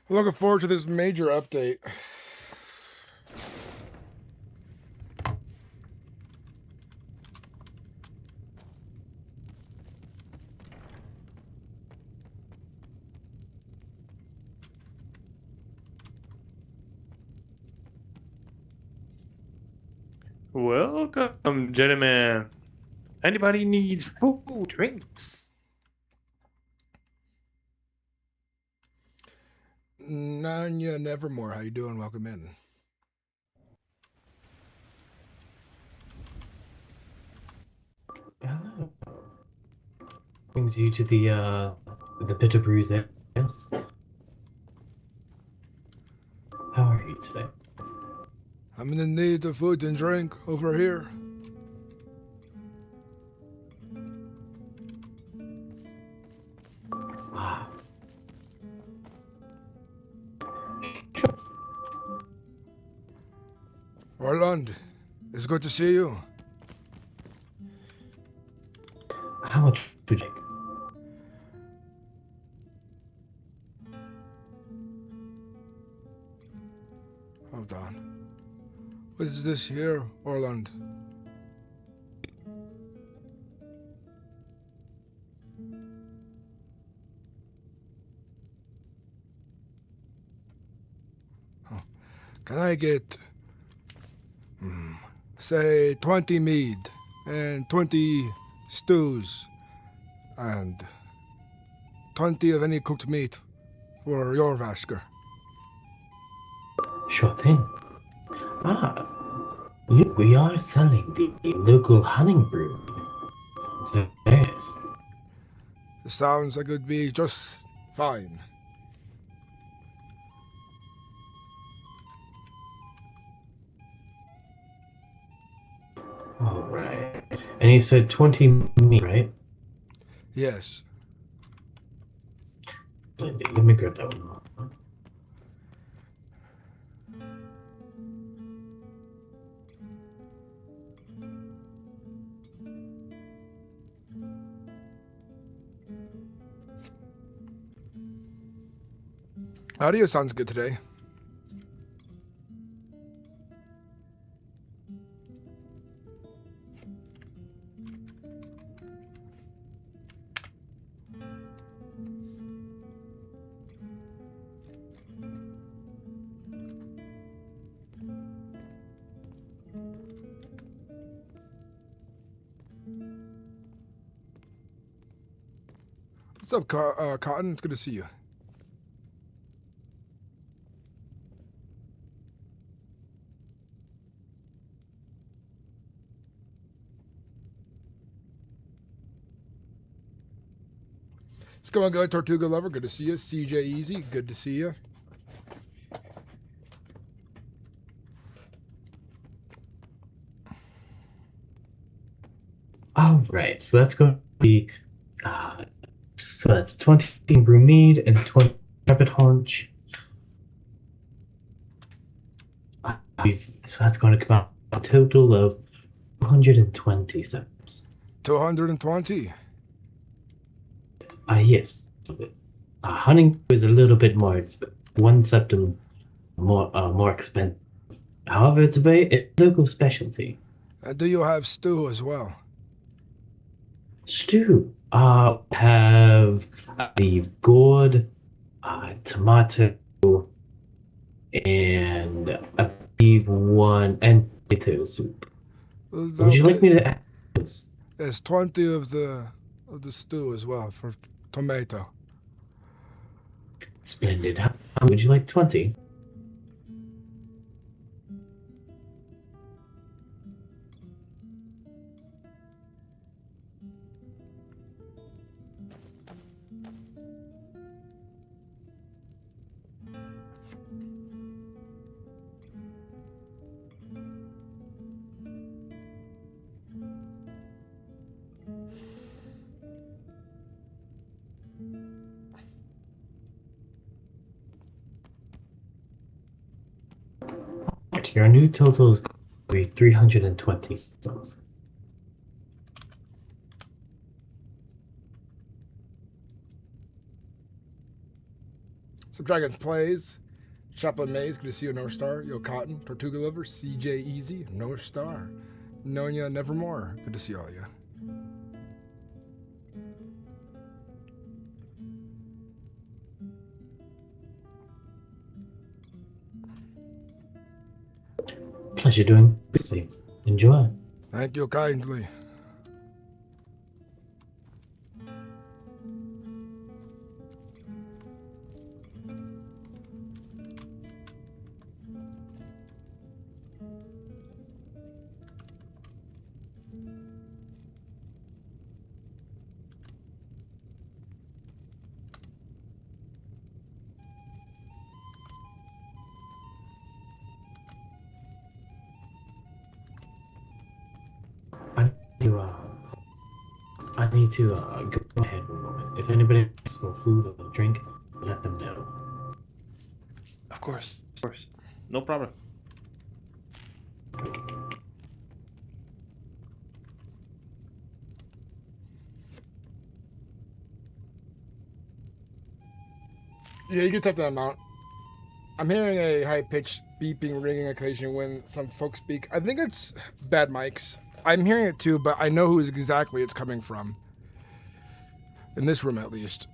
I'm looking forward to this major update. Welcome, gentlemen. Anybody needs food, drinks? Nanya Nevermore, how you doing? Welcome in. Brings you to the Bitter Brews there. Yes. How are you today? I'm in the need of food and drink over here. Ah. Orland, it's good to see you. How much would you like? Hold on. What is this here, Orland? Huh. Can I get, say, 20 mead and 20 stews and 20 of any cooked meat for your Vasker? Sure thing. Look, we are selling the local honey brew. It's very nice. It sounds like it would be just fine. All right. And you said 20 meat, right? Yes. Let me grab that one. Audio sounds good today. What's up, Cotton? It's good to see you. What's going on, good? Tortuga Lover, good to see you. CJ Easy, good to see you. All right. So that's going to be so that's 20 brew mead and 20 rabbit haunch. So that's going to come out a total of 220 steps. 220. Yes. Hunting is a little bit more expensive. One septum more expensive. However, it's a local specialty. Do you have stew as well? Stew. Have the gourd, tomato, and I believe one and potato soup. Would you like me to add those? There's 20 of the stew as well for tomato. Splendid. How would you like 20? Your new total is going to be 320 stones. Dragons Plays, Chaplain Maze, good to see you, North Star. Yo Cotton, Tortuga Lover, CJ Easy, North Star. Nonya Nevermore, good to see all of you. Pleasure doing business. Enjoy. Thank you kindly. I need to go ahead for a moment. If anybody asks for food or drink, let them know. Of course. No problem. Yeah, you can type that amount. I'm hearing a high-pitched beeping, ringing occasionally when some folks speak. I think it's bad mics. I'm hearing it too, but I know who exactly it's coming from. In this room, at least.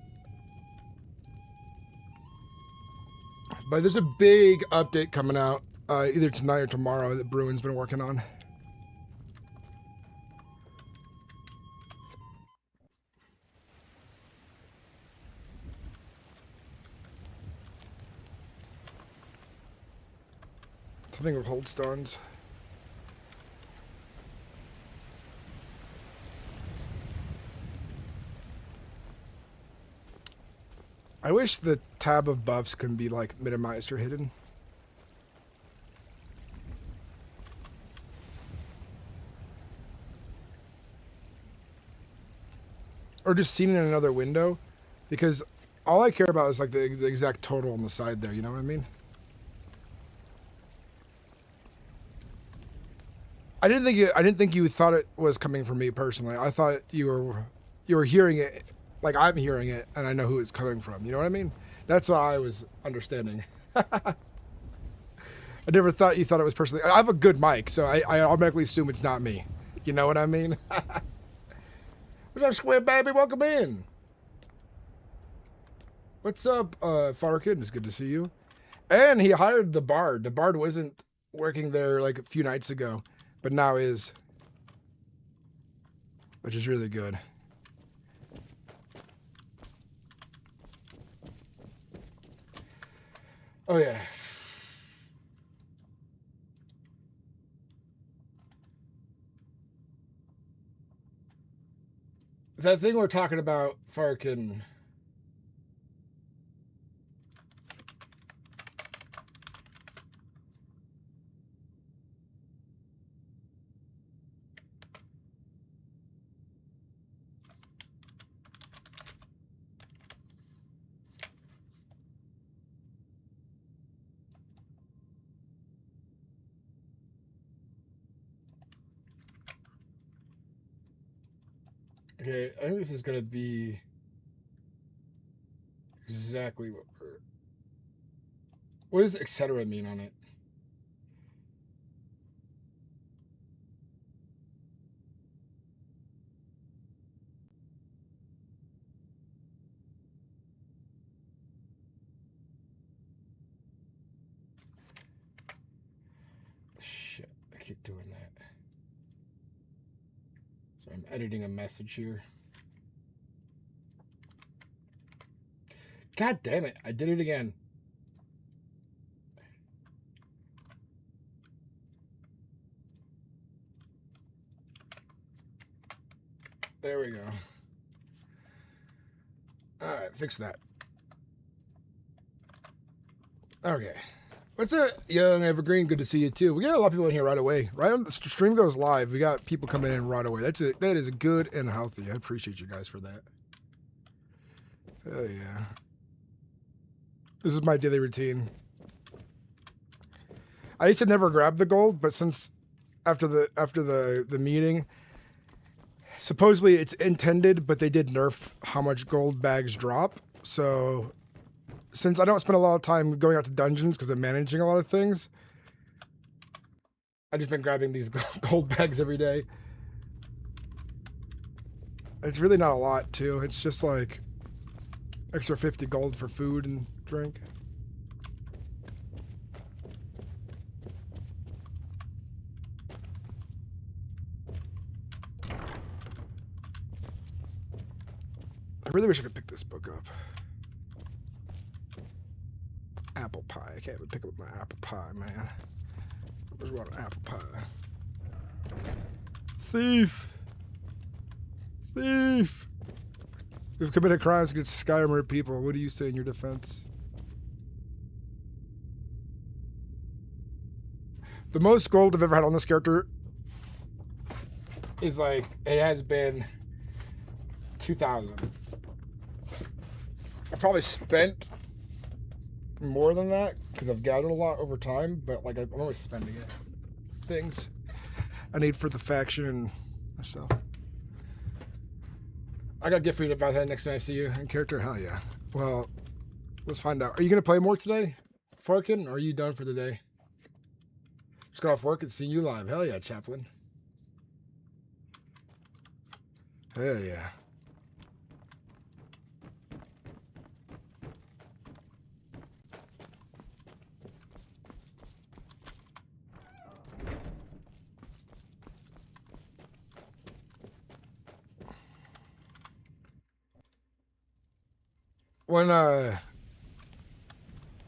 But there's a big update coming out either tonight or tomorrow that Bruin's been working on. Something with hold stones. I wish the tab of buffs can be like minimized or hidden. Or just seen in another window, because all I care about is like the exact total on the side there, you know what I mean? I didn't think you thought it was coming from me personally. I thought you were hearing it like I'm hearing it, and I know who it's coming from. You know what I mean? That's what I was understanding. I never thought you thought it was personally. I have a good mic, so I automatically assume it's not me. You know what I mean? What's up, Square Baby? Welcome in. What's up, Farkin? It's good to see you. And he hired the Bard. The Bard wasn't working there like a few nights ago, but now is. Which is really good. Oh, yeah. That thing we're talking about, Farkin. Okay, I think this is going to be exactly what we're... What does etc. mean on it? Shit, I keep doing that. So I'm editing a message here. God damn it, I did it again. There we go. Alright, fix that. Okay. What's up, Young Evergreen? Good to see you too. We got a lot of people in here right away. Right on the stream goes live. We got people coming in right away. That's it. That is good and healthy. I appreciate you guys for that. Oh yeah. This is my daily routine. I used to never grab the gold, but since after the meeting, supposedly it's intended, but they did nerf how much gold bags drop. So since I don't spend a lot of time going out to dungeons because I'm managing a lot of things, I've just been grabbing these gold bags every day. It's really not a lot, too. It's just like extra 50 gold for food and drink. I really wish I could pick this book up. Apple pie. I can't even pick up my apple pie, man. I just want an apple pie. Thief! Thief! We've committed crimes against SkyrimRP people. What do you say in your defense? The most gold I've ever had on this character is like, it has been 2,000. I've probably spent more than that because I've gathered a lot over time, but like I'm always spending it. Things I need for the faction and myself. I got a gift for you about that next time I see you in character. Hell yeah. Well, let's find out. Are you gonna play more today, Farkin, or are you done for the day? Just got off work and seeing you live. Hell yeah, Chaplain. Hell yeah.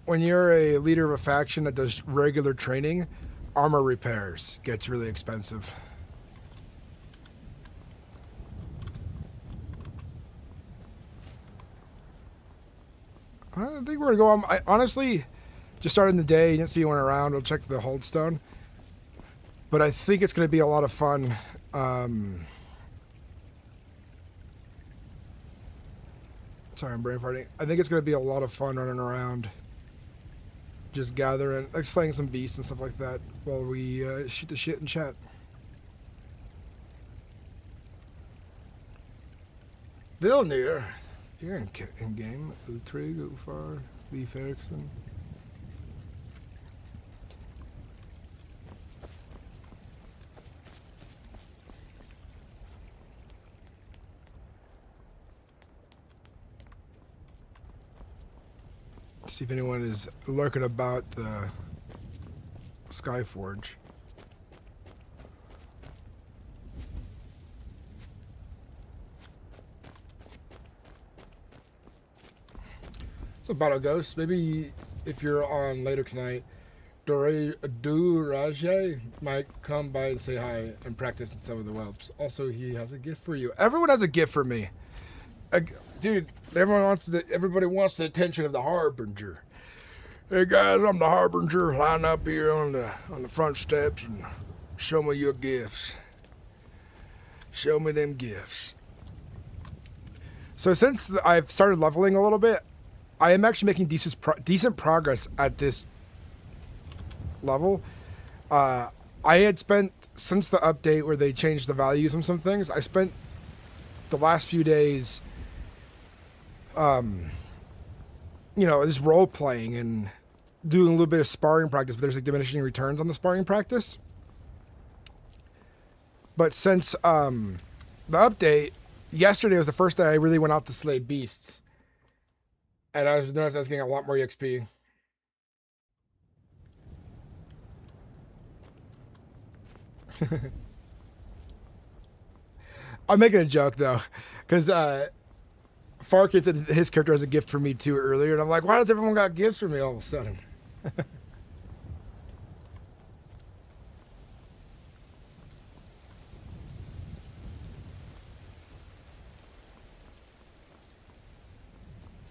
When you're a leader of a faction that does regular training, armor repairs gets really expensive. I think we're gonna go on. I honestly just started the day, didn't see anyone around. We'll check the holdstone, but I think it's gonna be a lot of fun. Sorry, I'm brain farting. I think it's going to be a lot of fun running around, just gathering, like slaying some beasts and stuff like that while we shoot the shit and chat. Vilnir, you're in game. Utrig, Ufar, Leif Erikson. See if anyone is lurking about the Skyforge. So Battle Ghost, maybe if you're on later tonight, Duraje might come by and say hi and practice in some of the whelps. Also, he has a gift for you. Everyone has a gift for me. Dude, everybody wants the attention of the Harbinger. Hey guys, I'm the Harbinger. Line up here on the front steps and show me your gifts. Show me them gifts. So since I've started leveling a little bit, I am actually making decent progress at this level. I had spent, since the update where they changed the values on some things, I spent the last few days just role playing and doing a little bit of sparring practice, but there's like diminishing returns on the sparring practice. But since the update, yesterday was the first day I really went out to slay beasts, and I noticed I was getting a lot more EXP. I'm making a joke though, because Farkid said his character has a gift for me too earlier, and I'm like, why does everyone got gifts for me all of a sudden?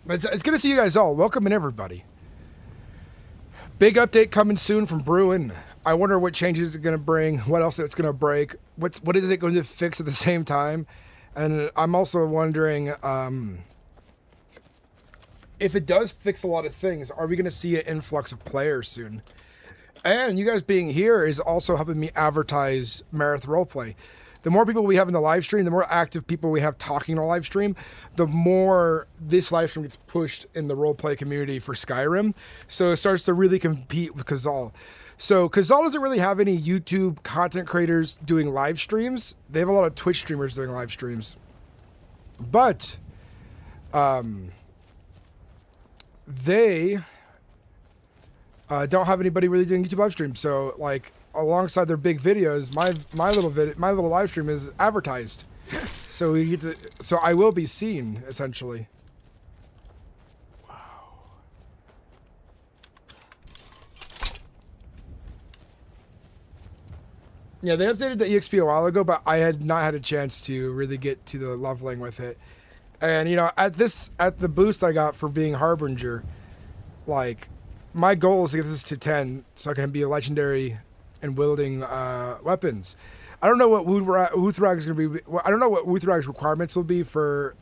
But it's good to see you guys all. Welcome in, everybody. Big update coming soon from Bruin. I wonder what changes it's going to bring, what else it's going to break, what is it going to fix at the same time. And I'm also wondering if it does fix a lot of things, are we going to see an influx of players soon? And you guys being here is also helping me advertise MerethRP. The more people we have in the live stream, the more active people we have talking in a live stream, the more this live stream gets pushed in the roleplay community for Skyrim. So it starts to really compete with Kazal. So Kazal doesn't really have any YouTube content creators doing live streams. They have a lot of Twitch streamers doing live streams. But they don't have anybody really doing YouTube live streams. So like alongside their big videos, my little live stream is advertised. So we get to, so I will be seen essentially. Wow. Yeah, they updated the EXP a while ago, but I had not had a chance to really get to the leveling with it. And you know, at the boost I got for being Harbinger, like my goal is to get this to 10 so I can be a legendary and wielding weapons. I don't know what Wuthrag is going to be. I don't know what Wuthrag's requirements will be for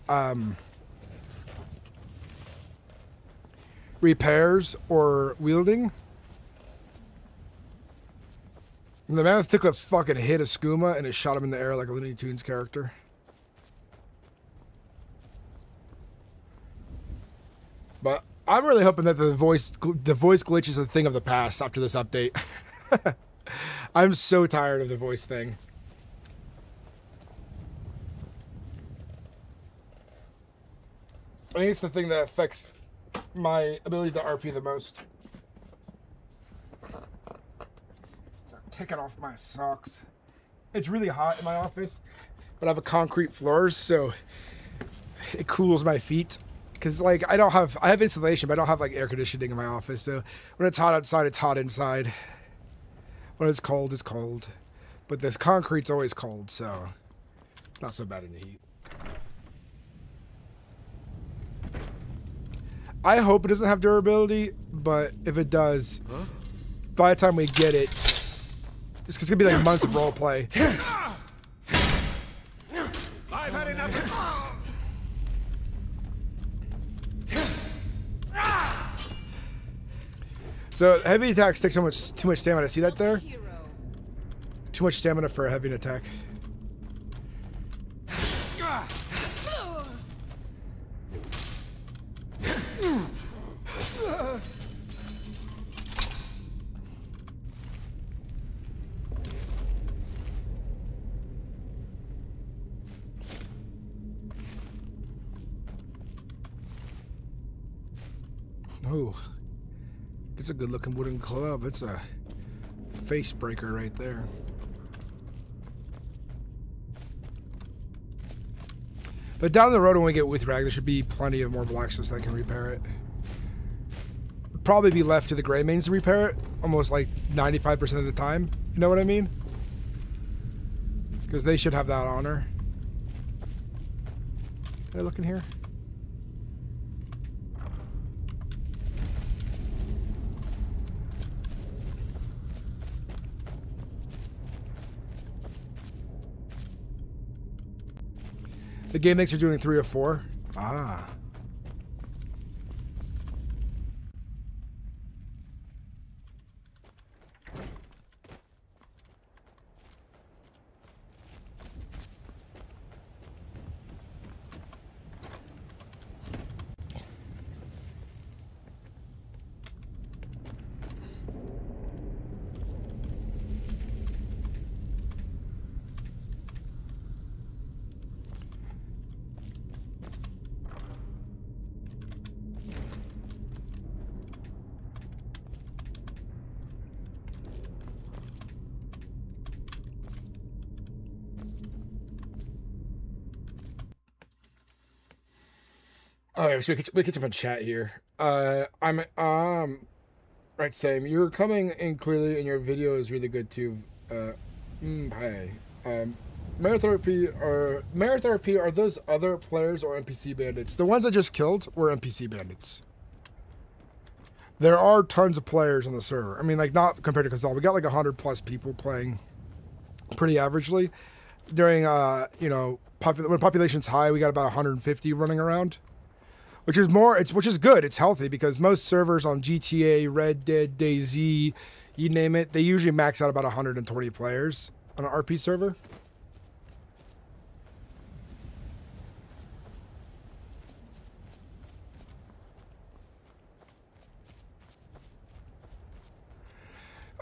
repairs or wielding. And the man took a fucking hit of skooma and it shot him in the air like a Looney Tunes character. But I'm really hoping that the voice glitch is a thing of the past after this update. I'm so tired of the voice thing. I think it's the thing that affects my ability to RP the most. Start taking off my socks. It's really hot in my office, but I have a concrete floors, so it cools my feet. Cause like I have insulation, but I don't have like air conditioning in my office. So when it's hot outside, it's hot inside. When it's cold, it's cold. But this concrete's always cold, so it's not so bad in the heat. I hope it doesn't have durability, but if it does, by the time we get it, it's gonna be like months of roleplay. I've had enough. The heavy attacks take too much stamina. See that there? Too much stamina for a heavy attack. Oh. It's a good looking wooden club. It's a face breaker right there. But down the road when we get Wuthrag, there should be plenty of more blacksmiths that can repair it. Probably be left to the Grey Mains to repair it, almost like 95% of the time. You know what I mean? Because they should have that honor. Can I look in here? The game thinks you're doing 3 or 4. Ah. Okay, so we catch up on chat here. I'm right, Sam. You're coming in clearly, and your video is really good too. Hi. MerethRP are those other players or NPC bandits? The ones I just killed were NPC bandits. There are tons of players on the server. I mean, like not compared to Kazal. We got like 100+ people playing, pretty averagely. During you know, when population's high, we got about 150 running around. Which is good. It's healthy because most servers on GTA, Red Dead, DayZ, you name it, they usually max out about 120 players on an RP server.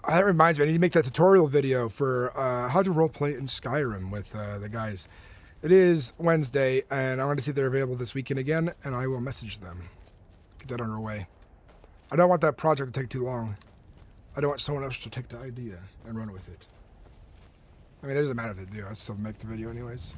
That reminds me, I need to make that tutorial video for how to roleplay in Skyrim with the guys. It is Wednesday, and I want to see if they're available this weekend again, and I will message them. Get that underway. I don't want that project to take too long. I don't want someone else to take the idea and run with it. I mean, it doesn't matter if they do. I still make the video anyways.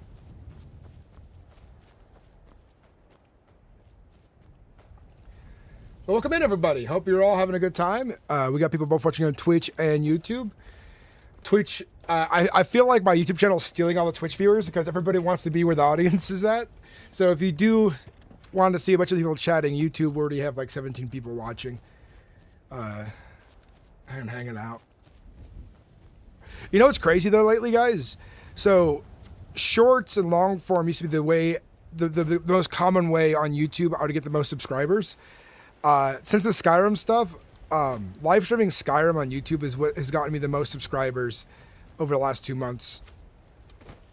Well, welcome in, everybody. Hope you're all having a good time. We got people both watching on Twitch and YouTube. Twitch, I feel like my YouTube channel is stealing all the Twitch viewers because everybody wants to be where the audience is at. So if you do want to see a bunch of people chatting, YouTube, we already have like 17 people watching and hanging out. You know what's crazy though lately, guys? So shorts and long form used to be the way, the most common way on YouTube how to get the most subscribers. Since the Skyrim stuff, live streaming Skyrim on YouTube is what has gotten me the most subscribers over the last 2 months.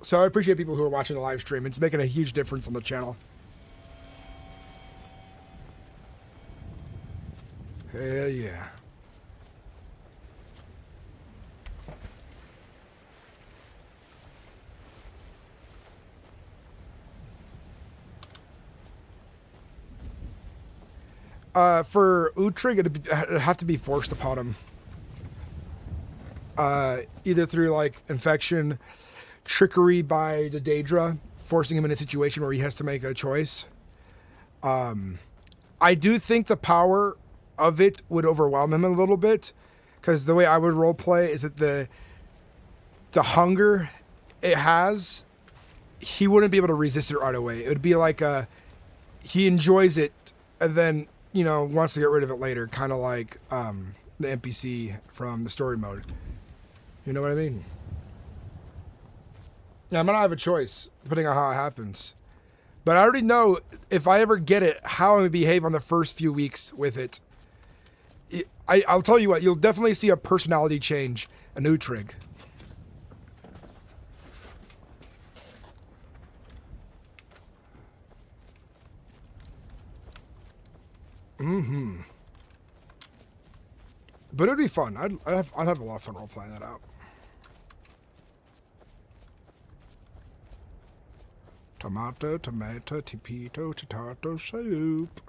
So I appreciate people who are watching the live stream. It's making a huge difference on the channel. Hell yeah. For Utrig, it'd have to be forced upon him. Either through like infection, trickery by the Daedra, forcing him in a situation where he has to make a choice. I do think the power of it would overwhelm him a little bit, because the way I would role play is that the hunger it has, he wouldn't be able to resist it right away. It would be like he enjoys it and then, you know, wants to get rid of it later, kind of like the NPC from the story mode. You know what I mean? Yeah, I might not have a choice, depending on how it happens. But I already know, if I ever get it, how I'm going to behave on the first few weeks with it. I'll tell you what, you'll definitely see a personality change in Utrig. Mm-hmm. But it'd be fun. I'd have a lot of fun role playing that out. Tomato, tipito, tomato soup.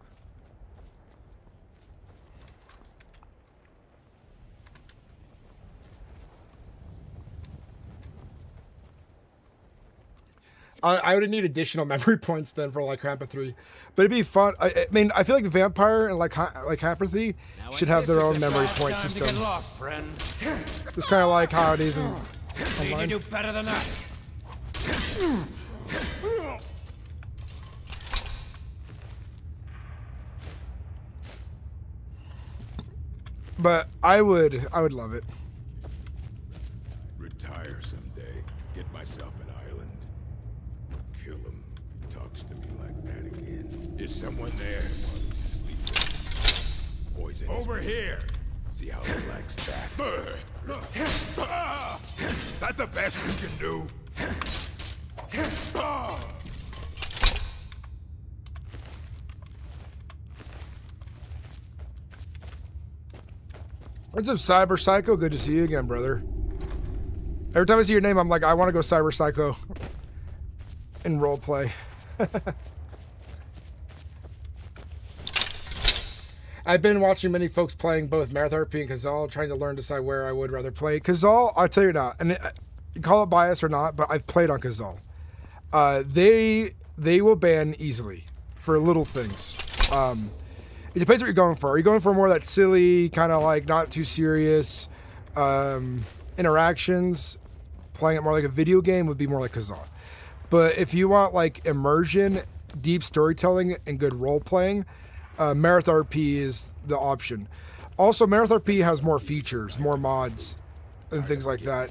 I would need additional memory points then for like Apathy, but it'd be fun. I mean, I feel like the Vampire and like Apathy should have their own memory point system. Lost, friend. It's kind of like how it is in Need online. to do better than that. But I would love it. Retire someday. Get myself an island. Kill him. He talks to me like that again. Is someone there while he's sleeping? Poison. Over here. See how he likes that? That the best you can do? What's up, Cyber Psycho? Good to see you again, brother. Every time I see your name, I'm like, I want to go Cyber Psycho in roleplay. I've been watching many folks playing both MerethRP and Kazal, trying to learn to decide where I would rather play. Kazal, I'll tell you now, and you call it bias or not, but I've played on Kazal. They will ban easily for little things. It depends what you're going for. Are you going for more of that silly, kind of like not too serious interactions? Playing it more like a video game would be more like Kazan. But if you want like immersion, deep storytelling, and good role playing, MerethRP is the option. Also, MerethRP has more features, more mods, and things like that.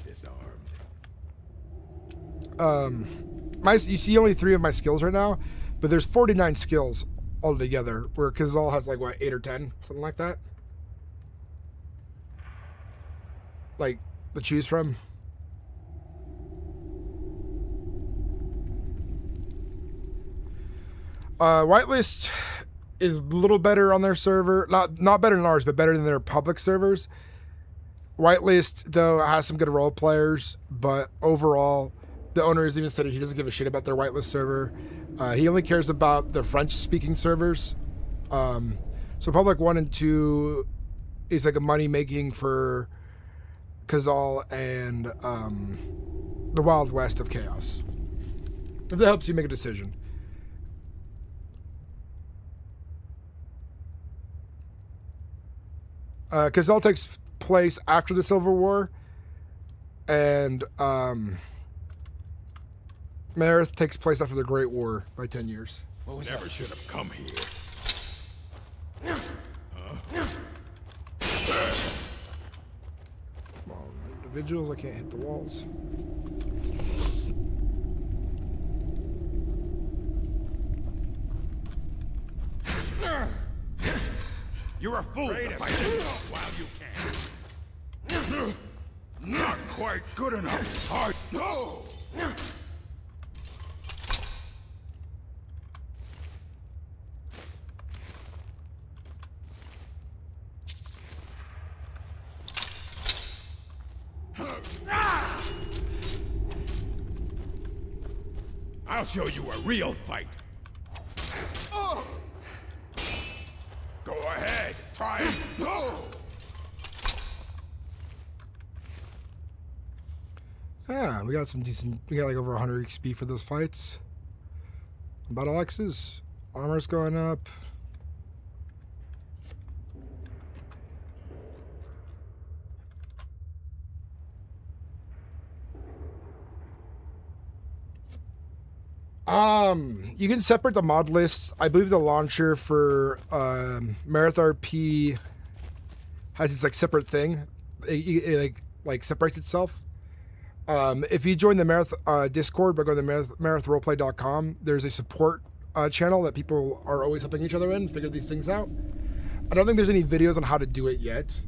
You see only 3 of my skills right now, but there's 49 skills altogether, where Kazal has like what, 8 or 10, something like that, like to choose from. Whitelist is a little better on their server, not better than ours, but better than their public servers. Whitelist, though, has some good role players, but overall, the owner has even said he doesn't give a shit about their whitelist server. He only cares about the French-speaking servers. So Public 1 and 2 is like a money-making for Khazal and the Wild West of Chaos. If that helps you make a decision. Khazal takes place after the Civil War, and Mereth takes place after the Great War by 10 years. What was Never should have come here. Small individuals, I can't hit the walls. You're a fool to fight him while you can. Not quite good enough. Hard. No. I'll show you a real fight. Go ahead, try it. Go. Yeah, we got some decent. We got like over 100 XP for those fights. Battle axes, armor's going up. You can separate the mod lists. I believe the launcher for MerethRP has its like separate thing. It like separates itself. If you join the Mereth Discord by going to MerethRoleplay.com, there's a support channel that people are always helping each other in figure these things out. I don't think there's any videos on how to do it yet.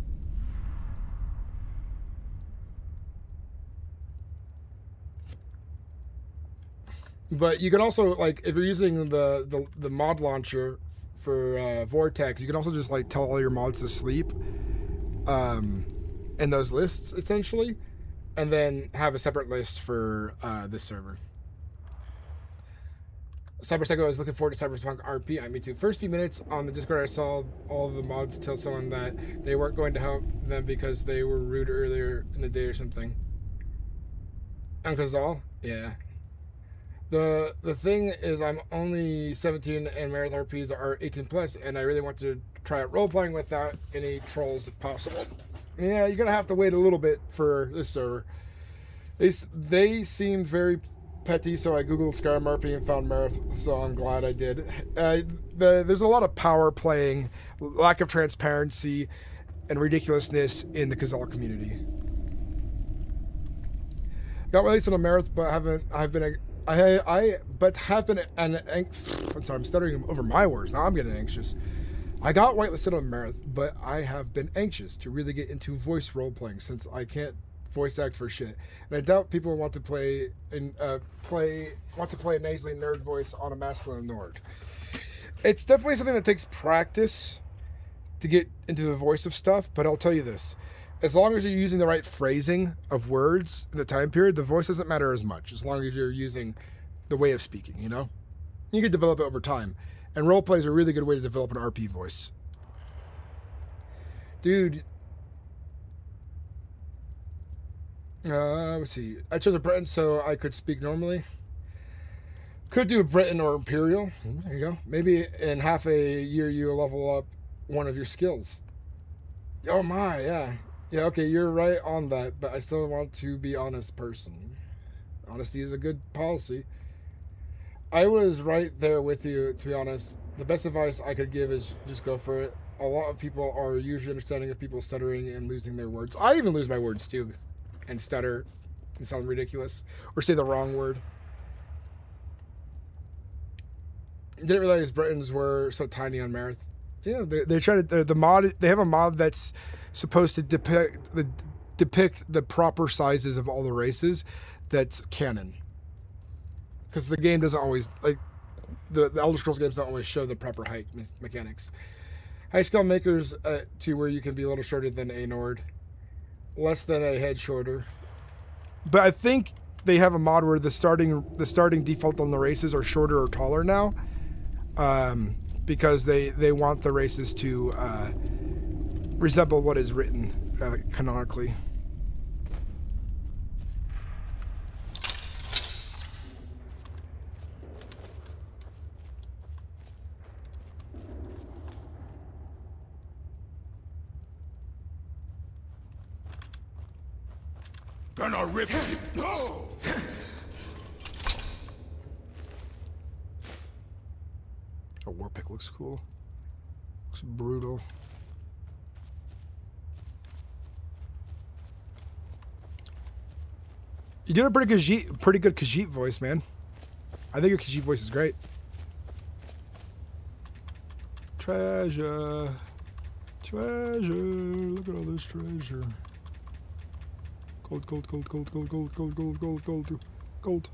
But you can also, like, if you're using the mod launcher for Vortex, you can also just like tell all your mods to sleep in those lists essentially, and then have a separate list for this server. CyberPsycho is looking forward to Cyberpunk RP. Me too. First few minutes on the Discord, I saw all of the mods tell someone that they weren't going to help them because they were rude earlier in the day or something. And Khazal? Yeah. The thing is, I'm only 17 and MerethRPs are 18 plus, and I really want to try out role-playing without any trolls if possible. Yeah, you're gonna have to wait a little bit for this server. They seemed very petty, so I googled SkyrimRP and found Mereth, so I'm glad I did. There's a lot of power playing, lack of transparency, and ridiculousness in the Khazal community. Got released on a Mereth, but have been I'm sorry, I'm stuttering over my words. Now I'm getting anxious. I got whitelisted on Mereth, but I have been anxious to really get into voice role playing since I can't voice act for shit. And I doubt people want to play a nasally nerd voice on a masculine nerd. It's definitely something that takes practice to get into the voice of stuff, but I'll tell you this. As long as you're using the right phrasing of words in the time period, the voice doesn't matter as much, as long as you're using the way of speaking, you know? You can develop it over time. And roleplay is a really good way to develop an RP voice. Dude. Let's see. I chose a Breton so I could speak normally. Could do a Breton or Imperial. There you go. Maybe in half a year you'll level up one of your skills. Oh my, yeah. Yeah, okay, you're right on that, but I still want to be an honest person. Honesty is a good policy. I was right there with you, to be honest. The best advice I could give is just go for it. A lot of people are usually understanding of people stuttering and losing their words. I even lose my words too, and stutter and sound ridiculous, or say the wrong word. Didn't realize Britons were so tiny on Mereth. Yeah, they try to the mod. They have a mod that's supposed to depict the proper sizes of all the races. That's canon. Because the game doesn't always like the Elder Scrolls games don't always show the proper height mechanics. High scale makers to where you can be a little shorter than a Nord. Less than a head shorter. But I think they have a mod where the starting default on the races are shorter or taller now. Because they want the races to resemble what is written canonically. Gonna rip you. No! A war pick looks cool. Looks brutal. You did a pretty good Khajiit voice, man. I think your Khajiit voice is great. Treasure. Treasure. Look at all this treasure. Gold, gold, gold, gold, gold, gold, gold, gold, gold, gold, gold.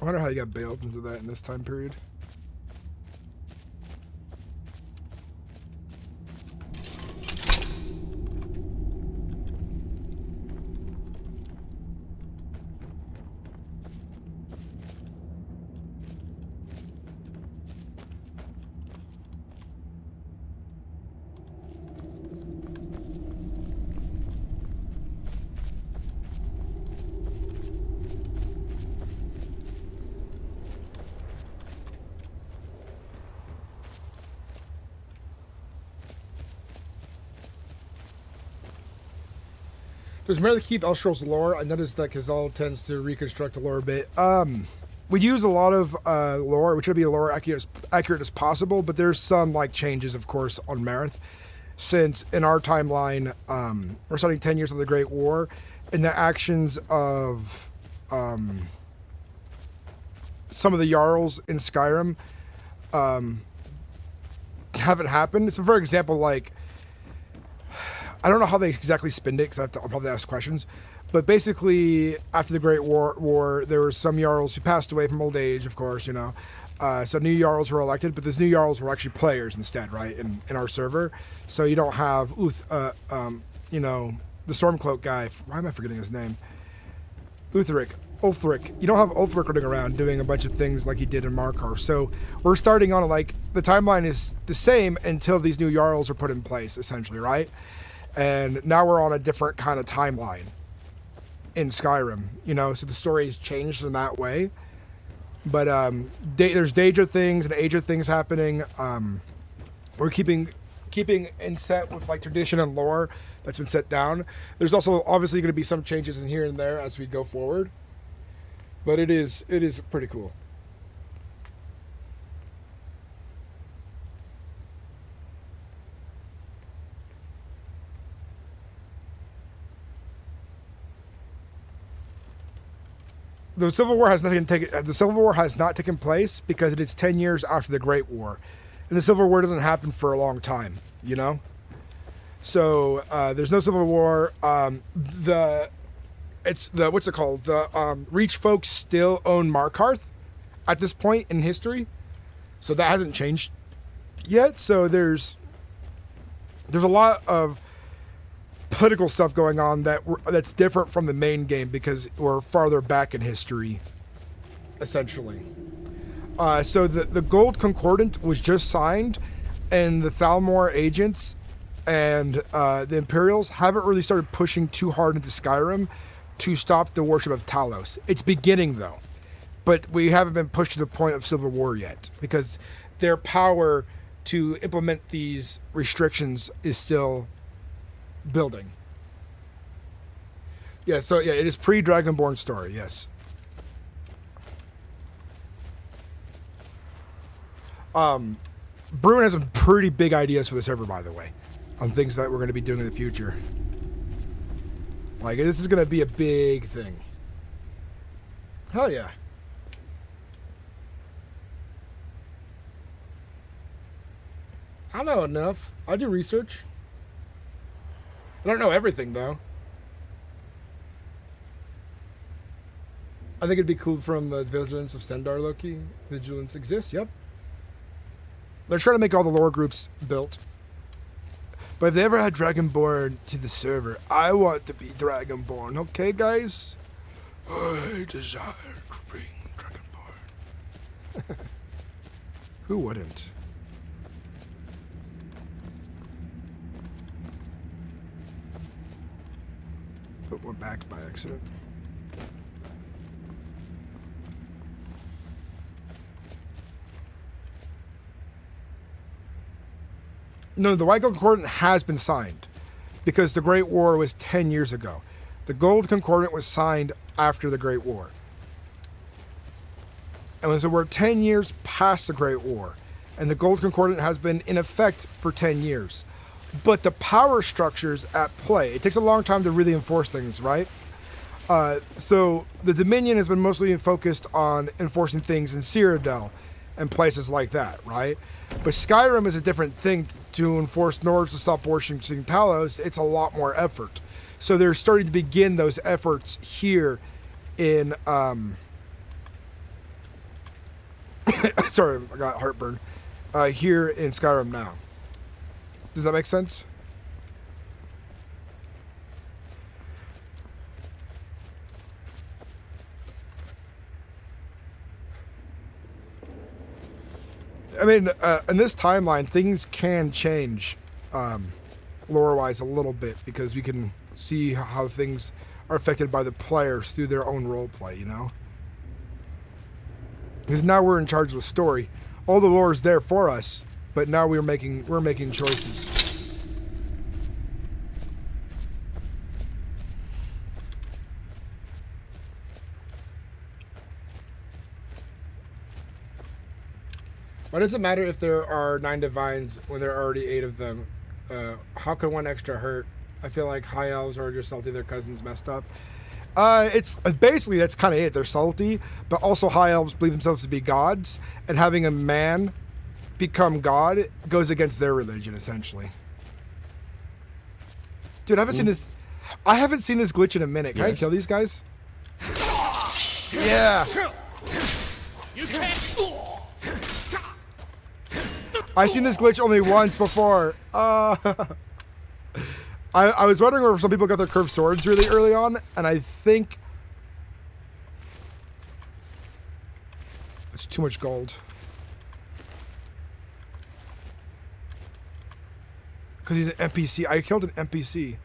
I wonder how you got bailed into that in this time period. Does Merely keep Elder Scrolls lore? I noticed that Kazal tends to reconstruct the lore a bit. We use a lot of lore, which would be lore accurate as possible, but there's some like changes, of course, on Mereth. Since in our timeline, we're starting 10 years of the Great War, and the actions of some of the Jarls in Skyrim haven't happened. So, for example, like, I don't know how they exactly spinned it, because I'll probably ask questions. But basically, after the Great War, there were some Jarls who passed away from old age, of course, you know. So new Jarls were elected, but those new Jarls were actually players instead, right, in our server. So you don't have, you know, the Stormcloak guy. Why am I forgetting his name? Ulthric. You don't have Ulthric running around doing a bunch of things like he did in Markarth. So we're starting on, like, the timeline is the same until these new Jarls are put in place, essentially, right? And now we're on a different kind of timeline in Skyrim, you know, so the story has changed in that way. But there's Daedra things and Aedra things happening. We're keeping in set with like tradition and lore that's been set down. There's also obviously going to be some changes in here and there as we go forward. But it is pretty cool. The Civil War has not taken place because it is 10 years after the Great War, and the Civil War doesn't happen for a long time, you know. So there's no Civil War. What's it called? The Reach folks still own Markarth at this point in history, so that hasn't changed yet. So there's a lot of political stuff going on that's different from the main game because we're farther back in history, essentially. So the Gold Concordant was just signed, and the Thalmor agents and the Imperials haven't really started pushing too hard into Skyrim to stop the worship of Talos. It's beginning though, but we haven't been pushed to the point of civil war yet because their power to implement these restrictions is still building. Yeah, so yeah, it is pre-Dragonborn story, yes. Bruin has some pretty big ideas for the server, by the way, on things that we're going to be doing in the future. Like, this is going to be a big thing. Hell yeah. I know enough. I do research. I don't know everything, though. I think it'd be cool from the Vigilance of Stendar Loki. Vigilance exists, yep. They're trying to make all the lore groups built. But if they ever had Dragonborn to the server, I want to be Dragonborn, okay, guys? I desire to bring Dragonborn. Who wouldn't? Put one back by accident. No, the White Gold Concordant has been signed because the Great War was 10 years ago. The Gold Concordant was signed after the Great War. And so we're 10 years past the Great War, and the Gold Concordant has been in effect for 10 years. But the power structures at play, it takes a long time to really enforce things, right? So the Dominion has been mostly focused on enforcing things in Cyrodiil and places like that, right? But Skyrim is a different thing. To enforce Nords to stop worshipping Talos, it's a lot more effort. So they're starting to begin those efforts here in sorry, I got heartburn. Here in Skyrim now. Does that make sense? I mean, in this timeline, things can change lore-wise a little bit because we can see how things are affected by the players through their own roleplay, you know? Because now we're in charge of the story. All the lore is there for us, but now we're making choices. Why does it matter if there are 9 divines when there are already 8 of them? How can one extra hurt? I feel like high elves are just salty their cousins messed up. It's basically that's kind of it. They're salty, but also high elves believe themselves to be gods, and having a man become god goes against their religion essentially. Dude, I haven't seen this. I haven't seen this glitch in a minute. Can I kill these guys? Yeah. You can't. I've seen this glitch only once before. I was wondering if some people got their curved swords really early on, and I think it's too much gold. Because he's an NPC. I killed an NPC.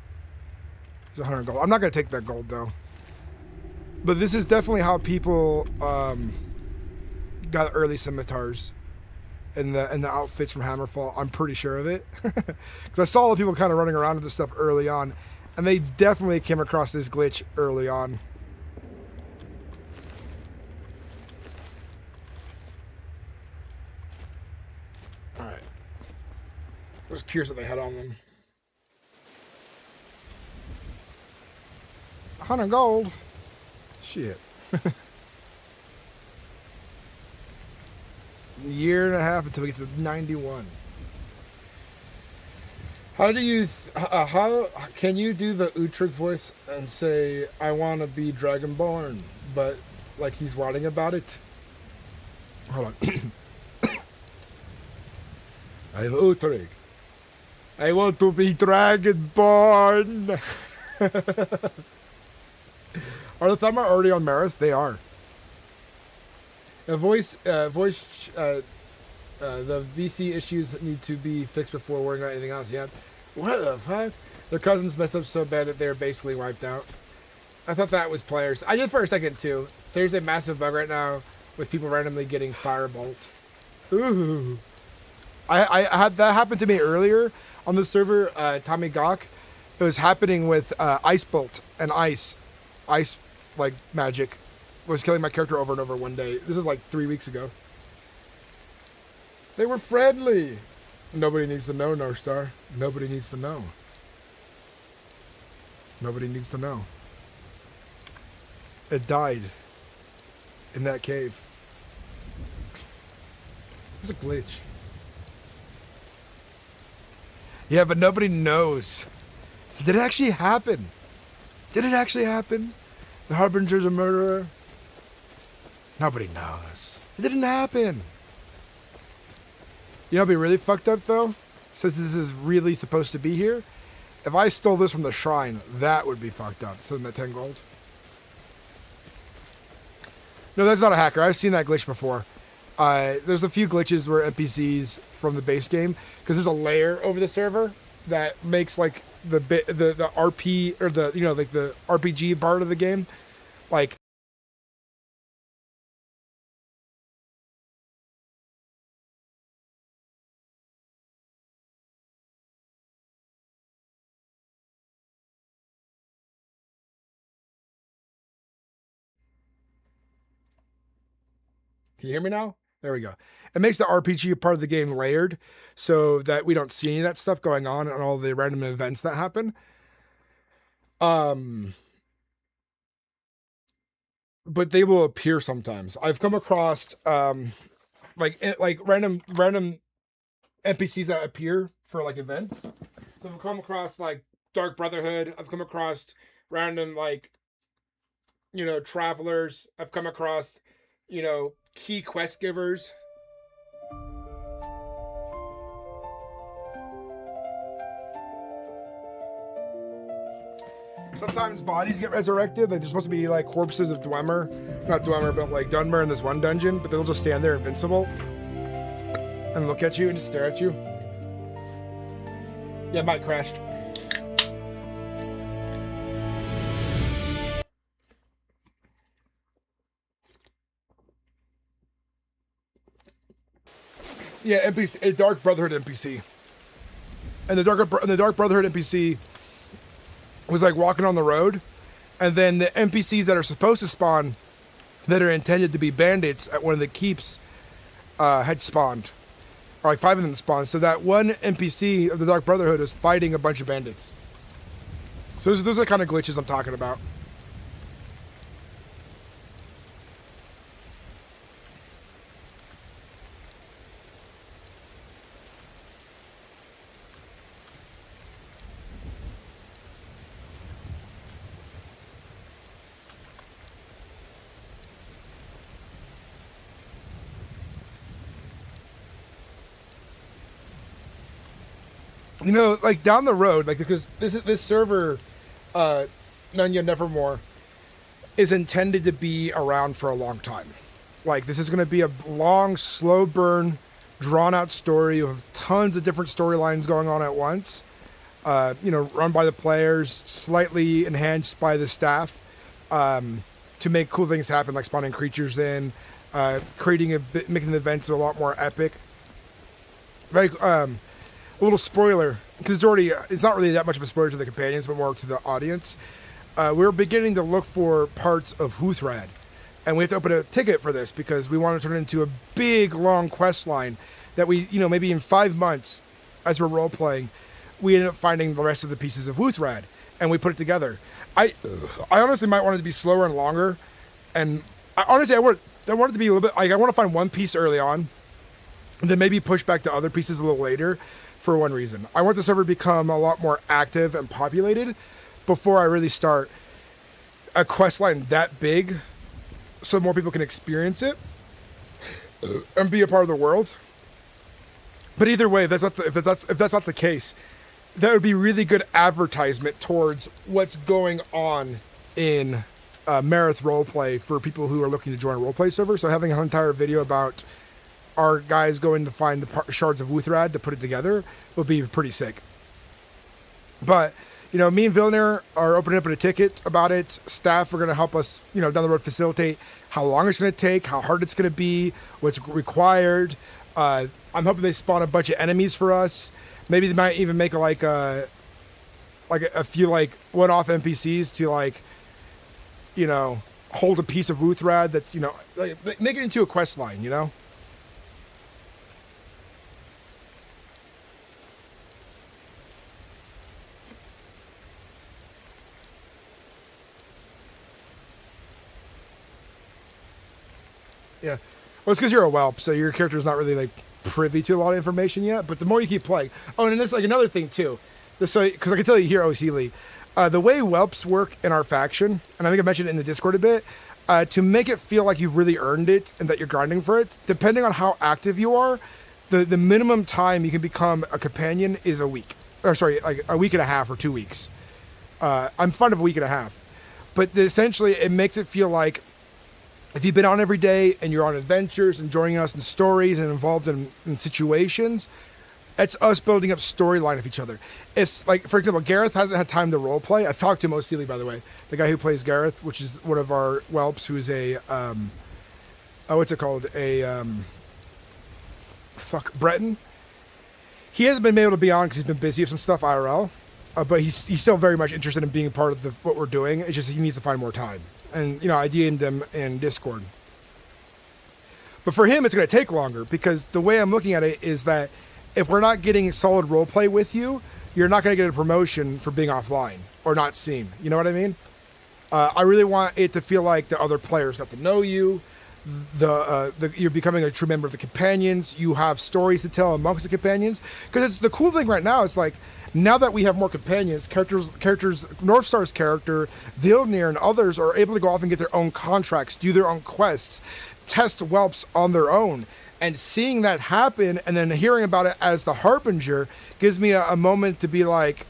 He's 100 gold. I'm not going to take that gold, though. But this is definitely how people got early scimitars. And the outfits from Hammerfall, I'm pretty sure of it. Because I saw a lot of people kind of running around with this stuff early on. And they definitely came across this glitch early on. Alright. I was curious what they had on them. 100 gold? Shit. Year and a half until we get to 91. How do you how can you do the Utrecht voice and say I want to be Dragonborn, but like he's writing about it? Hold on. I'm Utrecht. I want to be Dragonborn. Are the Thamar already on Mereth? They are. The VC issues need to be fixed before worrying about anything else. Yeah. What the fuck? Their cousins messed up so bad that they're basically wiped out. I thought that was players. I did for a second too. There's a massive bug right now with people randomly getting firebolt. Ooh. I had that happen to me earlier on the server, Tommy Gawk. It was happening with Ice Bolt and ice like magic. Was killing my character over and over one day. This is like 3 weeks ago. They were friendly. Nobody needs to know, Northstar. Nobody needs to know. Nobody needs to know. It died in that cave. It's a glitch. Yeah, but nobody knows. So did it actually happen? Did it actually happen? The Harbinger's a murderer? Nobody knows. It didn't happen. You know, what'd be really fucked up though, since this is really supposed to be here. If I stole this from the shrine, that would be fucked up. So that 10 gold. No, that's not a hacker. I've seen that glitch before. There's a few glitches where NPCs from the base game, because there's a layer over the server that makes like the RP or the like the RPG part of the game, like. Can you hear me now? There we go. It makes the RPG part of the game layered so that we don't see any of that stuff going on and all the random events that happen. But they will appear sometimes. I've come across like random NPCs that appear for like events. So I've come across like Dark Brotherhood. I've come across random like travelers. I've come across key quest givers. Sometimes bodies get resurrected. They're supposed to be like corpses of Dwemer. Not Dwemer, but like Dunmer in this one dungeon. But they'll just stand there invincible and look at you and just stare at you. Yeah, Mike crashed. Yeah, NPC, a Dark Brotherhood NPC. And the Dark Brotherhood NPC was like walking on the road, and then the NPCs that are supposed to spawn, that are intended to be bandits at one of the keeps, had spawned. Or like 5 of them spawned. So that one NPC of the Dark Brotherhood is fighting a bunch of bandits. So those are the kind of glitches I'm talking about. Like down the road, like because this server, Nunya Nevermore, is intended to be around for a long time. Like this is going to be a long, slow burn, drawn out story of tons of different storylines going on at once. Run by the players, slightly enhanced by the staff, to make cool things happen, like spawning creatures in, making the events a lot more epic. Like a little spoiler, because it's not really that much of a spoiler to the companions, but more to the audience. We're beginning to look for parts of Huthrad, and we have to open a ticket for this because we want to turn it into a big, long quest line that we, maybe in 5 months, as we're role playing, we end up finding the rest of the pieces of Huthrad, and we put it together. I honestly might want it to be slower and longer, and I want it to be a little bit like I want to find one piece early on, and then maybe push back to other pieces a little later. For one reason, I want the server to become a lot more active and populated before I really start a quest line that big, so more people can experience it and be a part of the world. But either way, if that's not the case, that would be really good advertisement towards what's going on in Mereth Roleplay for people who are looking to join a roleplay server. So having an entire video about our guys going to find the shards of Huthrad to put it together will be pretty sick. But, me and Vilner are opening up a ticket about it. Staff are going to help us, down the road facilitate how long it's going to take, how hard it's going to be, what's required. I'm hoping they spawn a bunch of enemies for us. Maybe they might even make a few like one-off NPCs to hold a piece of Huthrad that's, make it into a quest line, Yeah. Well, it's because you're a whelp, so your character's not really like privy to a lot of information yet. But the more you keep playing, and there's like another thing too. Because I can tell you here, OC Lee, the way whelps work in our faction, and I think I mentioned it in the Discord a bit. to make it feel like you've really earned it and that you're grinding for it, depending on how active you are, the minimum time you can become a companion is a week. Or sorry, like a week and a half or 2 weeks. I'm fond of a week and a half. But essentially, it makes it feel like if you've been on every day and you're on adventures and joining us in stories and involved in situations, it's us building up storyline of each other. It's like, for example, Gareth hasn't had time to roleplay. I talked to Mo Seeley, by the way, the guy who plays Gareth, which is one of our whelps, who's a, what's it called? Breton. He hasn't been able to be on because he's been busy with some stuff IRL, but he's still very much interested in being a part of what we're doing. It's just he needs to find more time. And, I DM'd him in Discord. But for him, it's going to take longer because the way I'm looking at it is that if we're not getting solid roleplay with you, you're not going to get a promotion for being offline or not seen. You know what I mean? I really want it to feel like the other players got to know you. You're becoming a true member of the companions. You have stories to tell amongst the companions. Because it's the cool thing right now is like, now that we have more companions, characters, Northstar's character, Vilnir, and others are able to go off and get their own contracts, do their own quests, test whelps on their own. And seeing that happen and then hearing about it as the Harbinger gives me a moment to be like,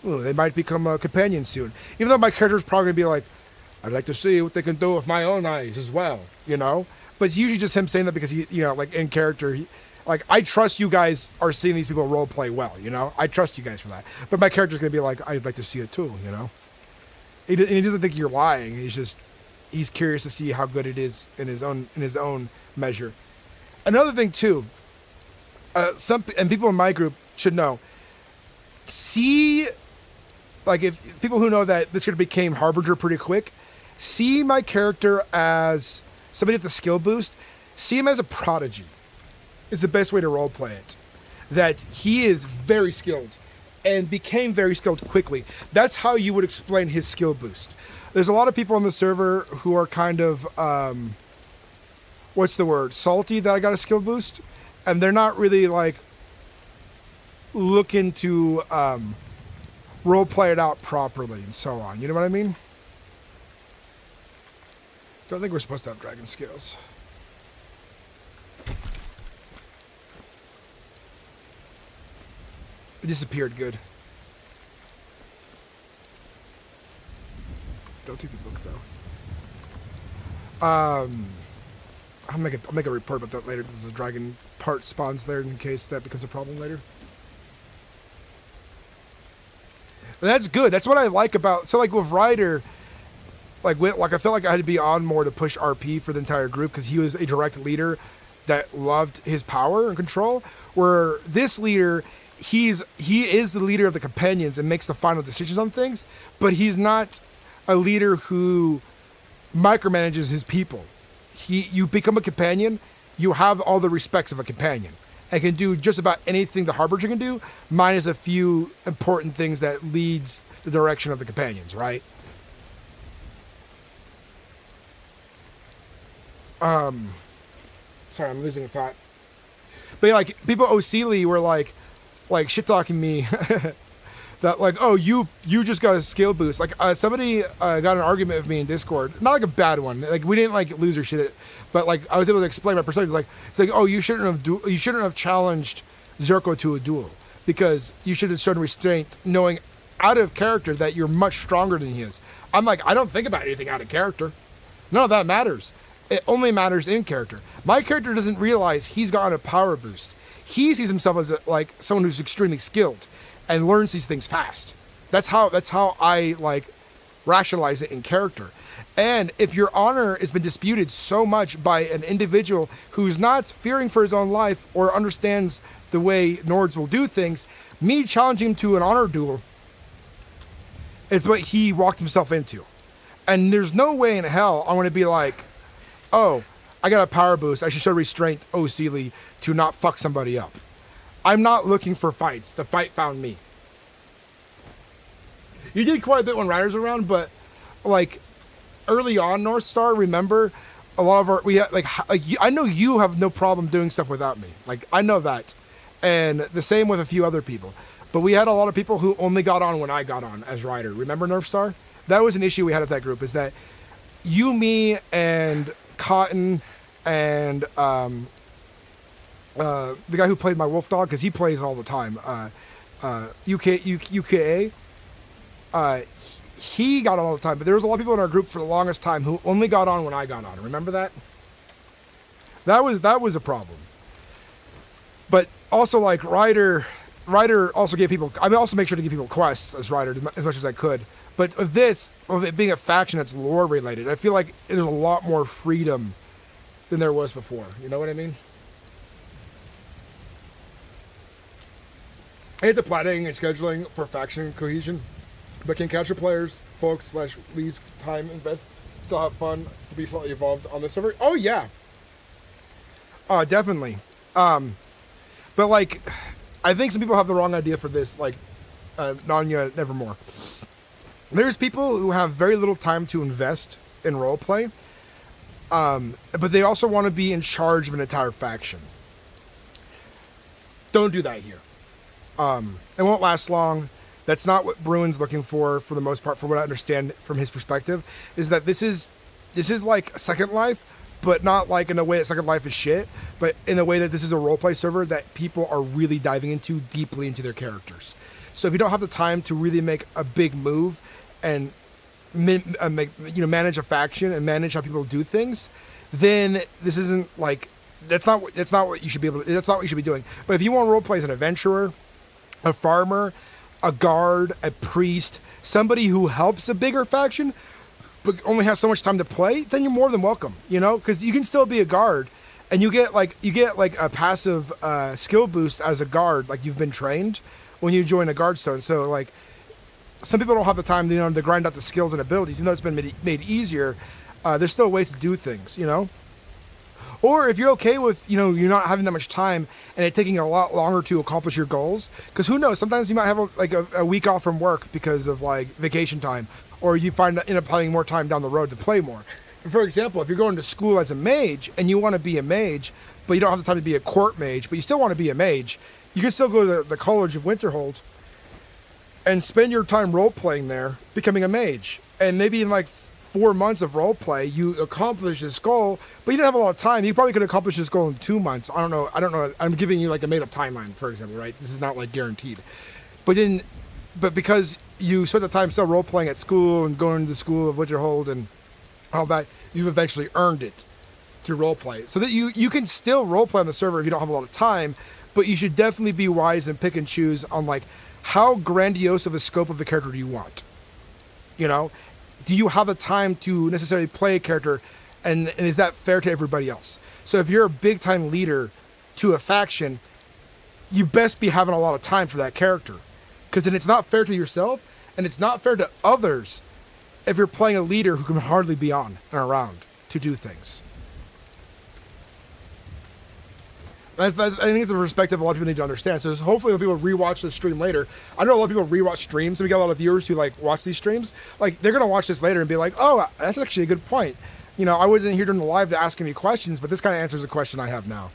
ooh, they might become a companion soon. Even though my character's probably going to be like, I'd like to see what they can do with my own eyes as well, But it's usually just him saying that because he, like in character, I trust you guys are seeing these people role play well, I trust you guys for that. But my character's going to be like, I'd like to see it too, He doesn't think you're lying. He's curious to see how good it is in his own measure. Another thing too, and people in my group should know, if people who know that this could became Harbinger pretty quick, see my character as somebody with the skill boost, see him as a prodigy is the best way to roleplay it. That he is very skilled and became very skilled quickly. That's how you would explain his skill boost. There's a lot of people on the server who are kind of, salty that I got a skill boost. And they're not really looking to roleplay it out properly and so on. You know what I mean? Don't think we're supposed to have dragon scales. It disappeared good. Don't take the book though. I'll make a report about that later. There's a dragon part spawns there in case that becomes a problem later. And that's good. That's what I like about. So with Ryder, I felt like I had to be on more to push RP for the entire group because he was a direct leader that loved his power and control. Where this leader, he is the leader of the companions and makes the final decisions on things, but he's not a leader who micromanages his people. You become a companion, you have all the respects of a companion and can do just about anything the Harbinger can do, minus a few important things that leads the direction of the companions, right? Sorry, I'm losing a thought. But people O'Seeley were shit talking me that oh, you just got a skill boost. Somebody got an argument with me in Discord, not a bad one. We didn't lose or shit, but I was able to explain my perspective. It's oh, you shouldn't have challenged Zerko to a duel because you should have shown restraint, knowing out of character that you're much stronger than he is. I'm I don't think about anything out of character. None of that matters. It only matters in character. My character doesn't realize he's gotten a power boost. He sees himself as someone who's extremely skilled and learns these things fast. That's how I rationalize it in character. And if your honor has been disputed so much by an individual who's not fearing for his own life or understands the way Nords will do things, me challenging him to an honor duel is what he walked himself into. And there's no way in hell I want to be oh, I got a power boost, I should show restraint, O'Seeley, to not fuck somebody up. I'm not looking for fights. The fight found me. You did quite a bit when Ryder's around, but early on, Northstar, remember a lot of I know you have no problem doing stuff without me. I know that, and the same with a few other people. But we had a lot of people who only got on when I got on as Ryder. Remember Northstar? That was an issue we had with that group. Is that you, me, and Cotton, and the guy who played my wolf dog, because he plays all the time, UKA, he got on all the time, but there was a lot of people in our group for the longest time who only got on when I got on. Remember that? That was a problem. But also, like, Ryder also gave people, I also make sure to give people quests as Ryder as much as I could. But of it being a faction that's lore related, I feel like there's a lot more freedom than there was before. You know what I mean? I hate the planning and scheduling for faction cohesion, but can casual players, folks / least time invest, still have fun to be slightly involved on the server? Oh yeah, definitely. But like, I think some people have the wrong idea for this. Like, Nanya Nevermore. There's people who have very little time to invest in roleplay, but they also want to be in charge of an entire faction. Don't do that here. It won't last long. That's not what Bruin's looking for the most part, from what I understand from his perspective, is that this is like Second Life, but not like in a way that Second Life is shit, but in a way that this is a roleplay server that people are really diving into deeply into their characters. So if you don't have the time to really make a big move and manage a faction and manage how people do things, then this isn't like, that's not what you should be able to, that's not what you should be doing. But if you want to roleplay as an adventurer, a farmer, a guard, a priest, somebody who helps a bigger faction, but only has so much time to play, then you're more than welcome, you know, because you can still be a guard, and you get like a passive skill boost as a guard, like you've been trained when you join a guardstone. So like, some people don't have the time, to grind out the skills and abilities, even though it's been made easier. There's still ways to do things, you know. Or if you're okay with, you're not having that much time and it taking a lot longer to accomplish your goals, because who knows, sometimes you might have a week off from work because of like vacation time, or you end up having more time down the road to play more. For example, if you're going to school as a mage and you want to be a mage, but you don't have the time to be a court mage, but you still want to be a mage, you can still go to the College of Winterhold and spend your time role-playing there, becoming a mage. And maybe in like 4 months of roleplay, you accomplish this goal, but you didn't have a lot of time. You probably could accomplish this goal in 2 months. I don't know. I'm giving you like a made-up timeline, for example, right? This is not like guaranteed. But because you spent the time still role-playing at school and going to the School of Winterhold and all that, you've eventually earned it through roleplay. So that you can still roleplay on the server if you don't have a lot of time, but you should definitely be wise and pick and choose on like, how grandiose of a scope of the character do you want? Do you have the time to necessarily play a character, and is that fair to everybody else? So if you're a big time leader to a faction, you best be having a lot of time for that character, because then it's not fair to yourself, and it's not fair to others if you're playing a leader who can hardly be on and around to do things. I think it's a perspective a lot of people need to understand. So hopefully when people rewatch this stream later, I know a lot of people rewatch streams, and we got a lot of viewers who like watch these streams. Like, they're going to watch this later and be like, oh, that's actually a good point. I wasn't here during the live to ask any questions, but this kind of answers a question I have now,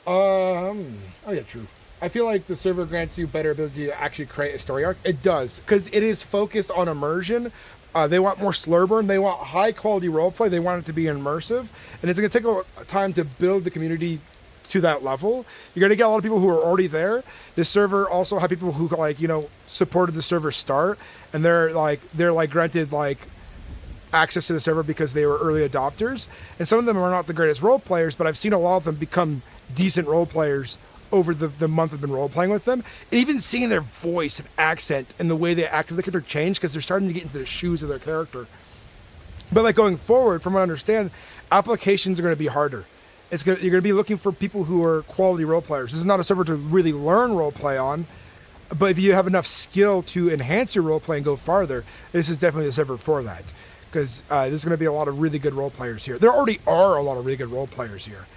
Oh yeah, true. I feel like the server grants you better ability to actually create a story arc. It does, because it is focused on immersion. They want more slur burn. They want high quality roleplay. They want it to be immersive, and it's going to take a time to build the community to that level. You're going to get a lot of people who are already there. This server also had people who supported the server start, and they're granted access to the server because they were early adopters. And some of them are not the greatest role players, but I've seen a lot of them become decent role players over the month I've been role-playing with them. And even seeing their voice and accent and the way they act with the character change, because they're starting to get into the shoes of their character. But going forward, from what I understand, applications are going to be harder. You're going to be looking for people who are quality role players. This is not a server to really learn roleplay on, but if you have enough skill to enhance your roleplay and go farther, this is definitely the server for that. Because there's going to be a lot of really good role players here. There already are a lot of really good role players here.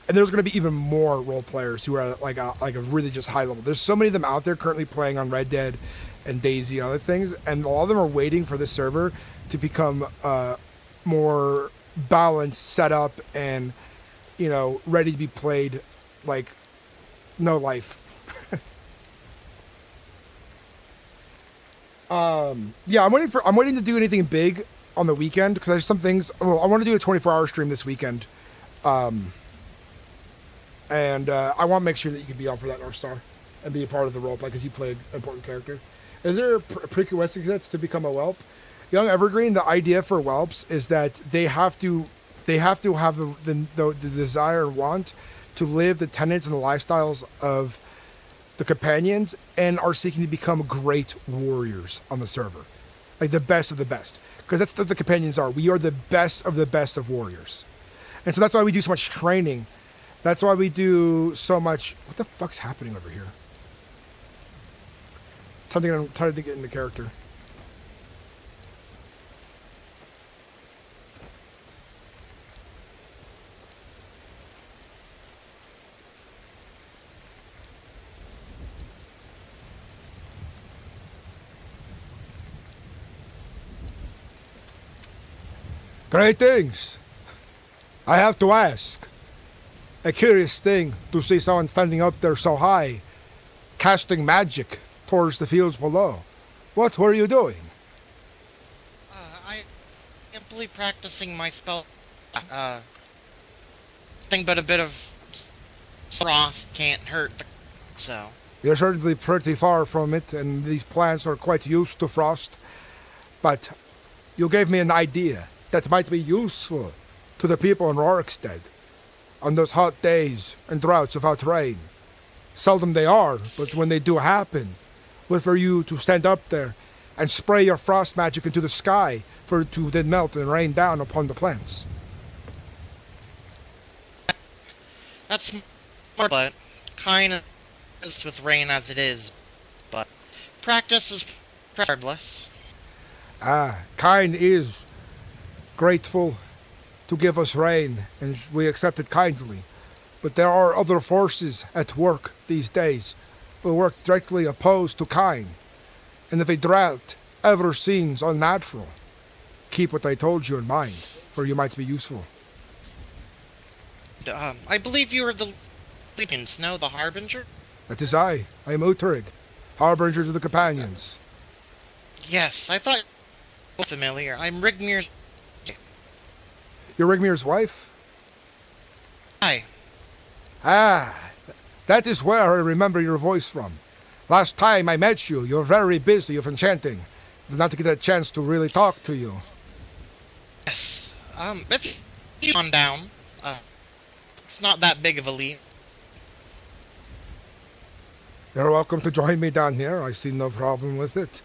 And there's going to be even more role players who are like a really just high level. There's so many of them out there currently playing on Red Dead and Daisy and other things, and all of them are waiting for this server to become more balanced, set up, and ready to be played like no life. Yeah, I'm waiting to do anything big on the weekend because there's some things. Well, I want to do a 24-hour stream this weekend, and I want to make sure that you can be on for that North Star and be a part of the roleplay because you play an important character. Is there a prerequisite to become a whelp? Young Evergreen, the idea for whelps is that they have to have the desire and want to live the tenets and the lifestyles of the companions and are seeking to become great warriors on the server, like the best of the best, because that's what the companions are. We are the best of warriors, and so that's why we do so much training. That's why we do so much. What the fuck's happening over here? Something I'm trying to get into character. Greetings. I have to ask. A curious thing to see someone standing up there so high, casting magic towards the fields below. What were you doing? I simply practicing my spell. Thing but a bit of frost can't hurt so. You're certainly pretty far from it, and these plants are quite used to frost. But you gave me an idea that might be useful to the people in Rorikstead on those hot days and droughts without rain. Seldom they are, but when they do happen, for you to stand up there and spray your frost magic into the sky for it to then melt and rain down upon the plants. That's more, but kind of is with rain as it is, but practice is regardless. Kine is grateful to give us rain, and we accept it kindly. But there are other forces at work these days who work directly opposed to Kine. And if a drought ever seems unnatural, keep what I told you in mind, for you might be useful. I believe you are the Legions, no? The Harbinger? That is I. I am Uhtred, Harbinger to the Companions. Yes, I thought you were familiar. I'm Rigmir's... You're Rigmir's wife? Hi. That is where I remember your voice from. Last time I met you, you were very busy with enchanting. Did not get a chance to really talk to you. Yes. If you on down, it's not that big of a leap. You're welcome to join me down here. I see no problem with it.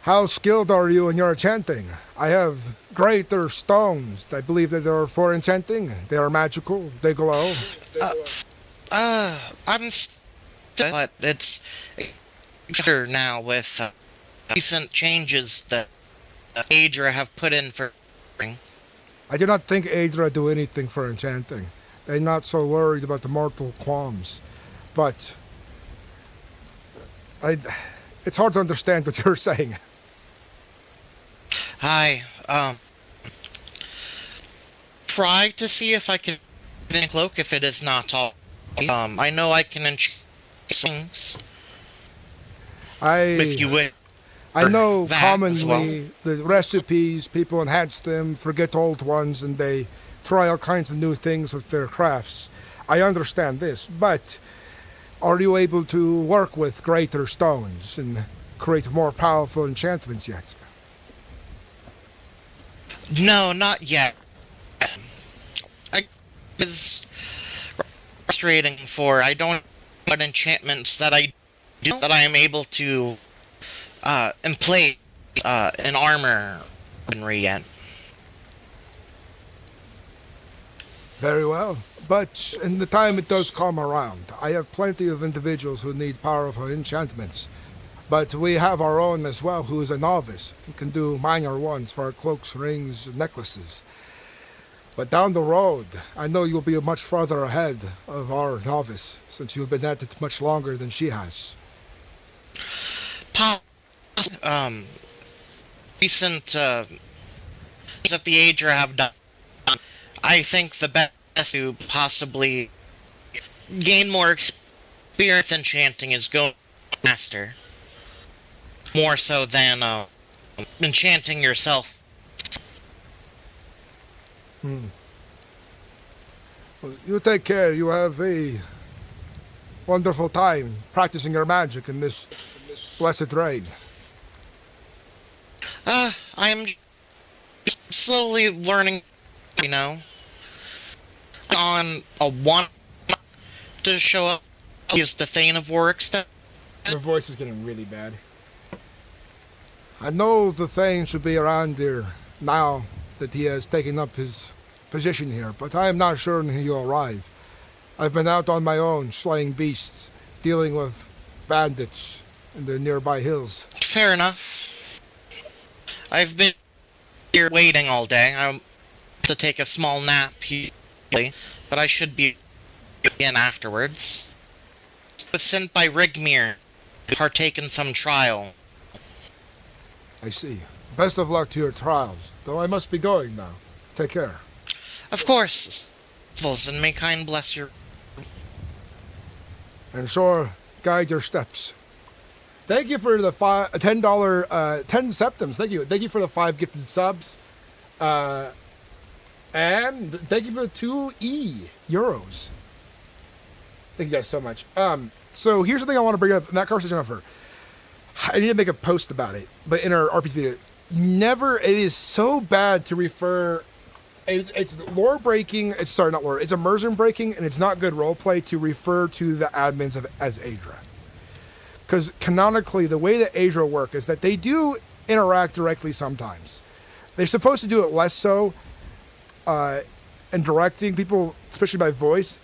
How skilled are you in your enchanting? I have greater stones. I believe that they are for enchanting. They are magical. They glow. I'm still, but it's better now with recent changes that Aedra have put in for. I do not think Aedra do anything for enchanting. They're not so worried about the mortal qualms. But it's hard to understand what you're saying. Hi, try to see if I can get a cloak if it is not all. I know I can enchant things. If you would. I know commonly well. the recipes, people enhance them, forget old ones, and they try all kinds of new things with their crafts. I understand this, but are you able to work with greater stones and create more powerful enchantments yet? No, not yet. It's frustrating for I don't have enchantments that I do that I am able to emplate in armor yet. Very well. But in the time it does come around, I have plenty of individuals who need powerful enchantments. But we have our own as well, who is a novice, who can do minor ones for our cloaks, rings, and necklaces. But down the road, I know you'll be much farther ahead of our novice, since you've been at it much longer than she has. Recent that the Aedra have done, I think the best to possibly gain more experience enchanting is go master. more so than enchanting yourself. Well, you take care. You have a wonderful time practicing your magic in this blessed rain. I'm slowly learning, on a one to show up is the Thane of War extent. Your voice is getting really bad. I know the Thane should be around here now that he has taken up his position here, but I am not sure when he'll arrive. I've been out on my own, slaying beasts, dealing with bandits in the nearby hills. Fair enough. I've been here waiting all day. I have to take a small nap, but I should be in afterwards. I was sent by Rigmir to partake in some trial. I see. Best of luck to your trials, though I must be going now. Take care. Of course, and may kind bless your... And sure, guide your steps. Thank you for the $10, 10 septims. Thank you for the 5 gifted subs. And thank you for the 2 euros. Thank you guys so much. So here's the thing I want to bring up in that conversation over. I need to make a post about it, but in our RPG video, it is so bad to refer. It's lore breaking. Sorry, not lore. It's immersion breaking, and it's not good roleplay to refer to the admins as Aedra. Because canonically, the way that Aedra work is that they do interact directly sometimes. They're supposed to do it less so, and directing people, especially by voice.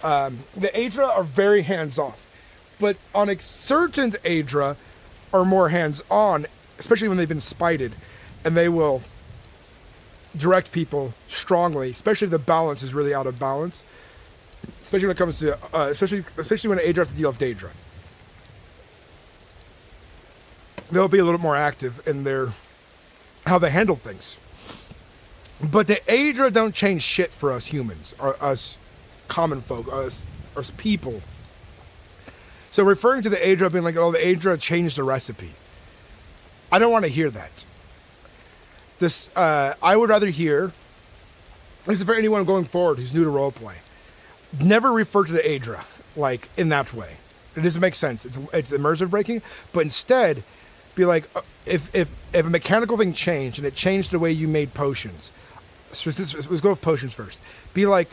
The Aedra are very hands-off, but on a certain Aedra are more hands-on, especially when they've been spited, and they will direct people strongly, especially if the balance is really out of balance. Especially when it comes to, especially when Aedra has to deal with Daedra. They'll be a little more active in how they handle things. But the Aedra don't change shit for us humans, or us common folk, us people. So referring to the Aedra being like, oh, the Aedra changed the recipe. I don't want to hear that. I would rather hear, this is for anyone going forward who's new to roleplay, never refer to the Aedra, like, in that way. It doesn't make sense. It's immersive breaking, but instead, be like, if a mechanical thing changed, and it changed the way you made potions, so let's go with potions first. Be like,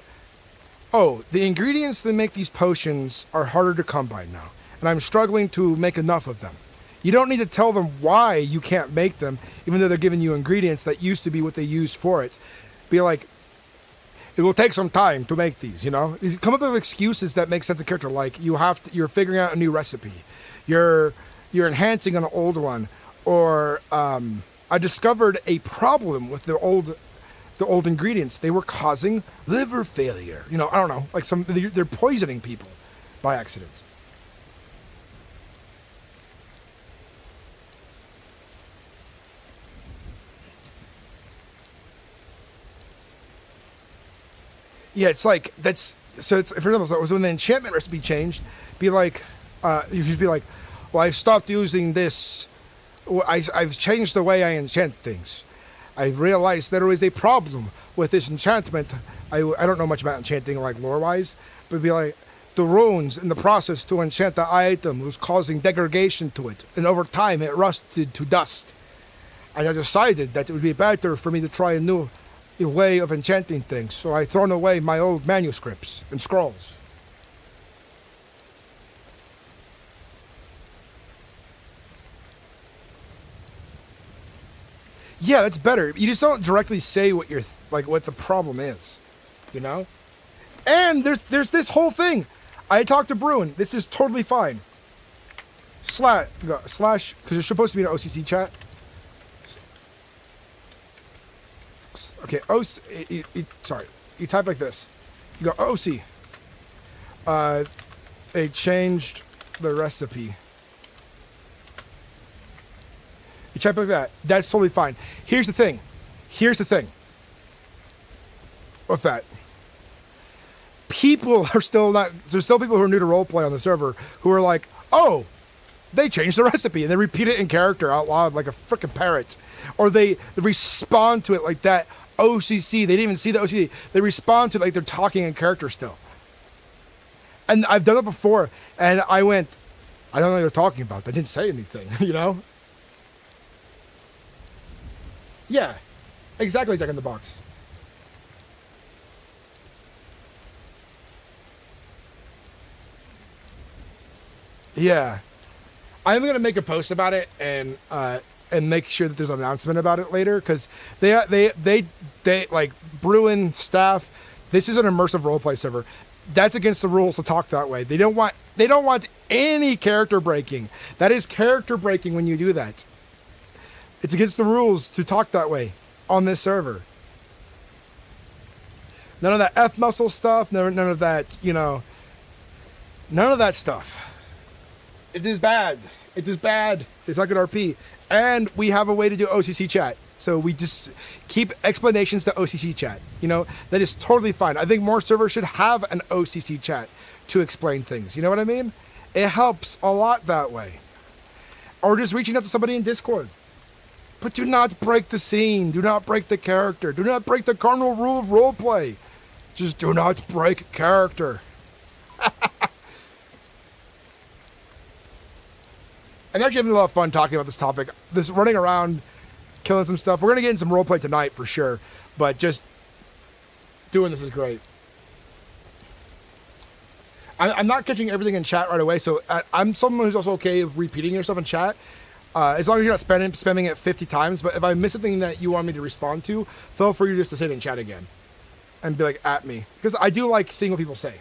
oh, the ingredients that make these potions are harder to come by now, and I'm struggling to make enough of them. You don't need to tell them why you can't make them, even though they're giving you ingredients that used to be what they used for it. Be like, it will take some time to make these, Come up with excuses that make sense of character, like you're figuring out a new recipe, you're enhancing an old one, or I discovered a problem with the old ingredients. They were causing liver failure. I don't know, like they're poisoning people by accident. Yeah, it's like it's for example, so it was when the enchantment recipe changed. Be like, you should be like, well, I've stopped using this. I've changed the way I enchant things. I realized there was a problem with this enchantment. I don't know much about enchanting, like lore-wise, but be like, the runes in the process to enchant the item was causing degradation to it, and over time it rusted to dust. And I decided that it would be better for me to try a new way of enchanting things, so I thrown away my old manuscripts and scrolls. Yeah, that's better. You just don't directly say what what the problem is, And there's this whole thing. I talked to Bruin. This is totally fine. Slash, because you're supposed to be in an OCC chat. Okay, sorry. You type like this. You go OC. They changed the recipe. You type like that. That's totally fine. Here's the thing. With that. People are still not. There's still people who are new to roleplay on the server who are like, oh, they change the recipe and they repeat it in character out loud like a freaking parrot, or they respond to it like that. OCC, they didn't even see the OCC. They respond to it like they're talking in character still. And I've done it before, and I went, I don't know what they're talking about. They didn't say anything, you know? Yeah, exactly, Jack in the Box. Yeah. I'm going to make a post about it and make sure that there's an announcement about it later, because they like Bruin staff, this is an immersive roleplay server. That's against the rules to talk that way. They don't want any character breaking. That is character breaking when you do that. It's against the rules to talk that way on this server. None of that F muscle stuff, none of that, you know, none of that stuff. It is bad. It is bad. It's not good RP. And we have a way to do OCC chat. So we just keep explanations to OCC chat. You know, that is totally fine. I think more servers should have an OCC chat to explain things. You know what I mean? It helps a lot that way. Or just reaching out to somebody in Discord. But do not break the scene. Do not break the character. Do not break the cardinal rule of roleplay. Just do not break character. I'm actually having a lot of fun talking about this topic. This running around, killing some stuff. We're going to get in some roleplay tonight for sure. But just doing this is great. I'm not catching everything in chat right away. So I'm someone who's also okay with repeating yourself in chat. As long as you're not spamming it 50 times. But if I miss something that you want me to respond to, feel free just to say it in chat again. And be like, at me. Because I do like seeing what people say.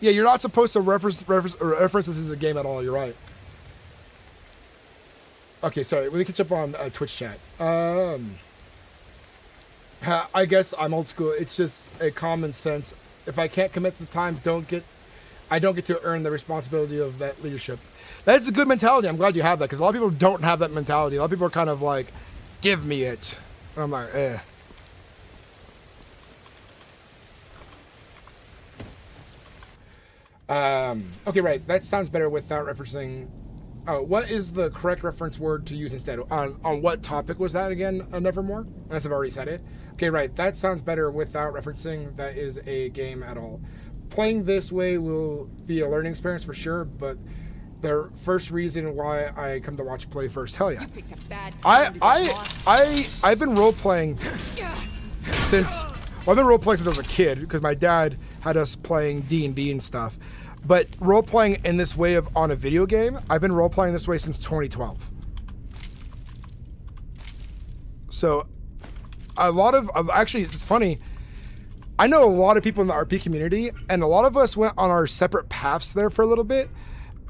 Yeah, you're not supposed to reference this as a game at all. You're right. Okay, sorry. Let me catch up on Twitch chat. I guess I'm old school. It's just a common sense. If I can't commit the time, I don't get to earn the responsibility of that leadership. That's a good mentality. I'm glad you have that, because a lot of people don't have that mentality. A lot of people are kind of like, give me it. And I'm like, eh. Okay, right. That sounds better without referencing. Oh, what is the correct reference word to use instead? On what topic was that again? Nevermore? Unless I've already said it. Okay, right. That sounds better without referencing that is a game at all. Playing this way will be a learning experience for sure, but the first reason why I come to watch play first, hell yeah. I've been role playing since I was a kid, because my dad had us playing D&D and stuff. But role playing in this way of on a video game, I've been role playing this way since 2012. So actually, it's funny. I know a lot of people in the RP community, and a lot of us went on our separate paths there for a little bit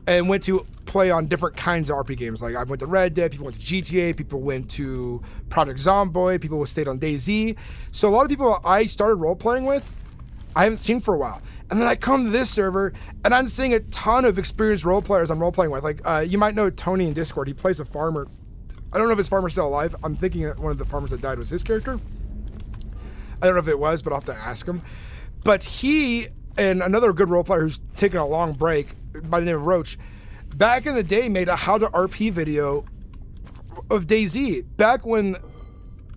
and went to play on different kinds of RP games. Like I went to Red Dead, people went to GTA, people went to Project Zomboid, people stayed on DayZ. So a lot of people I started role playing with, I haven't seen for a while. And then I come to this server, and I'm seeing a ton of experienced role players I'm role playing with. Like, you might know Tony in Discord. He plays a farmer. I don't know if his farmer's still alive. I'm thinking that one of the farmers that died was his character. I don't know if it was, but I'll have to ask him. But he and another good role player who's taken a long break by the name of Roach, back in the day made a how to RP video of DayZ. Back when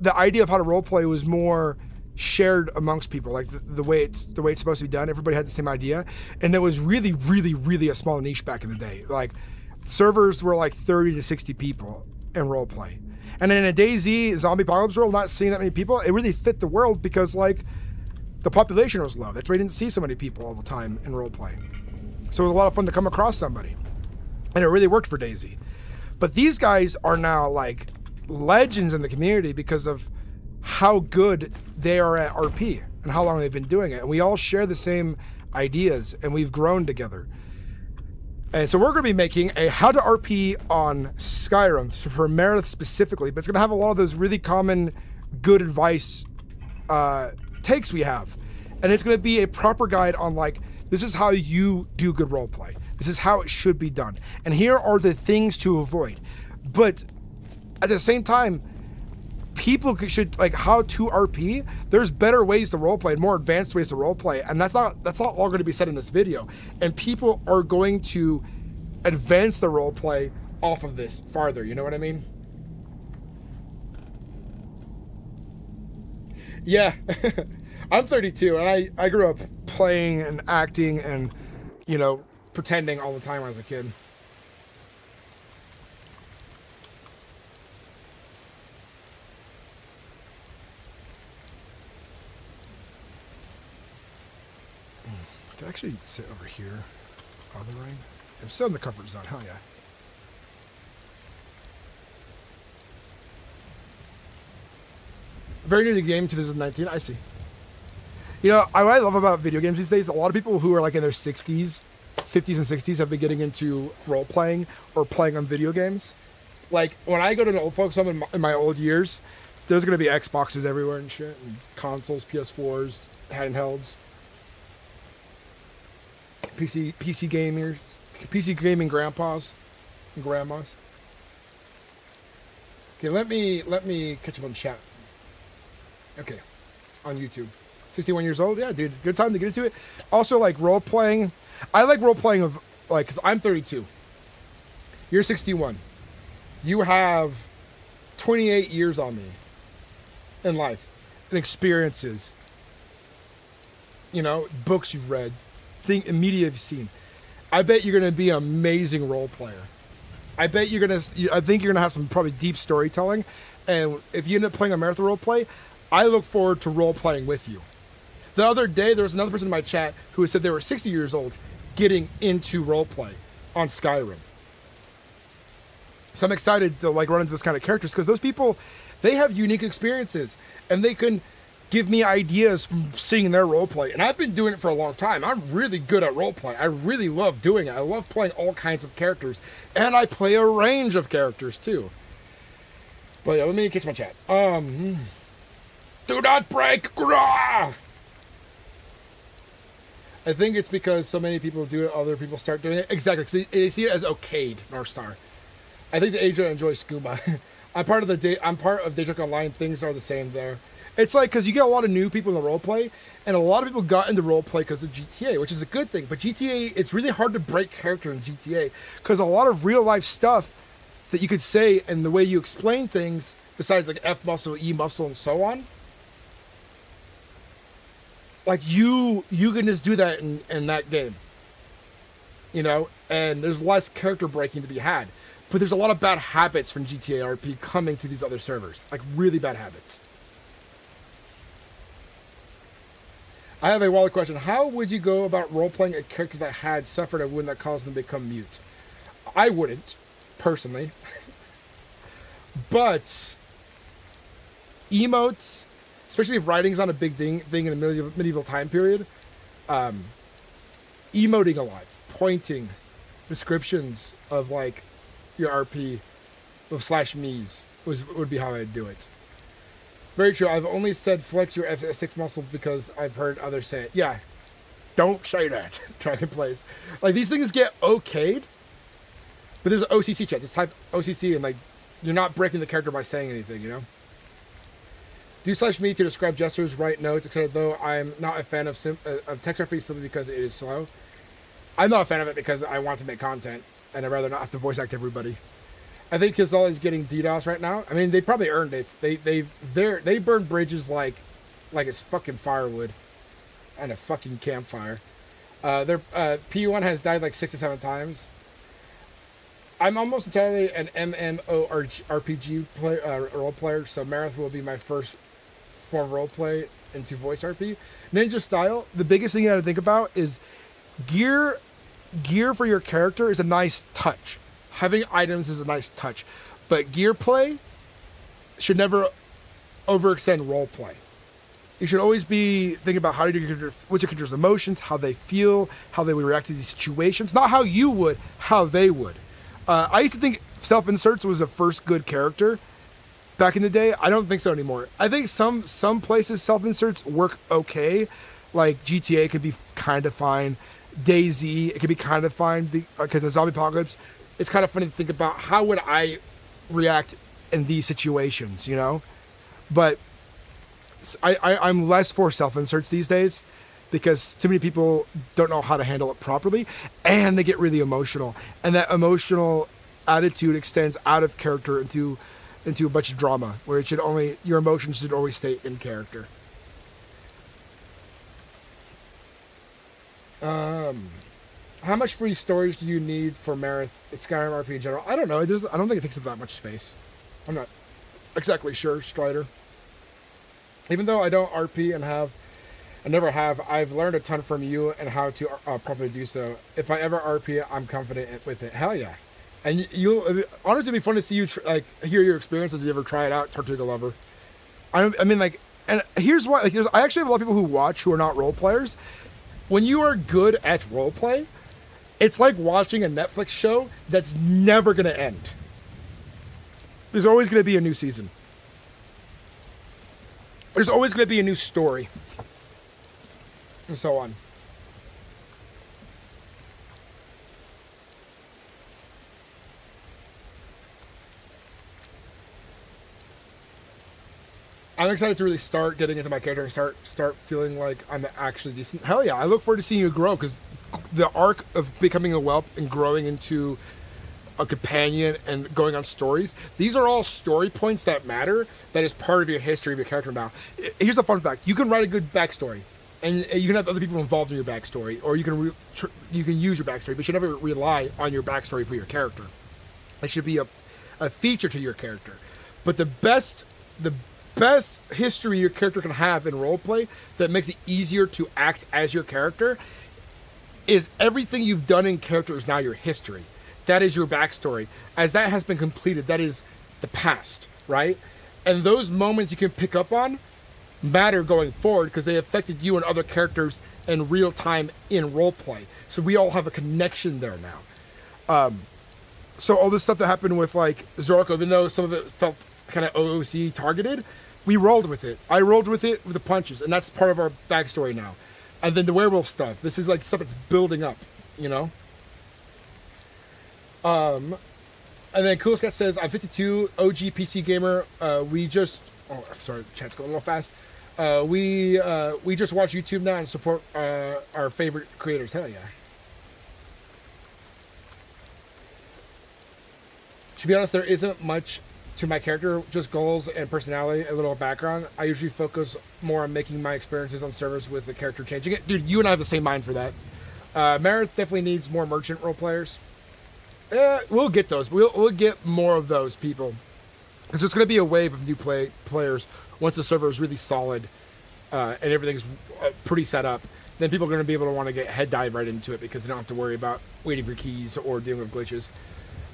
the idea of how to role play was more shared amongst people, like the way it's supposed to be done. Everybody had the same idea, and it was really, really, really a small niche back in the day. Like servers were like 30 to 60 people in role play, and then in a DayZ zombie apocalypse world, not seeing that many people, it really fit the world because like the population was low. That's why you didn't see so many people all the time in role play. So it was a lot of fun to come across somebody, and it really worked for DayZ. But these guys are now like legends in the community because of how good they are at RP and how long they've been doing it. And we all share the same ideas, and we've grown together. And so we're going to be making a how to RP on Skyrim, so for Mereth specifically, but it's going to have a lot of those really common good advice takes we have. And it's going to be a proper guide on like, this is how you do good roleplay. This is how it should be done. And here are the things to avoid. But at the same time, people should, like, how to RP. There's better ways to roleplay and more advanced ways to roleplay, and that's not all going to be said in this video. And people are going to advance the roleplay off of this farther. You know what I mean? Yeah, I'm 32, and I grew up playing and acting and, you know, pretending all the time when I was a kid. I could actually sit over here on the rain. I'm still in the comfort zone, hell yeah. Very new to the game, 2019, I see. You know, what I love about video games these days, a lot of people who are like in their 60s, 50s and 60s have been getting into role-playing or playing on video games. Like, when I go to an old folks home in my old years, there's going to be Xboxes everywhere and shit, and consoles, PS4s, handhelds. PC gamers, PC gaming grandpas and grandmas. Okay, let me catch up on chat. Okay, on YouTube. 61 years old, yeah, dude, good time to get into it. Also, like, role playing. I like role playing of, like, cause I'm 32. You're 61. You have 28 years on me in life and experiences. You know, books you've read. Media you've seen. I bet you're gonna be an amazing role player. I think you're gonna have some probably deep storytelling, and if you end up playing a marathon role play, I look forward to role playing with you. The other day there was another person in my chat who said they were 60 years old getting into role play on Skyrim. So I'm excited to like run into those kind of characters because those people, they have unique experiences and they can give me ideas from seeing their roleplay. And I've been doing it for a long time. I'm really good at roleplay. I really love doing it. I love playing all kinds of characters. And I play a range of characters too. But yeah, let me catch my chat. Do not break! Grah! I think it's because so many people do it, other people start doing it. Exactly, because they see it as okayed, North Star. I think the age I enjoy scuba. I'm part of Daedric Online. Things are the same there. It's like, because you get a lot of new people in the roleplay, and a lot of people got into roleplay because of GTA, which is a good thing. But GTA, it's really hard to break character in GTA, because a lot of real life stuff that you could say and the way you explain things, besides like F muscle, E muscle, and so on, like you can just do that in that game. You know, and there's less character breaking to be had. But there's a lot of bad habits from GTA RP coming to these other servers, like really bad habits. I have a wild question. How would you go about role-playing a character that had suffered a wound that caused them to become mute? I wouldn't, personally. But emotes, especially if writing's not a big thing in a medieval time period, emoting a lot, pointing, descriptions of like your RP with /me's would be how I'd do it. Very true. I've only said flex your F6 muscle because I've heard others say it. Yeah, don't say that. Dragon plays. Like, these things get okayed, but there's an OCC chat. Just type OCC and, like, you're not breaking the character by saying anything, you know? Do /me to describe gestures, write notes, etc. Though I'm not a fan of text RP simply because it is slow. I'm not a fan of it because I want to make content, and I'd rather not have to voice act everybody. I think Kizal is getting DDoS right now. I mean, they probably earned it. They burn bridges like it's fucking firewood and a fucking campfire. Their P1 has died like 6 to 7 times. I'm almost entirely an MMORPG role player, so Mereth will be my first form of roleplay into voice RP. Ninja style, the biggest thing you gotta think about is gear for your character is a nice touch. Having items is a nice touch, but gear play should never overextend role play. You should always be thinking about what's your character's emotions, how they feel, how they would react to these situations. Not how you would, how they would. I used to think self-inserts was the first good character back in the day. I don't think so anymore. I think some places self-inserts work okay. Like GTA could be kind of fine. DayZ, it could be kind of fine because of zombie apocalypse. It's kind of funny to think about how would I react in these situations, you know? But I'm less for self-inserts these days because too many people don't know how to handle it properly, and they get really emotional. And that emotional attitude extends out of character into a bunch of drama, where your emotions should always stay in character. How much free storage do you need for SkyrimRP in general? I don't know. I don't think it takes up that much space. I'm not exactly sure, Strider. Even though I don't RP and never have, I've learned a ton from you and how to properly do so. If I ever RP, I'm confident with it. Hell yeah. And honestly, it'd be fun to see you hear your experiences if you ever try it out, Tortuga Lover. I mean, like, and here's why. Like, I actually have a lot of people who watch who are not role players. When you are good at roleplay, it's like watching a Netflix show that's never going to end. There's always going to be a new season. There's always going to be a new story. And so on. I'm excited to really start getting into my character and start feeling like I'm actually decent. Hell yeah, I look forward to seeing you grow, because the arc of becoming a whelp and growing into a companion and going on stories, these are all story points that matter. That is part of your history of your character now. Here's a fun fact. You can write a good backstory, and you can have other people involved in your backstory, or you can use your backstory, but you never rely on your backstory for your character. It should be a feature to your character. But the best history your character can have in roleplay that makes it easier to act as your character is everything you've done in character is now your history. That is your backstory. As that has been completed, that is the past, right? And those moments you can pick up on matter going forward because they affected you and other characters in real time in roleplay. So we all have a connection there now. So all this stuff that happened with like Zorko, even though some of it felt kind of OOC targeted, we rolled with it. I rolled with it with the punches, and that's part of our backstory now. And then the werewolf stuff. This is like stuff that's building up, you know? And then Cool Scott says, I'm 52, OG PC gamer. Chat's going a little fast. We just watch YouTube now and support our favorite creators. Hell yeah. To be honest, there isn't much to my character, just goals and personality, a little background. I usually focus more on making my experiences on servers with the character changing it. Dude, you and I have the same mind for that. Mereth definitely needs more merchant role players. We'll get those. We'll get more of those people. Because there's going to be a wave of new players once the server is really solid and everything's pretty set up. Then people are going to be able to want to get head dive right into it because they don't have to worry about waiting for keys or dealing with glitches.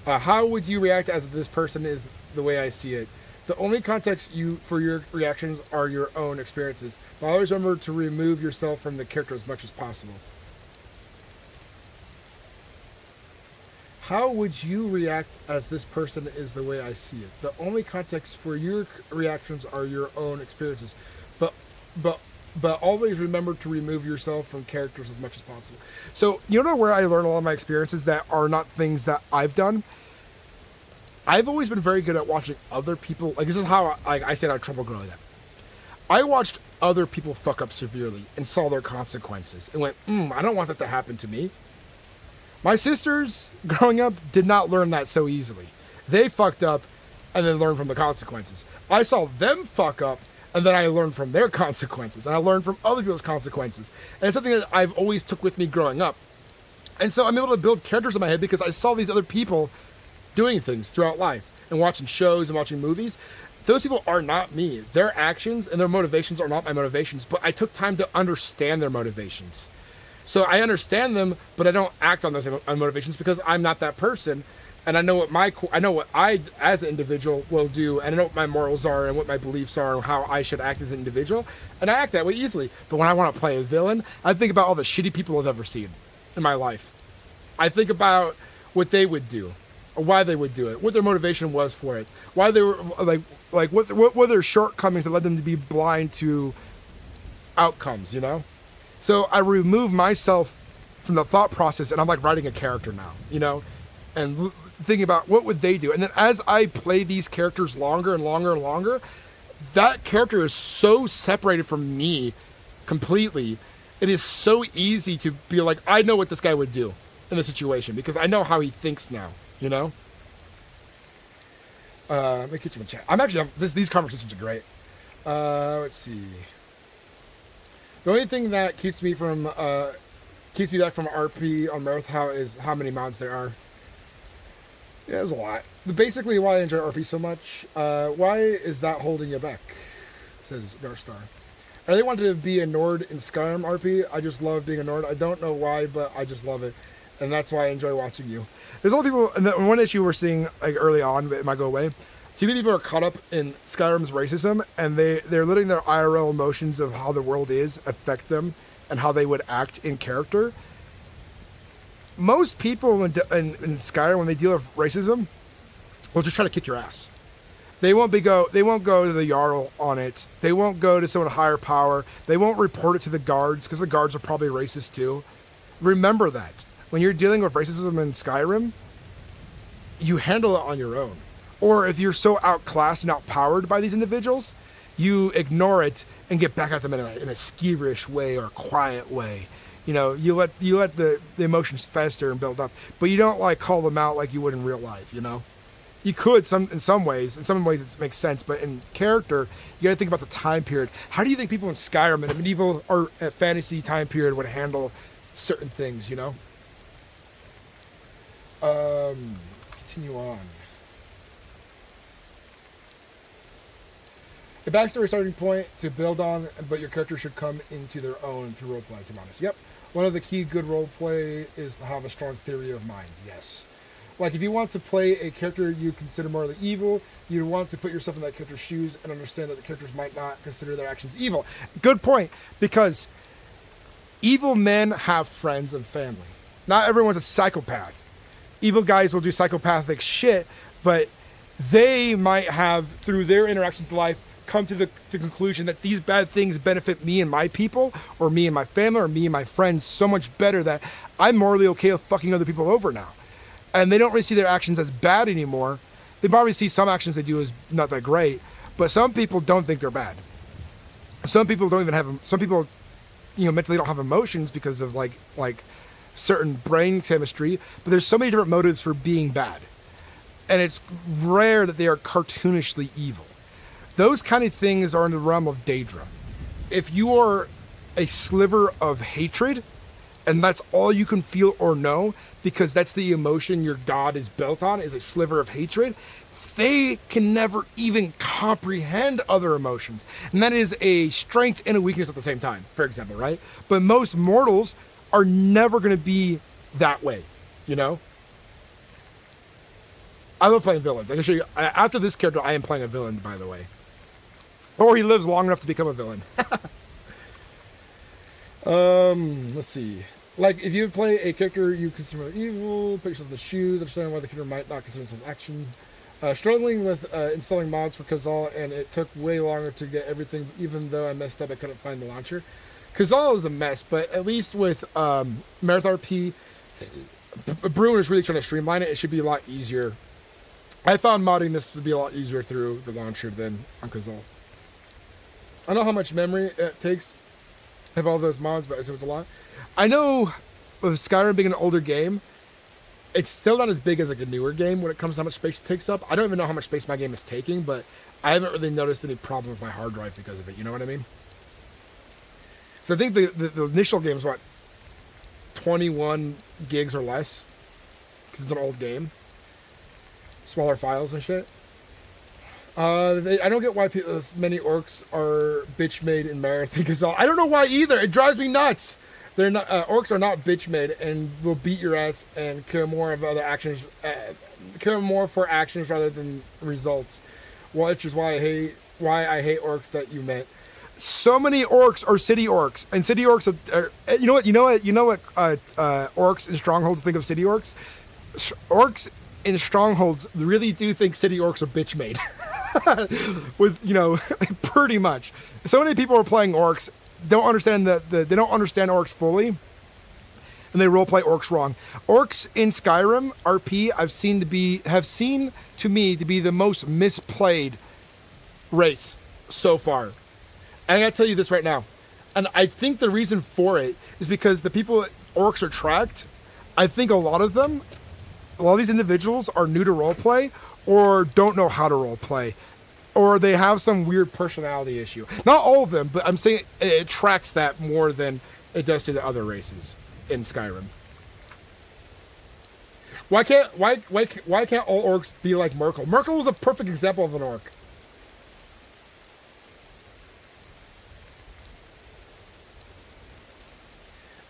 How would you react as this person is the way I see it? The only context for your reactions are your own experiences. But always remember to remove yourself from the character as much as possible. How would you react as this person is the way I see it? The only context for your reactions are your own experiences. But always remember to remove yourself from characters as much as possible. So, you know where I learn a lot of my experiences that are not things that I've done? I've always been very good at watching other people. Like, this is how I stayed out of trouble growing up. I watched other people fuck up severely and saw their consequences and went, I don't want that to happen to me. My sisters, growing up, did not learn that so easily. They fucked up and then learned from the consequences. I saw them fuck up and then I learned from their consequences. And I learned from other people's consequences. And it's something that I've always took with me growing up. And so I'm able to build characters in my head because I saw these other people doing things throughout life and watching shows and watching movies. Those people are not me. Their actions and their motivations are not my motivations, but I took time to understand their motivations. So I understand them, but I don't act on those motivations because I'm not that person. And I know what I as an individual will do, and I know what my morals are and what my beliefs are and how I should act as an individual. And I act that way easily. But when I want to play a villain, I think about all the shitty people I've ever seen in my life. I think about what they would do, or why they would do it, what their motivation was for it, why they were like what were their shortcomings that led them to be blind to outcomes, you know? So I remove myself from the thought process, and I'm like writing a character now, you know, and thinking about what would they do. And then as I play these characters longer and longer and longer, that character is so separated from me completely. It is so easy to be like, I know what this guy would do in the situation because I know how he thinks now, you know? Let me get you in chat. I'm actually, these conversations are great. Let's see. The only thing that keeps me back from RP on Mereth is how many mods there are. Yeah, there's a lot. Basically, why I enjoy RP so much. Why is that holding you back? Says Garstar. I really wanted to be a Nord in SkyrimRP. I just love being a Nord. I don't know why, but I just love it. And that's why I enjoy watching you. There's a lot of people, and one issue we're seeing like early on, but it might go away. Too many people are caught up in Skyrim's racism, and they're letting their IRL emotions of how the world is affect them and how they would act in character. Most people in Skyrim, when they deal with racism, will just try to kick your ass. They won't go to the Jarl on it. They won't go to someone higher power. They won't report it to the guards because the guards are probably racist too. Remember that. When you're dealing with racism in Skyrim, you handle it on your own. Or if you're so outclassed and outpowered by these individuals, you ignore it and get back at them in a skeerish way or a quiet way. You know, you let the emotions fester and build up, but you don't like call them out like you would in real life, you know? You could in some ways it makes sense, but in character, you gotta think about the time period. How do you think people in Skyrim in a medieval or a fantasy time period would handle certain things, you know? Continue on. A backstory starting point to build on, but your character should come into their own through roleplay, to be honest. Yep. One of the key good roleplay is to have a strong theory of mind. Yes. Like, if you want to play a character you consider morally evil, you want to put yourself in that character's shoes and understand that the characters might not consider their actions evil. Good point, because evil men have friends and family. Not everyone's a psychopath. Evil guys will do psychopathic shit, but they might have, through their interactions in life, come to the conclusion that these bad things benefit me and my people, or me and my family, or me and my friends so much better that I'm morally okay with fucking other people over now. And they don't really see their actions as bad anymore. They probably see some actions they do as not that great, but some people don't think they're bad. Some people don't even have, some people, you know, mentally don't have emotions because of like certain brain chemistry, but there's so many different motives for being bad. And it's rare that they are cartoonishly evil. Those kind of things are in the realm of Daedra. If you are a sliver of hatred, and that's all you can feel or know, because that's the emotion your god is built on, is a sliver of hatred, they can never even comprehend other emotions. And that is a strength and a weakness at the same time, for example, right? But most mortals are never going to be that way, you know? I love playing villains. I can show you, after this character, I am playing a villain, by the way. Or he lives long enough to become a villain. Let's see. Like, if you play a character you consider evil, put yourself in the shoes, understand why the character might not consider themselves action. Struggling with installing mods for Kazal, and it took way longer to get everything, even though I messed up, I couldn't find the launcher. Kazal is a mess, but at least with MerethRP, Bruin is really trying to streamline it. It should be a lot easier. I found modding this to be a lot easier through the launcher than on Kazal. I don't know how much memory it takes to have all those mods, but I assume it's a lot. I know with Skyrim being an older game, it's still not as big as like a newer game when it comes to how much space it takes up. I don't even know how much space my game is taking, but I haven't really noticed any problem with my hard drive because of it. You know what I mean? So I think the initial game is, what, 21 gigs or less? Because it's an old game. Smaller files and shit. I don't get why many orcs are bitch made in Mereth. I don't know why either. It drives me nuts. They're not orcs are not bitch made and will beat your ass and care more of other actions, care more for actions rather than results. Which is why I hate orcs that you met. So many orcs are city orcs, and city orcs are you know what orcs in strongholds think of city orcs. Orcs in strongholds really do think city orcs are bitch made. With, you know, pretty much. So many people are playing orcs, don't understand they don't understand orcs fully, and they roleplay orcs wrong. Orcs in Skyrim RP have seen to me to be the most misplayed race so far. And I gotta tell you this right now. And I think the reason for it is because the people orcs are tracked. I think a lot of these individuals are new to roleplay or don't know how to roleplay. Or they have some weird personality issue. Not all of them, but I'm saying it tracks that more than it does to the other races in Skyrim. Why can't all orcs be like Merkel? Merkel was a perfect example of an orc.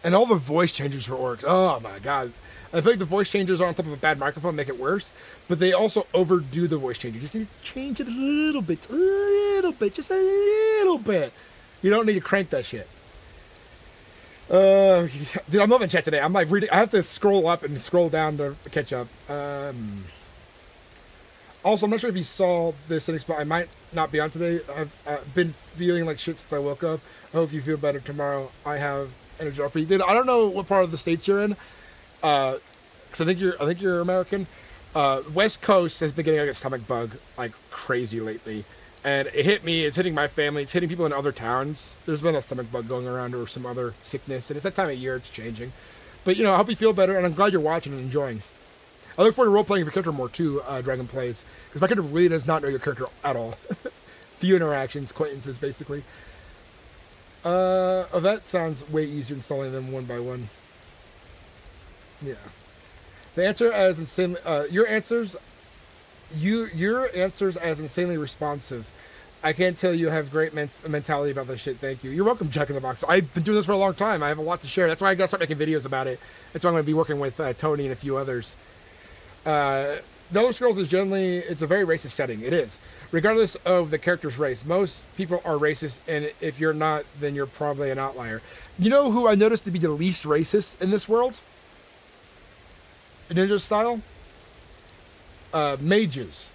And all the voice changes for orcs. Oh my god. I feel like the voice changers on top of a bad microphone make it worse, but they also overdo the voice changer. You just need to change it a little bit, just a little bit. You don't need to crank that shit. Dude, I'm loving chat today. I'm like reading. I have to scroll up and scroll down to catch up. Also, I'm not sure if you saw this Sinnix, but I might not be on today. I've been feeling like shit since I woke up. I hope you feel better tomorrow. I have MerethRP. Dude, I don't know what part of the States you're in. Because I think you're American. West Coast has been getting like a stomach bug like crazy lately, and it hit me. It's hitting my family. It's hitting people in other towns. There's been a stomach bug going around or some other sickness, and it's that time of year. It's changing, but I hope you feel better, and I'm glad you're watching and enjoying. I look forward to role playing your character more too, Dragon Plays, because my character really does not know your character at all. Few interactions, acquaintances, basically. Oh, that sounds way easier installing them one by one. Yeah. The answer as insanely your answers as insanely responsive. I can't tell you have great mentality about this shit. Thank you. You're welcome, Jack in the Box. I've been doing this for a long time. I have a lot to share. That's why I gotta start making videos about it. That's why I'm gonna be working with Tony and a few others. The Elder Scrolls is generally, it's a very racist setting. It is. Regardless of the character's race. Most people are racist, and if you're not, then you're probably an outlier. You know who I noticed to be the least racist in this world? Ninja style? Mages.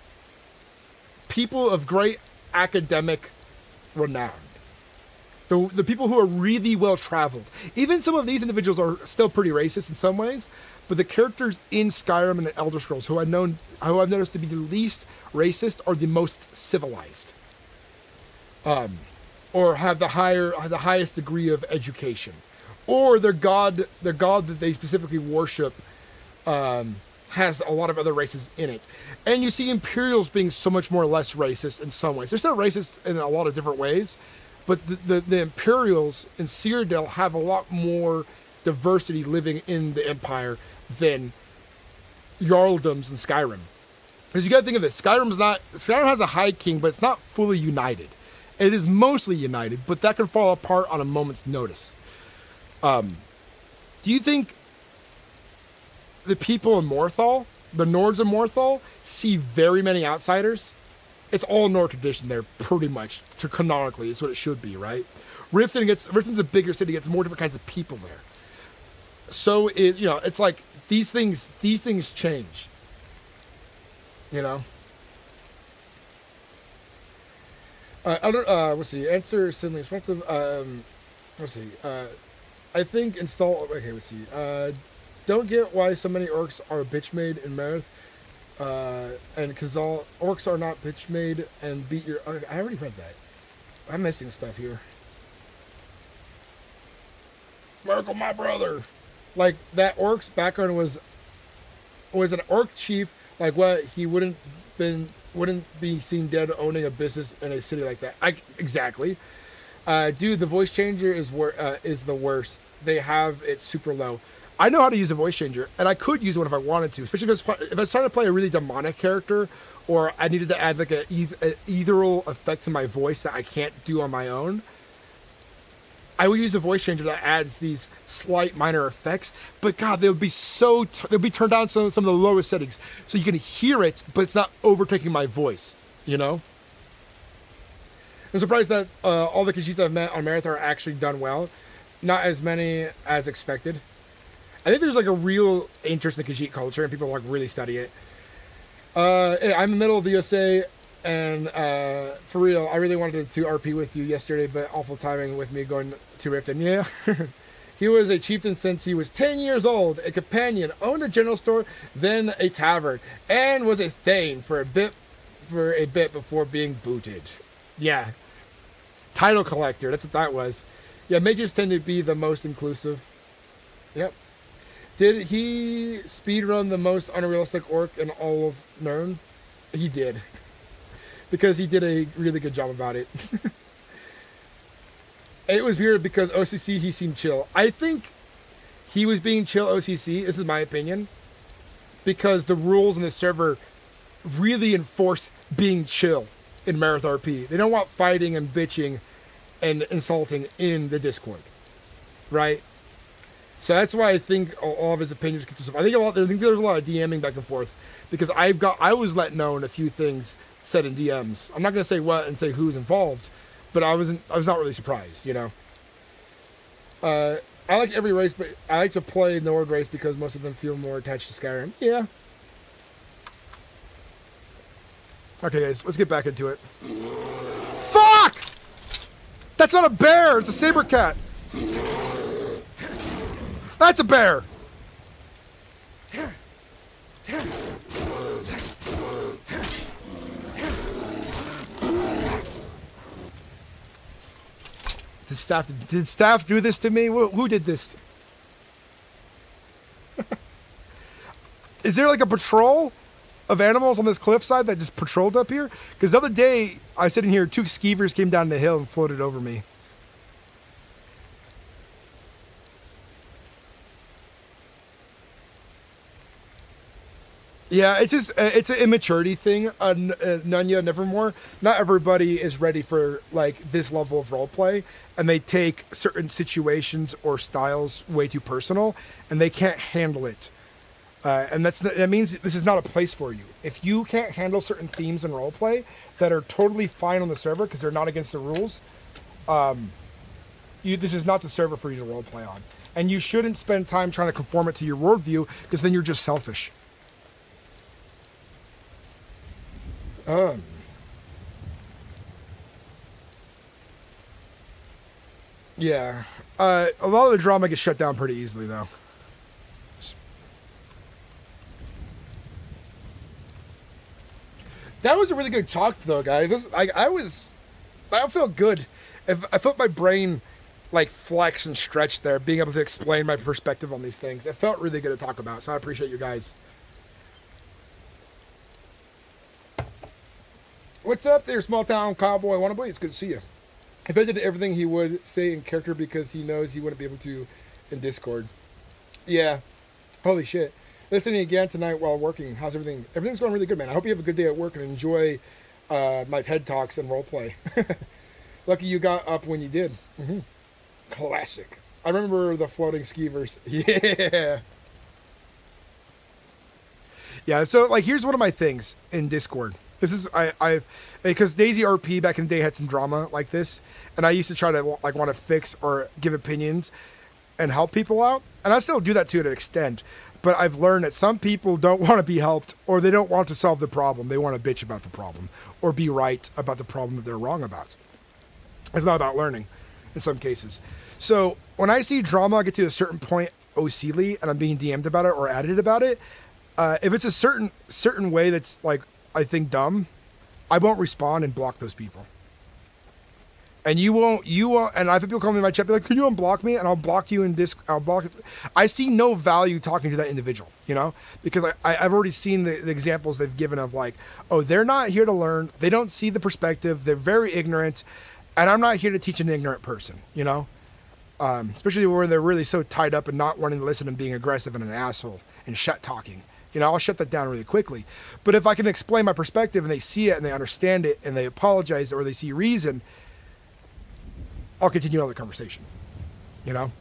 People of great academic renown. The people who are really well traveled. Even some of these individuals are still pretty racist in some ways, but the characters in Skyrim and the Elder Scrolls who I've noticed to be the least racist are the most civilized. Or have the highest degree of education. Or their god that they specifically worship has a lot of other races in it. And you see Imperials being so much more or less racist in some ways. They're still racist in a lot of different ways, but the Imperials in Cyrodiil have a lot more diversity living in the Empire than Jarldoms in Skyrim. Because you gotta think of this, Skyrim has a High King, but it's not fully united. It is mostly united, but that can fall apart on a moment's notice. Do you think the people in Morthal, the Nords of Morthal, see very many outsiders? It's all Nord tradition there, pretty much, canonically, is what it should be, right? Riften's a bigger city, gets more different kinds of people there. So it's like these things change. Let's see. Answer Sinley responsive. Let's see. I think install. Okay, let's see. Don't get why so many orcs are bitch made in Mereth. And because all orcs are not bitch made and beat your. I already read that. I'm missing stuff here. Merkel, my brother. Like that orc's background was an orc chief. Like what he wouldn't be seen dead owning a business in a city like that. Exactly. Dude, the voice changer is the worst. They have it super low. I know how to use a voice changer, and I could use one if I wanted to, especially if I was trying to play a really demonic character, or I needed to add like an ethereal effect to my voice that I can't do on my own. I would use a voice changer that adds these slight minor effects, but God, they'll be turned down to some of the lowest settings, so you can hear it, but it's not overtaking my voice. I'm surprised that all the Khajiits I've met on Mereth are actually done well. Not as many as expected. I think there's like a real interest in the Khajiit culture, and people like really study it. I'm in the middle of the USA, and for real, I really wanted to RP with you yesterday, but awful timing with me going to Riften. Yeah. He was a chieftain since he was 10 years old, a companion, owned a general store, then a tavern, and was a thane for a bit before being booted. Yeah. Title collector. That's what that was. Yeah, mages tend to be the most inclusive. Yep. Did he speedrun the most unrealistic orc in all of Nern? He did. Because he did a really good job about it. It was weird because OCC, he seemed chill. I think he was being chill OCC. This is my opinion. Because the rules in the server really enforce being chill in MerethRP. They don't want fighting and bitching and insulting in the Discord. Right? So that's why I think all of his opinions get to. I think there's a lot of DMing back and forth. Because I was let know a few things said in DMs. I'm not going to say what and say who's involved. But I was not really surprised, you know. I like every race, but I like to play Nord race because most of them feel more attached to Skyrim. Yeah. Okay, guys, let's get back into it. Fuck! That's not a bear. It's a saber cat. That's a bear. Did staff do this to me? Who did this? Is there like a patrol of animals on this cliffside that just patrolled up here? Because the other day, I was sitting here, 2 skeevers came down the hill and floated over me. Yeah, it's just, it's an immaturity thing. Nunya, Nevermore. Not everybody is ready for, like, this level of roleplay, and they take certain situations or styles way too personal, and they can't handle it. And that means this is not a place for you. If you can't handle certain themes in roleplay that are totally fine on the server because they're not against the rules, this is not the server for you to roleplay on. And you shouldn't spend time trying to conform it to your worldview because then you're just selfish. Yeah. A lot of the drama gets shut down pretty easily, though. That was a really good talk, though, guys. I felt good. I felt my brain, like, flex and stretch there, being able to explain my perspective on these things. It felt really good to talk about, so I appreciate you guys. What's up there, small town cowboy wannabe? It's good to see you. If I did everything he would say in character because he knows he wouldn't be able to in Discord. Yeah. Holy shit. Listening again tonight while working. How's everything? Everything's going really good, man. I hope you have a good day at work and enjoy my TED Talks and roleplay. Lucky you got up when you did. Mm-hmm. Classic. I remember the floating skeevers. Yeah. Yeah, so, like, here's one of my things in Discord. This is, because DaisyRP back in the day had some drama like this, and I used to try to, like, want to fix or give opinions and help people out, and I still do that to an extent, but I've learned that some people don't want to be helped, or they don't want to solve the problem. They want to bitch about the problem, or be right about the problem that they're wrong about. It's not about learning, in some cases. So, when I see drama get to a certain point OCly, and I'm being DM'd about it or added about it, if it's a certain way that's, like, I think dumb, I won't respond and block those people. And you won't, and I've had people come in my chat, be like, can you unblock me? And I'll block you in I'll block it. I see no value talking to that individual, you know? Because I've already seen the examples they've given of, like, oh, they're not here to learn. They don't see the perspective. They're very ignorant. And I'm not here to teach an ignorant person, you know? Especially when they're really so tied up and not wanting to listen and being aggressive and an asshole and shut talking. You know, I'll shut that down really quickly. But if I can explain my perspective and they see it and they understand it and they apologize or they see reason, I'll continue on the conversation. You know?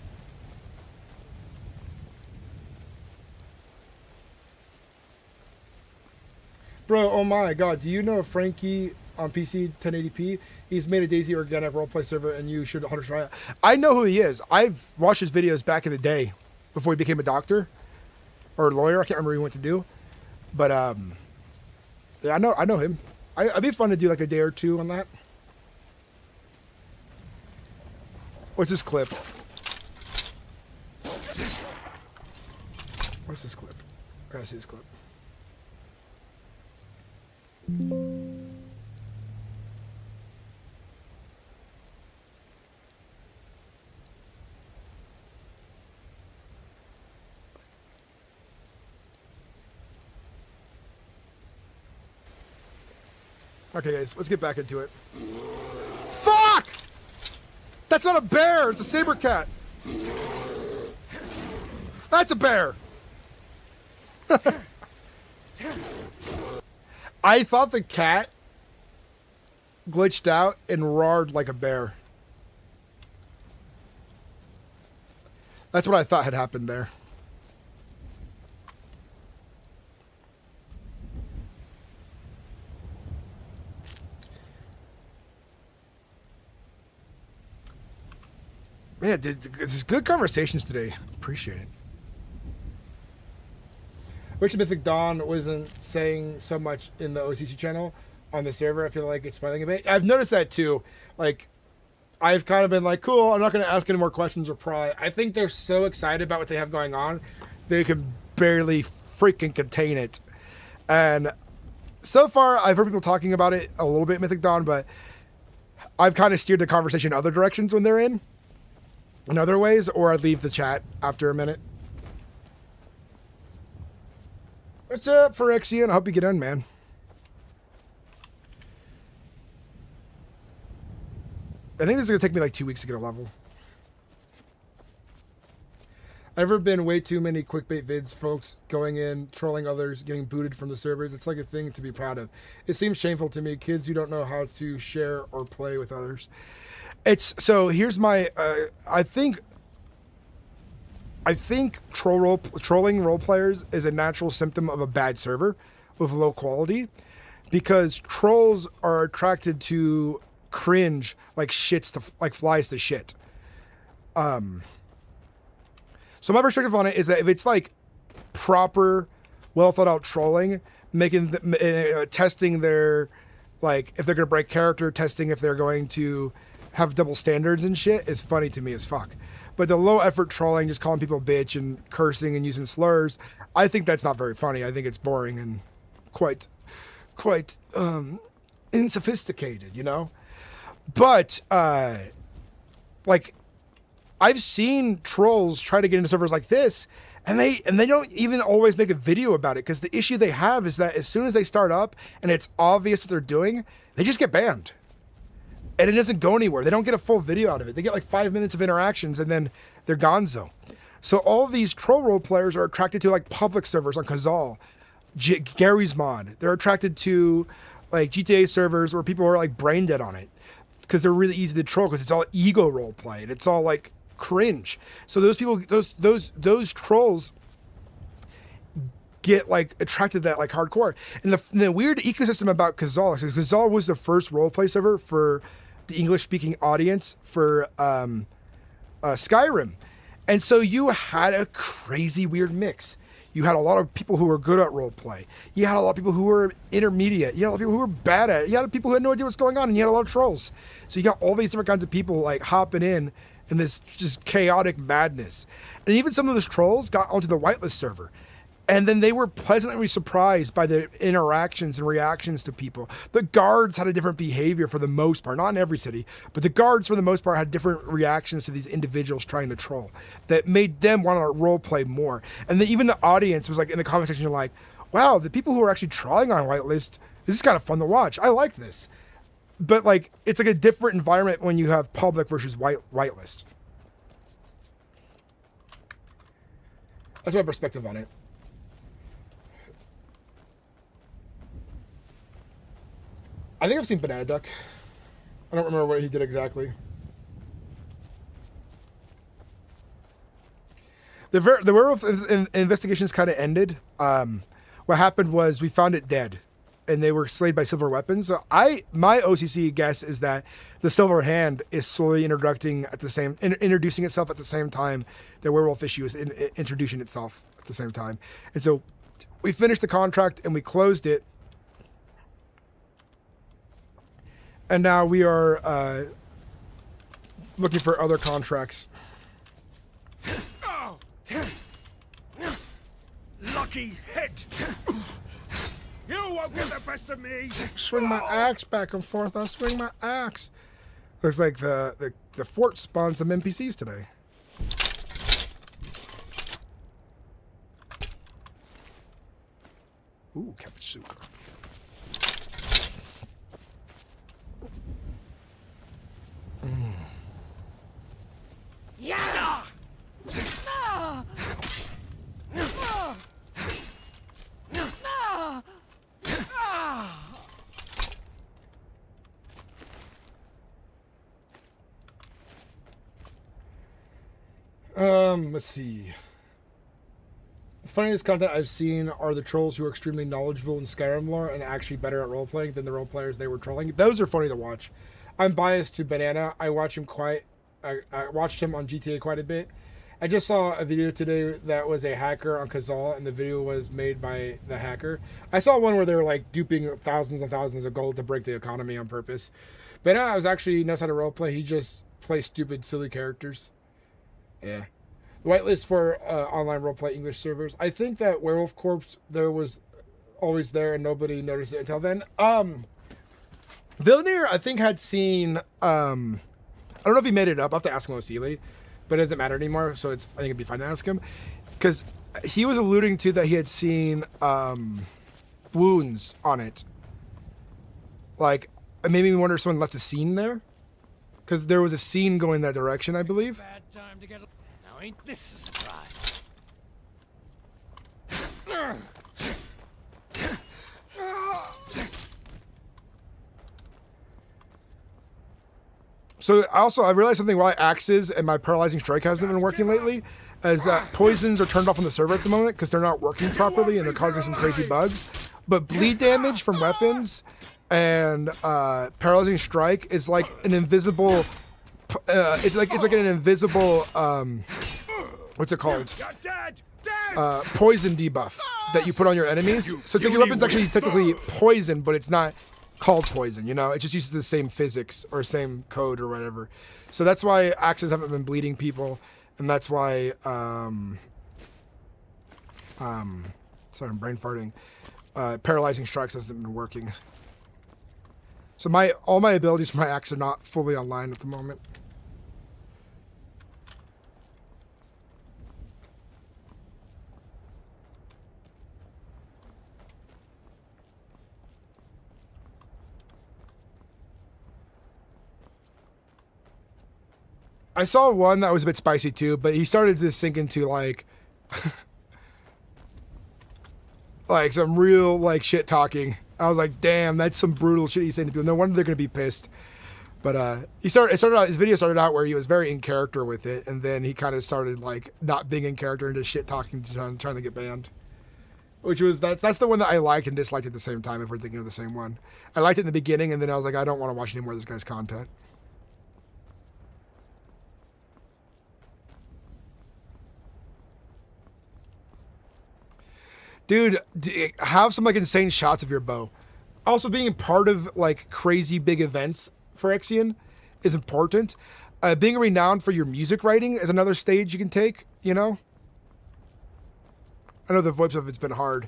Bro, oh my god, do you know Frankie on PC 1080p? He's made a Daisy organic roleplay server and you should 100% try it. I know who he is. I've watched his videos back in the day before he became a doctor. Or a lawyer, I can't remember what he went to do. But, yeah, I know him. It'd be fun to do like a day or two on that. What's this clip? What's this clip? I gotta see this clip. Okay, guys, let's get back into it. Fuck! That's not a bear. It's a saber cat. That's a bear. I thought the cat glitched out and roared like a bear. That's what I thought had happened there. Man, it's good conversations today. Appreciate it. Wish Mythic Dawn wasn't saying so much in the OCC channel on the server. I feel like it's smiling a bit. I've noticed that too. Like, I've kind of been like, cool, I'm not going to ask any more questions or pry. I think they're so excited about what they have going on, they can barely freaking contain it. And so far, I've heard people talking about it a little bit, Mythic Dawn, but I've kind of steered the conversation other directions when they're in other ways, or I leave the chat after a minute. What's up, Phyrexian? I hope you get in, man. I think this is going to take me like 2 weeks to get a level. I've ever been way too many clickbait vids, folks going in, trolling others, getting booted from the servers. It's like a thing to be proud of. It seems shameful to me, kids who don't know how to share or play with others. So here's my, I think trolling role players is a natural symptom of a bad server with low quality, because trolls are attracted to cringe like flies to shit. So my perspective on it is that if it's like proper, well thought out trolling, making testing their, like, if they're gonna break character, testing if they're going to have double standards and shit, is funny to me as fuck. But the low effort trolling, just calling people bitch and cursing and using slurs, I think that's not very funny. I think it's boring and quite unsophisticated, you know? But like, I've seen trolls try to get into servers like this, and they don't even always make a video about it, because the issue they have is that as soon as they start up and it's obvious what they're doing, they just get banned. And it doesn't go anywhere. They don't get a full video out of it. They get like 5 minutes of interactions and then they're gonzo. So all these troll role players are attracted to like public servers on Kazal, Gary's Mod. They're attracted to like GTA servers where people are like brain dead on it, because they're really easy to troll, because it's all ego role play and it's all like cringe. So those people, those trolls get like attracted to that like hardcore. And the weird ecosystem about Kazal is Kazal was the first roleplay server for the English speaking audience for Skyrim. And so you had a crazy weird mix. You had a lot of people who were good at roleplay. You had a lot of people who were intermediate. You had a lot of people who were bad at it. You had people who had no idea what's going on, and you had a lot of trolls. So you got all these different kinds of people like hopping in this just chaotic madness. And even some of those trolls got onto the whitelist server. And then they were pleasantly surprised by the interactions and reactions to people. The guards had a different behavior for the most part, not in every city, but the guards for the most part had different reactions to these individuals trying to troll that made them want to role play more. And then even the audience was like in the comment section, like, wow, the people who are actually trolling on whitelist, this is kind of fun to watch. I like this. But like, it's like a different environment when you have public versus whitelist. That's my perspective on it. I think I've seen Banana Duck. I don't remember what he did exactly. The werewolf investigations kind of ended. What happened was we found it dead, and they were slayed by silver weapons. So my OCC guess is that the silver hand is slowly introducing itself at the same time the werewolf issue is introducing itself at the same time. And so we finished the contract and we closed it. And now we are looking for other contracts. Oh. Lucky hit! You won't get the best of me! Swing my axe back and forth. I'll swing my axe. Looks like the fort spawned some NPCs today. Ooh, Capitsuka. Let's see. The funniest content I've seen are the trolls who are extremely knowledgeable in Skyrim lore and actually better at role-playing than the role players they were trolling. Those are funny to watch. I'm biased to Banana. I watched him I watched him on GTA quite a bit. I just saw a video today that was a hacker on Kazal, and the video was made by the hacker. I saw one where they were like duping thousands and thousands of gold to break the economy on purpose. Banana was actually knows how to roleplay. He just plays stupid, silly characters. Yeah. The whitelist for online roleplay English servers. I think that Werewolf Corpse there was always there and nobody noticed it until then. Vilnir, I think, had seen I don't know if he made it up. I'll have to ask him Osili, but it doesn't matter anymore, so I think it'd be fine to ask him. Because he was alluding to that he had seen wounds on it. Like, it made me wonder if someone left a scene there. Because there was a scene going that direction, I believe. Bad time to get. Now ain't this a surprise? So I realized something why axes and my paralyzing strike hasn't been working lately, is that poisons are turned off on the server at the moment because they're not working properly and they're causing some crazy bugs. But bleed damage from weapons and paralyzing strike is like an invisible. It's like an invisible. What's it called? Poison debuff that you put on your enemies. So it's like your weapon's actually technically poison, but it's not called poison, you know? It just uses the same physics or same code or whatever. So that's why axes haven't been bleeding people, and that's why sorry, I'm brain farting. Paralyzing strikes hasn't been working. So all my abilities for my axe are not fully online at the moment. I saw one that was a bit spicy too, but he started to sink into like like some real like shit talking. I was like, damn, that's some brutal shit he's saying to people. No wonder they're gonna be pissed. But his video started out where he was very in character with it, and then he kind of started like not being in character and just shit talking, trying to get banned. Which was that's the one that I liked and disliked at the same time. If we're thinking of the same one, I liked it in the beginning, and then I was like, I don't want to watch any more of this guy's content. Dude, have some like insane shots of your bow. Also, being part of like crazy big events for Ixion is important. Being renowned for your music writing is another stage you can take, you know? I know the VoIPs of it's been hard.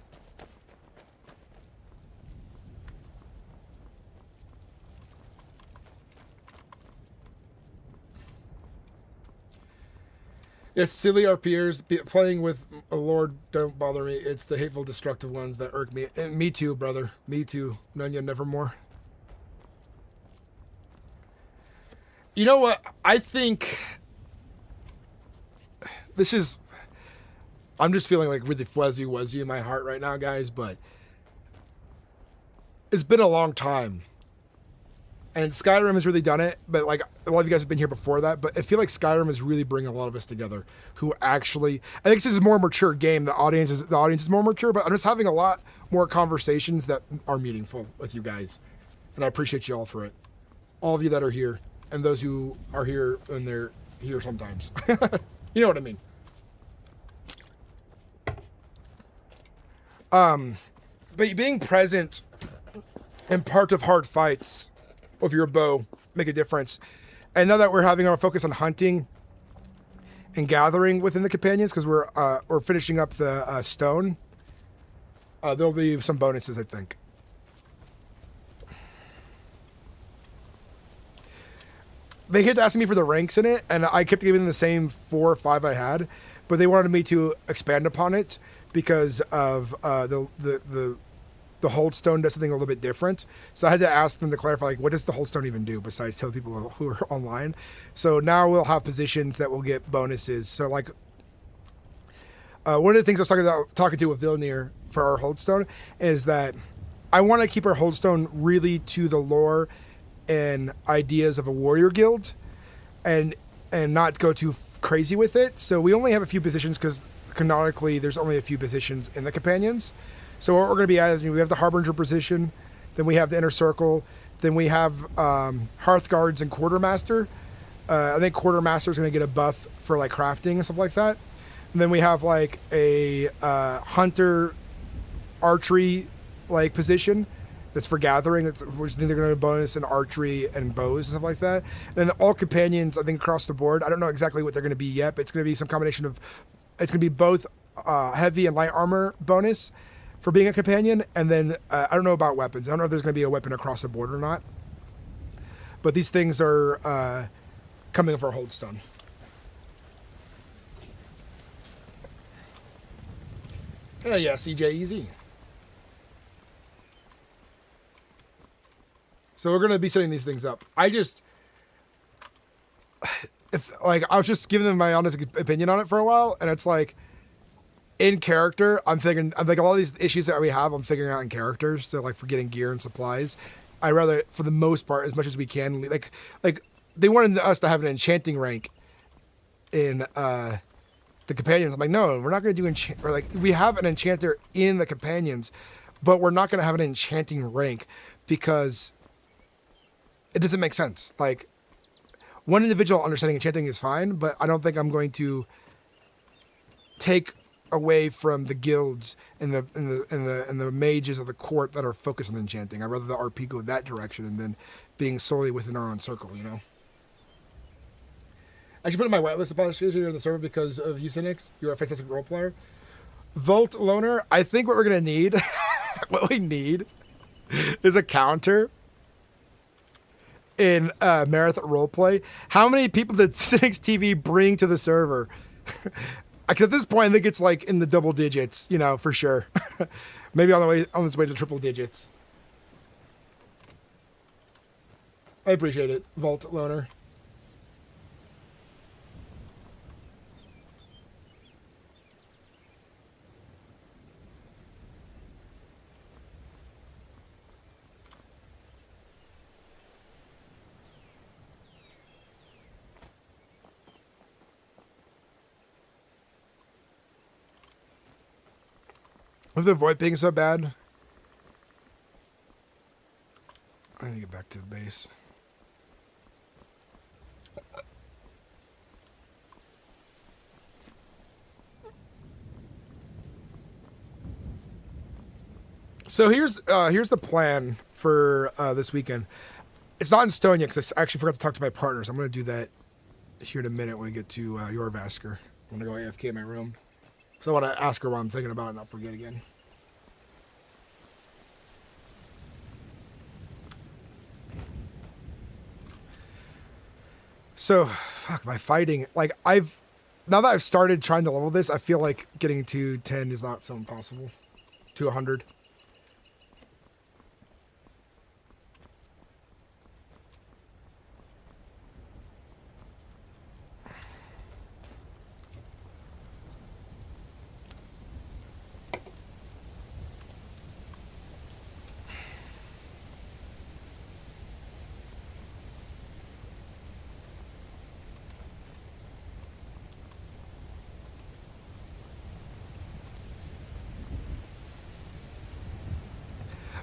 It's silly RPers playing with a lord don't bother me. It's the hateful, destructive ones that irk me. And me too, brother. Me too. Nunya nevermore. You know what? I think this is. I'm just feeling like really fuzzy-wuzzy in my heart right now, guys. But it's been a long time. And Skyrim has really done it, but like a lot of you guys have been here before that, but I feel like Skyrim is really bringing a lot of us together who actually, I think this is a more mature game. The audience is more mature, but I'm just having a lot more conversations that are meaningful with you guys. And I appreciate you all for it. All of you that are here and those who are here and they're here sometimes. You know what I mean? But being present and part of hard fights of your bow make a difference. And now that we're having our focus on hunting and gathering within the companions, because we're finishing up the stone, there'll be some bonuses, I think. They kept asking me for the ranks in it, and I kept giving them the same 4 or 5 I had, but they wanted me to expand upon it because of the hold stone does something a little bit different. So I had to ask them to clarify, like, what does the hold stone even do besides tell people who are online? So now we'll have positions that will get bonuses. So like, one of the things I was talking to with Vilnir for our hold stone is that I want to keep our hold stone really to the lore and ideas of a warrior guild. And and not go too crazy with it. So we only have a few positions because canonically there's only a few positions in the companions. So what we're going to be adding, we have the Harbinger position, then we have the Inner Circle, then we have Hearthguards and Quartermaster. I think Quartermaster is going to get a buff for like crafting and stuff like that. And then we have like a Hunter archery like position that's for gathering, which I think they're going to bonus in archery and bows and stuff like that. And then all companions, I think across the board, I don't know exactly what they're going to be yet, but it's going to be some combination of, it's going to be both heavy and light armor bonus for being a companion. And then I don't know about weapons. I don't know if there's going to be a weapon across the board or not. But these things are coming for Holdstone. Yeah, CJ easy. So we're going to be setting these things up. I was just giving them my honest opinion on it for a while, and it's like, in character, I'm like, all these issues that we have, I'm figuring out in characters. So like for getting gear and supplies, I rather, for the most part, as much as we can, like they wanted us to have an enchanting rank in the companions. I'm like, no, we're not going to do or like, we have an enchanter in the companions, but we're not going to have an enchanting rank because it doesn't make sense. Like, one individual understanding enchanting is fine, but I don't think I'm going to take away from the guilds and the mages of the court that are focused on enchanting. I'd rather the RP go that direction and then being solely within our own circle, you know? I should put in my whitelist upon here in the server because of you, Sinnix. You're a fantastic role player. Volt Loner, I think what we're going to need, what we need is a counter in Mereth Roleplay. How many people did Sinnix TV bring to the server? Because at this point, I think it's like in the double digits, you know, for sure. Maybe on its way to triple digits. I appreciate it, Vault Loner. With the void being so bad, I need to get back to the base. So here's the plan for this weekend. It's not in stone yet because I actually forgot to talk to my partners. I'm going to do that here in a minute when we get to Yorvasker. I'm going to go AFK in my room. So I want to ask her what I'm thinking about and not forget again. So, fuck, my fighting, like now that I've started trying to level this, I feel like getting to 10 is not so impossible. To 100.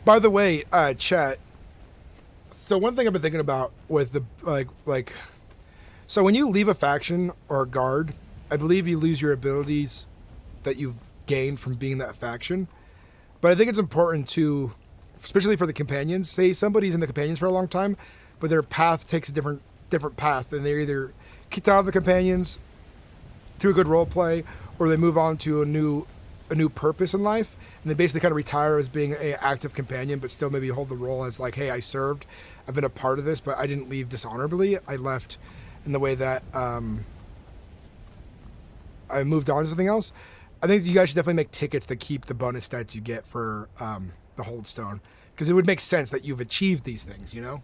By the way, chat. So one thing I've been thinking about with the so when you leave a faction or a guard, I believe you lose your abilities that you've gained from being that faction. But I think it's important to, especially for the companions, say somebody's in the companions for a long time, but their path takes a different path, and they're either kicked out of the companions through good role play, or they move on to a new purpose in life, and they basically kind of retire as being an active companion, but still maybe hold the role as like, hey, I served, I've been a part of this, but I didn't leave dishonorably. I left in the way that I moved on to something else. I think you guys should definitely make tickets to keep the bonus stats you get for the Holdstone, because it would make sense that you've achieved these things, you know?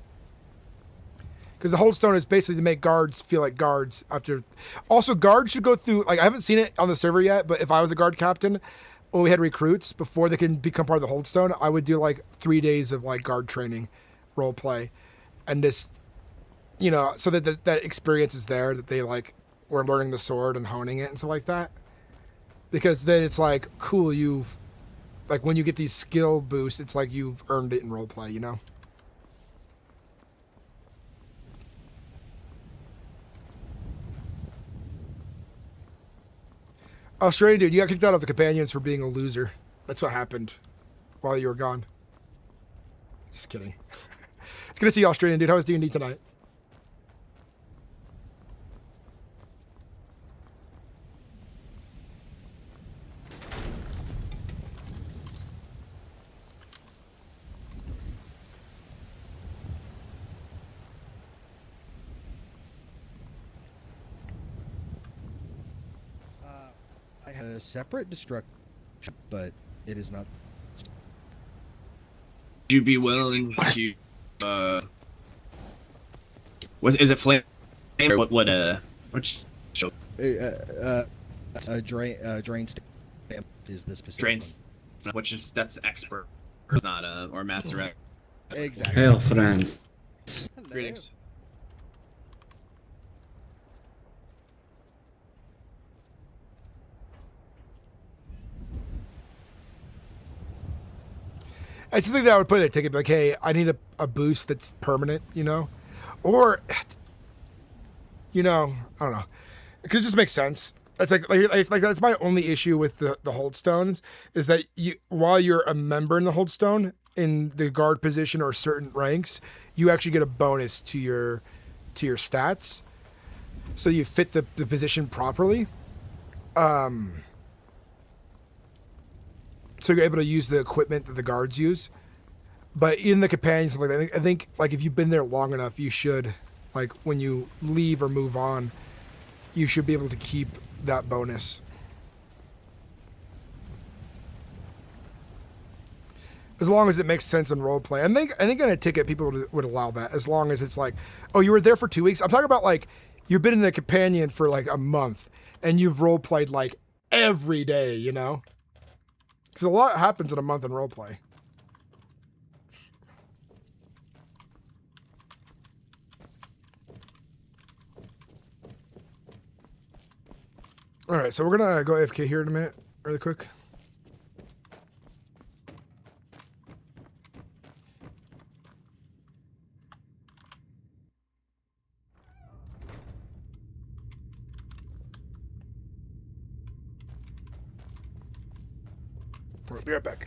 Because the Holdstone is basically to make guards feel like guards after. Also, guards should go through, like, I haven't seen it on the server yet, but if I was a guard captain, or we had recruits, before they can become part of the Holdstone, I would do like 3 days of like guard training, role play, and just you know, so that that experience is there, that they like were learning the sword and honing it and stuff like that. Because then it's like, cool, you've, like when you get these skill boosts, it's like you've earned it in roleplay, you know? Australia, dude, you got kicked out of the companions for being a loser. That's what happened while you were gone. Just kidding. It's good to see you, Australian, dude. How was D&D tonight? I have a separate destruction, but it is not. Would you be willing to is it flame or which show? Drain stamp is the specific Drain, one. which is that's expert, it's not or master. Exactly. Hail, friends. Greetings. I just think that I would put in a ticket like, hey, I need a boost that's permanent, you know? Or, you know, I don't know. Because it just makes sense. It's like that's my only issue with the Holdstones is that you, while you're a member in the Holdstone, in the guard position or certain ranks, you actually get a bonus to your stats. So you fit the position properly. So you're able to use the equipment that the guards use. But in the companions, like I think like if you've been there long enough, you should, like when you leave or move on, you should be able to keep that bonus. As long as it makes sense in roleplay. I think in a ticket people would allow that, as long as it's like, oh, you were there for 2 weeks. I'm talking about like you've been in the companion for like a month and you've roleplayed like every day, you know? Because a lot happens in a month in roleplay. All right, so we're going to go AFK here in a minute, really quick. We'll be right back.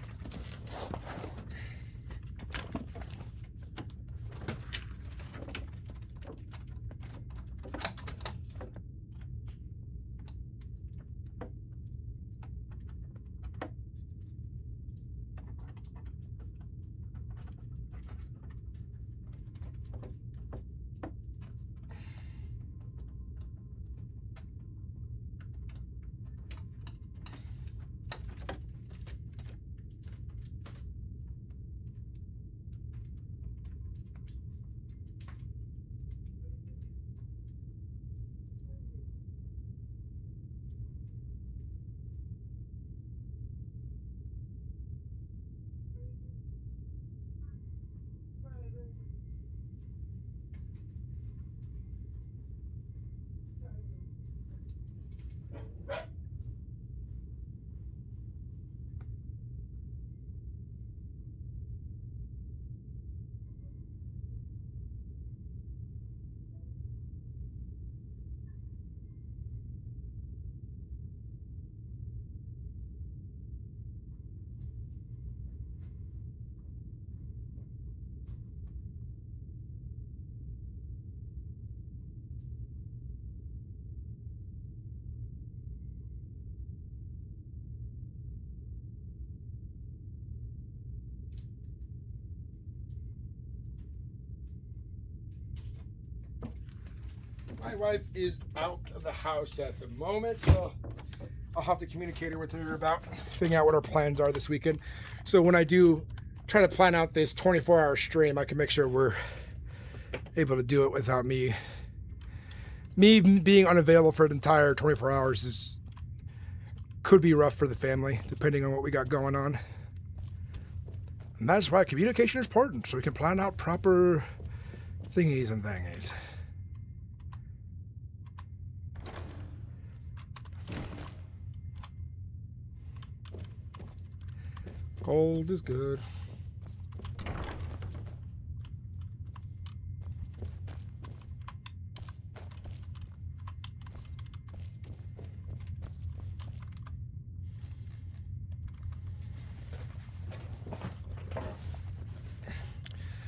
My wife is out of the house at the moment, so I'll have to communicate with her about figuring out what our plans are this weekend. So when I do try to plan out this 24-hour stream, I can make sure we're able to do it without me being unavailable for the entire 24 hours could be rough for the family, depending on what we got going on. And that's why communication is important, so we can plan out proper thingies and thingies. Gold is good.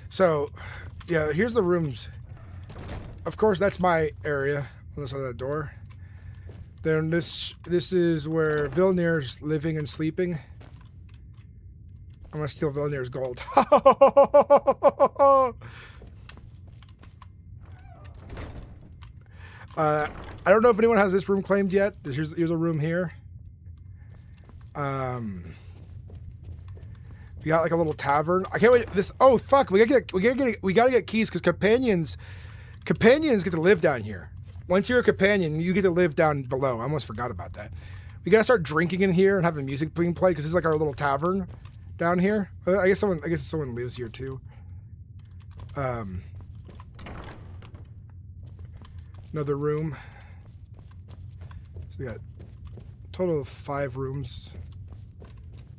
So, yeah, here's the rooms. Of course, that's my area on the side of that door. Then this is where Vilnir's living and sleeping. I'm gonna steal Vilnir's gold. I don't know if anyone has this room claimed yet. Here's a room here. We got like a little tavern. I can't wait. This. Oh fuck! We gotta get keys because companions get to live down here. Once you're a companion, you get to live down below. I almost forgot about that. We gotta start drinking in here and having music being played because this is like our little tavern down here. I guess someone lives here too. Another room. So we got a total of 5 rooms.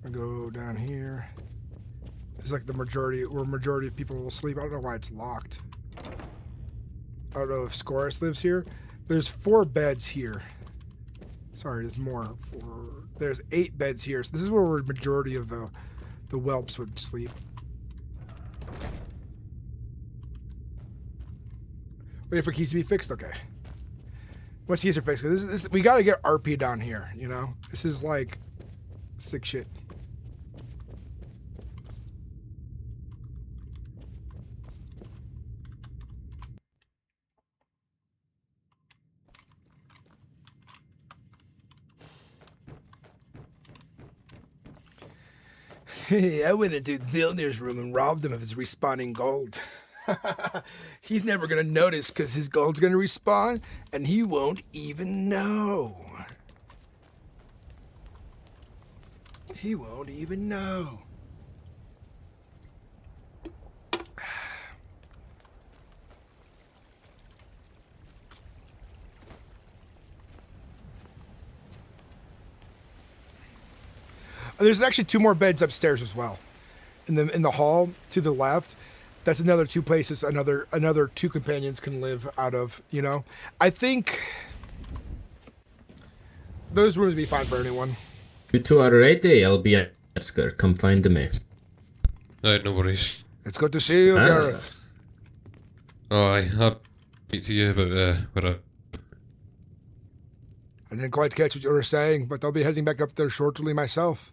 I go down here. It's like where majority of people will sleep. I don't know why it's locked. I don't know if Scorus lives here. There's 4 beds here. Sorry, there's more. There's 8 beds here. So this is where the majority of the whelps would sleep. Waiting for keys to be fixed. Okay. Once keys are fixed, because we gotta get RP down here. You know, this is like sick shit. I went into Vilnir's room and robbed him of his respawning gold. He's never gonna notice because his gold's gonna respawn and he won't even know. He won't even know. There's actually 2 more beds upstairs as well. In the hall to the left. That's another 2 places another 2 companions can live out of, you know. I think those rooms would be fine for anyone. You 2 are ready, I'll be at Oscar. Come find me. Right, no worries. It's good to see you, Gareth. Oh, I have to to you about where I didn't quite catch what you were saying, but I'll be heading back up there shortly myself.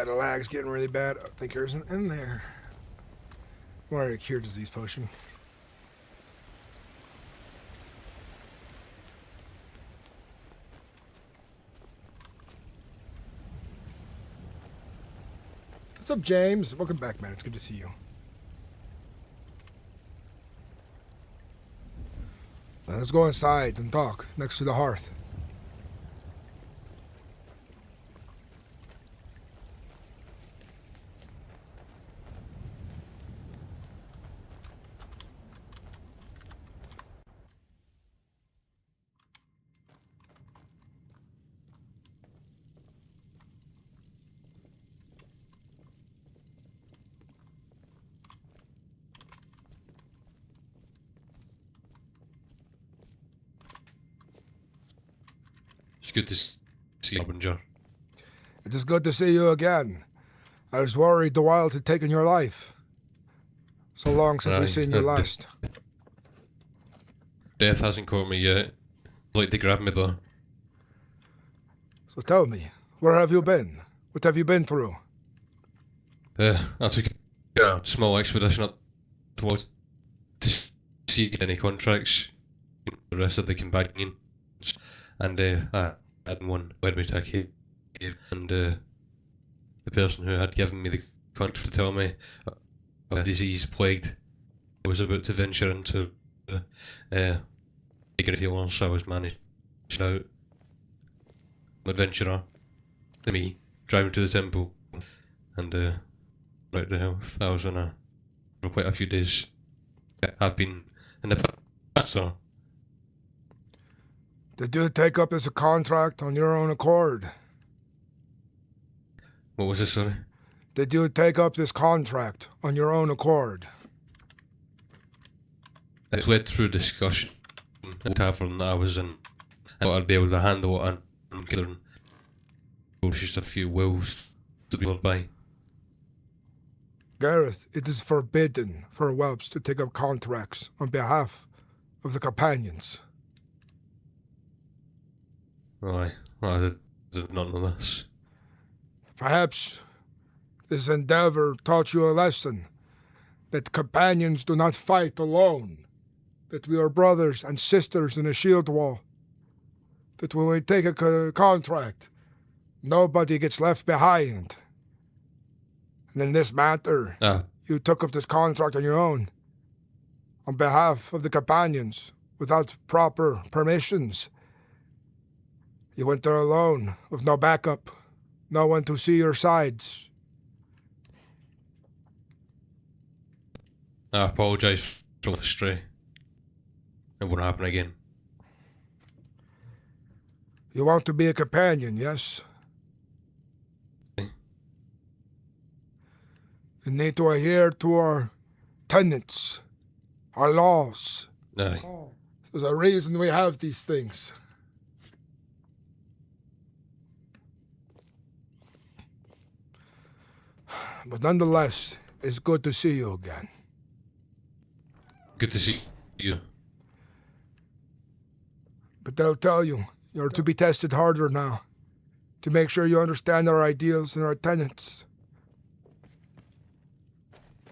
The lag's getting really bad. I think there's an in there. I wanted a cure disease potion. What's up, James? Welcome back, man. It's good to see you. Now let's go inside and talk next to the hearth. it's good to see you, Harbinger. It is good to see you again. I was worried the wild had taken your life. So long since we've seen you last. Death hasn't caught me yet. I'd like to grab me though. So tell me, where have you been? What have you been through? I took a small expedition up towards to see if any contracts, the rest of the companions, and I had one led me to a cave, and the person who had given me the contract to tell me a disease plagued I was about to venture into taking healers. I was managed out. Adventurer, to me, driving to the temple, and right to health. I was on a for quite a few days. I've been in the past, so Did you take up this contract on your own accord? what was this, sorry? Did you take up this contract on your own accord? It's led through discussion in the tavern that I was in. I thought I'd be able to handle it and get it. It was just a few wills to be led by. Gareth, it is forbidden for whelps to take up contracts on behalf of the companions. Aye, I did not know this. Perhaps this endeavor taught you a lesson, that companions do not fight alone, that we are brothers and sisters in a shield wall, that when we take a contract, nobody gets left behind. And in this matter, you took up this contract on your own, on behalf of the companions, without proper permissions. You went there alone, with no backup, no one to see your sides. I apologise for the stray. It won't happen again. You want to be a companion, yes? You need to adhere to our tenets, our laws. Aye. There's a reason we have these things. But nonetheless, it's good to see you again. Good to see you. But they'll tell you, you're to be tested harder now, to make sure you understand our ideals and our tenets.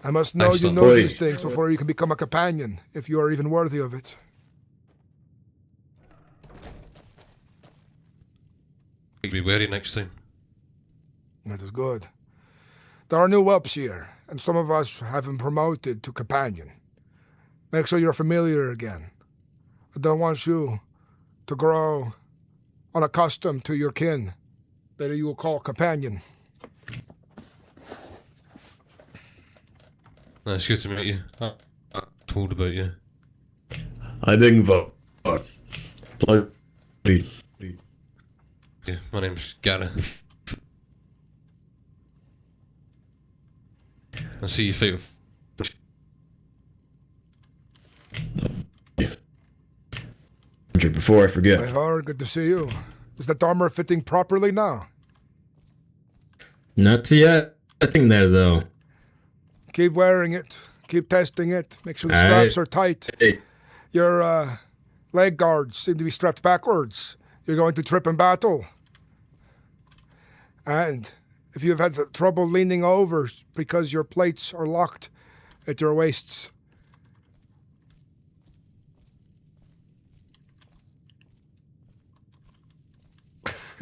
I must know Excellent. you know these things before you can become a companion, if you are even worthy of it. Be wary next time. That is good. There are new whelps here, and some of us have been promoted to companion. Make sure you're familiar again. I don't want you to grow unaccustomed to your kin that you will call companion. It's good to meet you. I told about you. Harbinger. Yeah, my name's Gareth. I'll see you fight with. Before I forget. Hi, good to see you. Is that armor fitting properly now? Not yet. Nothing there though. Keep wearing it. Keep testing it. Make sure the straps are tight. Hey. Your leg guards seem to be strapped backwards. You're going to trip in battle. And if you've had trouble leaning over because your plates are locked at your waists.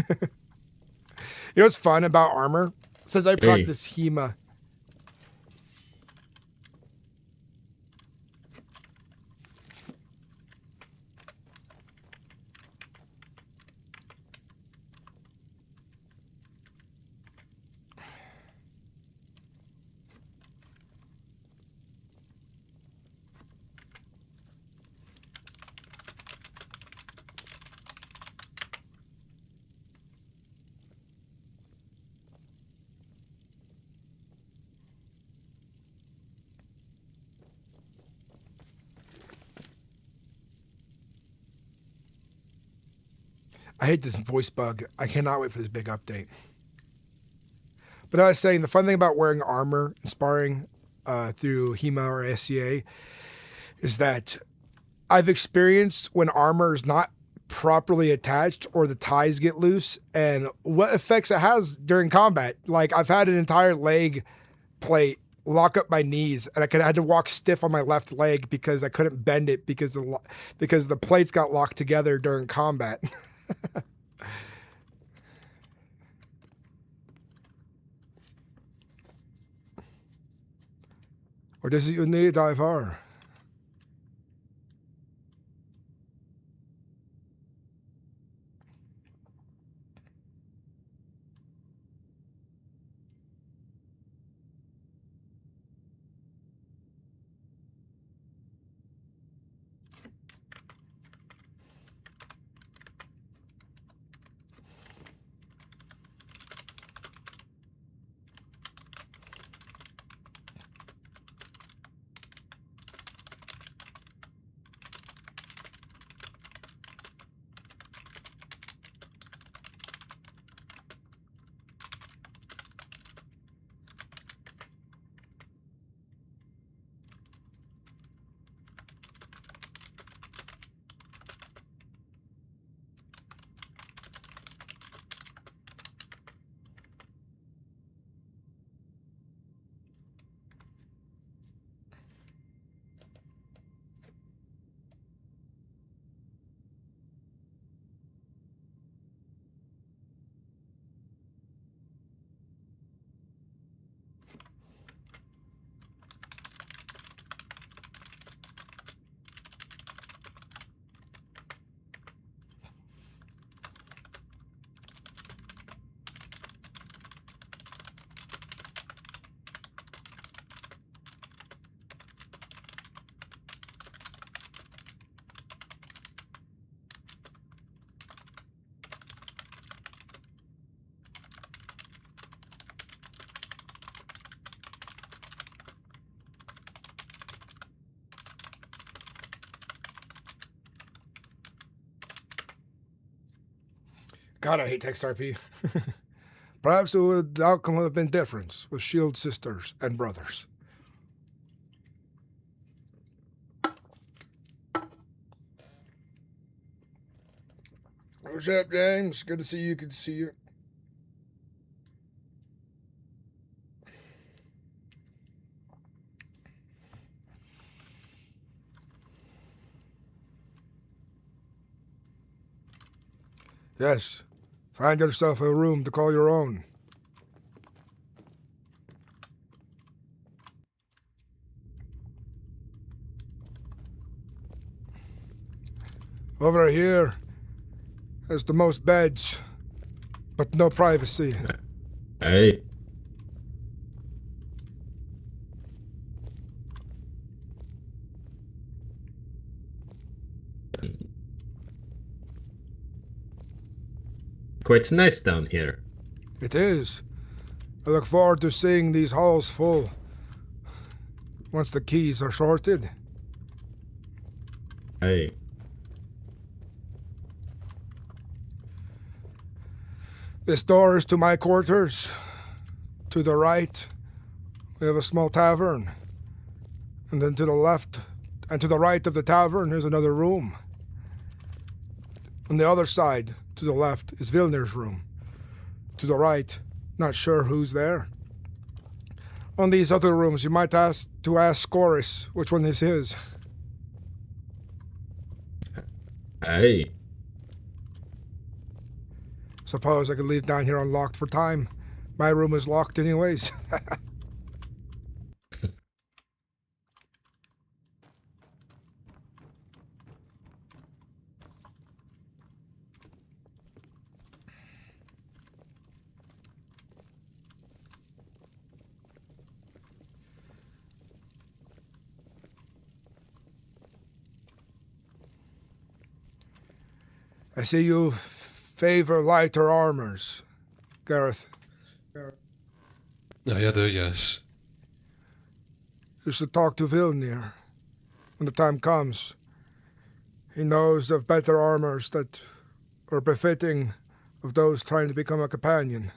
You know what's fun about armor? Since I practice HEMA, I hate this voice bug. I cannot wait for this big update. But I was saying, the fun thing about wearing armor and sparring through HEMA or SCA is that I've experienced when armor is not properly attached or the ties get loose and what effects it has during combat. Like, I've had an entire leg plate lock up my knees, and I had to walk stiff on my left leg because I couldn't bend it because the plates got locked together during combat. Or does it you need Ivar? God, I hate text RP. Perhaps the outcome would have been different with Shield sisters and brothers. What's up, James? Good to see you. Good to see you. Yes. Find yourself a room to call your own. Over here, there's the most beds, but no privacy. Hey. Quite nice down here. It is. I look forward to seeing these halls full once the keys are sorted. Hey. This door is to my quarters. To the right, we have a small tavern. And then to the left and to the right of the tavern is another room. On the other side, to the left, is Vilnir's room. To the right, not sure who's there. On these other rooms, you might ask Scoris which one is his. Hey. Suppose I could leave down here unlocked for time. My room is locked anyways. I see you favor lighter armors, Gareth. I do, yes. You should talk to Vilnir when the time comes. He knows of better armors that are befitting of those trying to become a companion.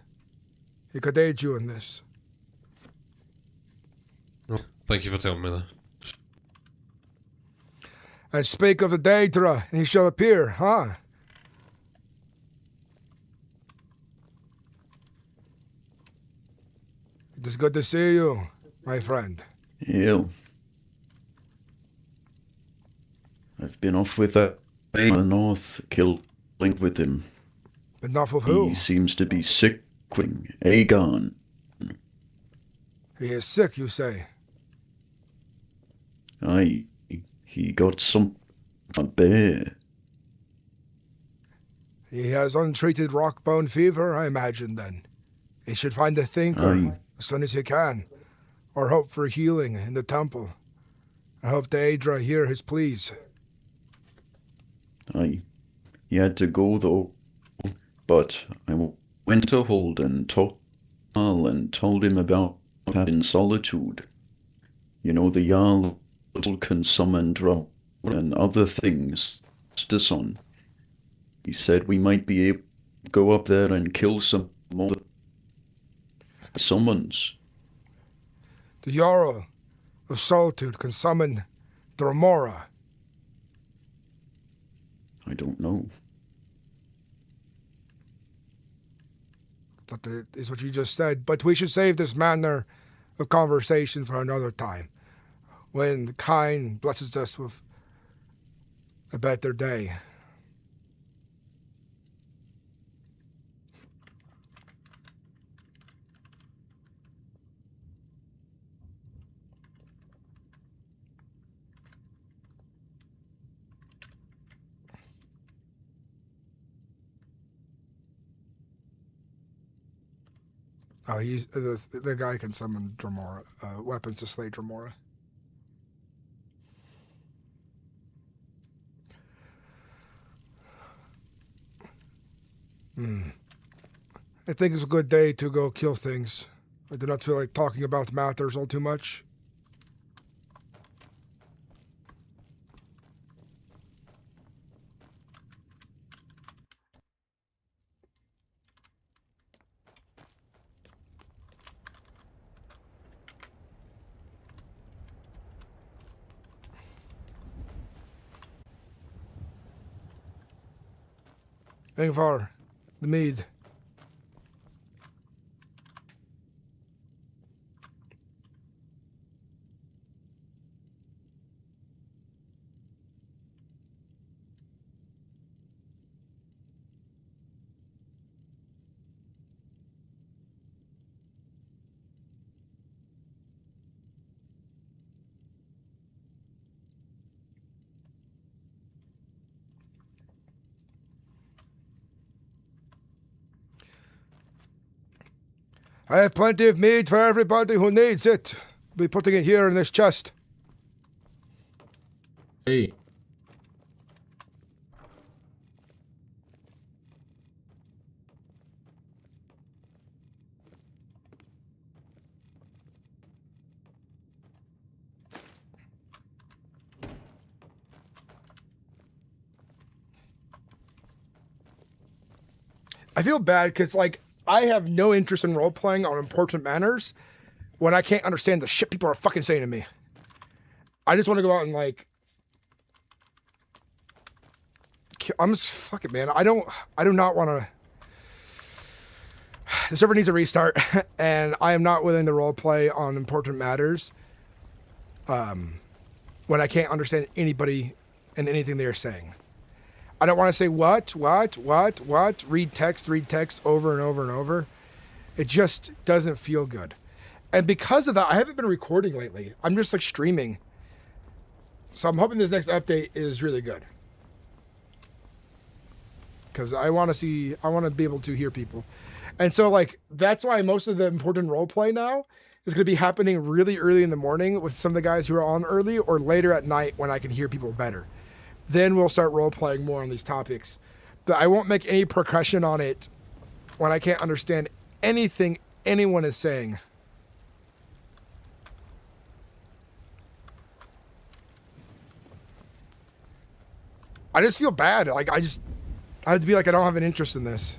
He could aid you in this. Well, thank you for telling me that. And speak of the Daedra, and he shall appear, huh? It is good to see you, my friend. Hail. I've been off with that in the north, killing with him. Enough of who? He seems to be sick. Aegon. He is sick, you say? Aye, he got some a bear. He has untreated rockbone fever, I imagine, then. He should find a thinker Aye. as soon as he can, or hope for healing in the temple. I hope the Daedra hear his pleas. Aye, he had to go though, but I went to Hold and talked and told him about having solitude. You know, the Jarl can summon drum and other things to sun. He said we might be able to go up there and kill some more summons. The Jarl of Solitude can summon Dromora. I don't know. That is what you just said, but we should save this manner of conversation for another time, when the kind blesses us with a better day. He's the guy can summon Dromora, weapons to slay Dromora. I think it's a good day to go kill things. I do not feel like talking about matters all too much. Waiting for the mead. I have plenty of mead for everybody who needs it. I'll be putting it here in this chest. Hey. I feel bad because, like, I have no interest in role-playing on important matters when I can't understand the shit people are fucking saying to me. I just want to go out and, like... I'm just... Fuck it, man. I do not want to... The server needs a restart, and I am not willing to role-play on important matters when I can't understand anybody and anything they are saying. I don't want to say what, read text over and over and over. It just doesn't feel good. And because of that, I haven't been recording lately. I'm just like streaming. So I'm hoping this next update is really good. Because I want to be able to hear people. And so like, that's why most of the important role play now is going to be happening really early in the morning with some of the guys who are on early, or later at night when I can hear people better. Then we'll start role-playing more on these topics. But I won't make any progression on it when I can't understand anything anyone is saying. I just feel bad. Like, I have to be like, I don't have an interest in this.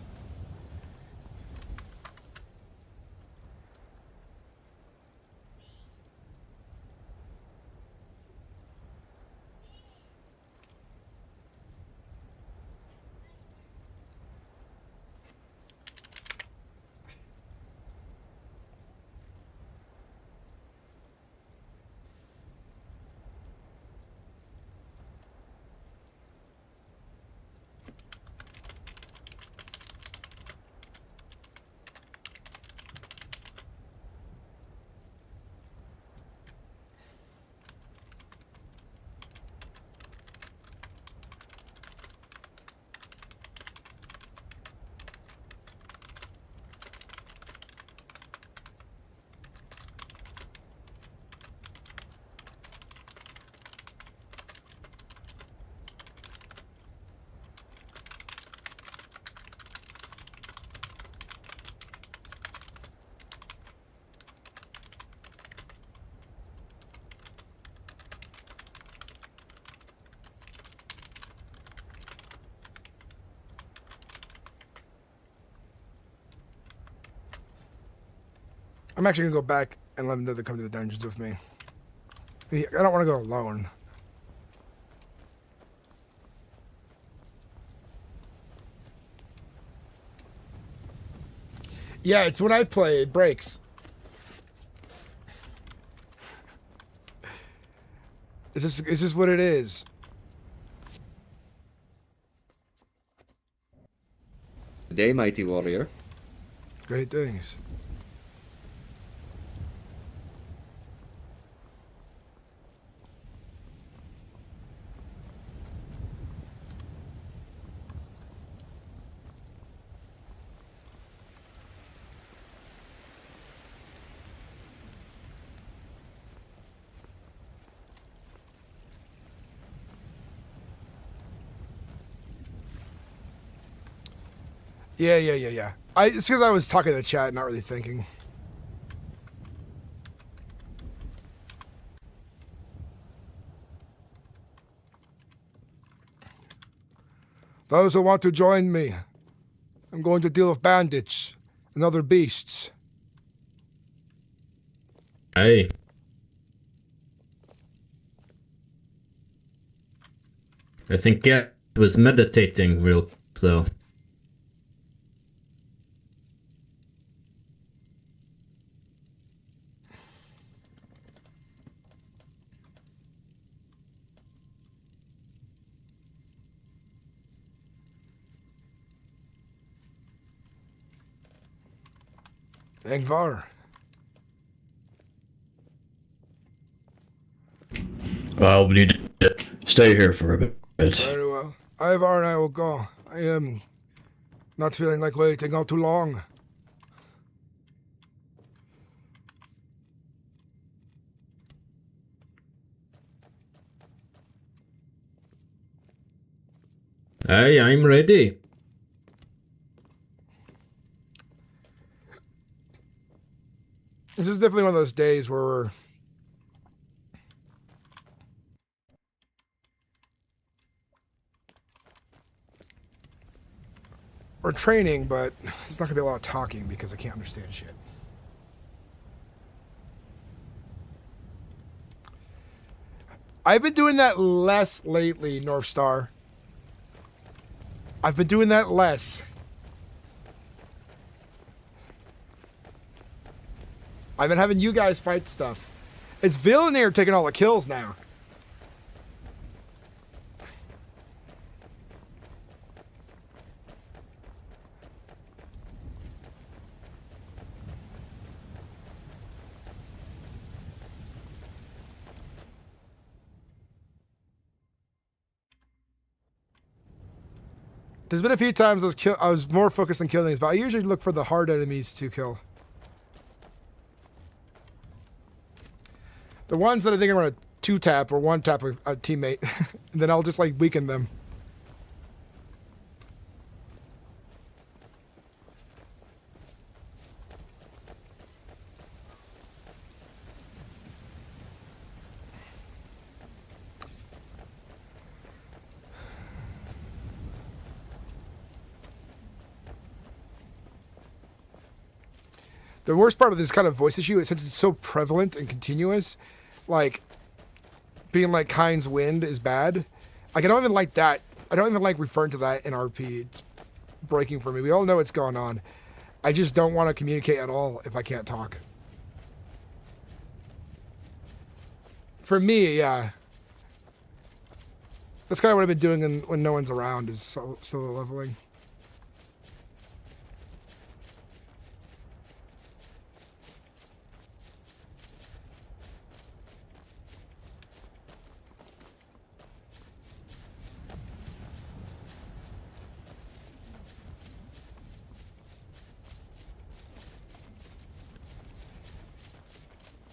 I'm actually gonna go back and let them know to come to the dungeons with me. I don't want to go alone. Yeah, it's when I play, it breaks. It's just what it is. Good day, mighty warrior. Great things. Yeah. It's because I was talking to the chat, not really thinking. Those who want to join me, I'm going to deal with bandits and other beasts. Hey. I think Gert was meditating real slow. Engvar. I'll need to stay here for a bit. Very well. Ivar and I will go. I am not feeling like waiting all too long. Aye, I'm ready. This is definitely one of those days where we're training, but there's not gonna be a lot of talking because I can't understand shit. I've been doing that less lately, North Star. I've been doing that less. I've been having you guys fight stuff. It's Villanir taking all the kills now. There's been a few times I was more focused on killing these, but I usually look for the hard enemies to kill. The ones that I think I'm gonna 2-tap or 1-tap a teammate, and then I'll just like weaken them. The worst part of this kind of voice issue is since it's so prevalent and continuous, like, being like Kyne's wind is bad. Like, I don't even like that. I don't even like referring to that in RP. It's breaking for me. We all know what's going on. I just don't want to communicate at all if I can't talk. For me, yeah. That's kind of what I've been doing when no one's around is solo leveling.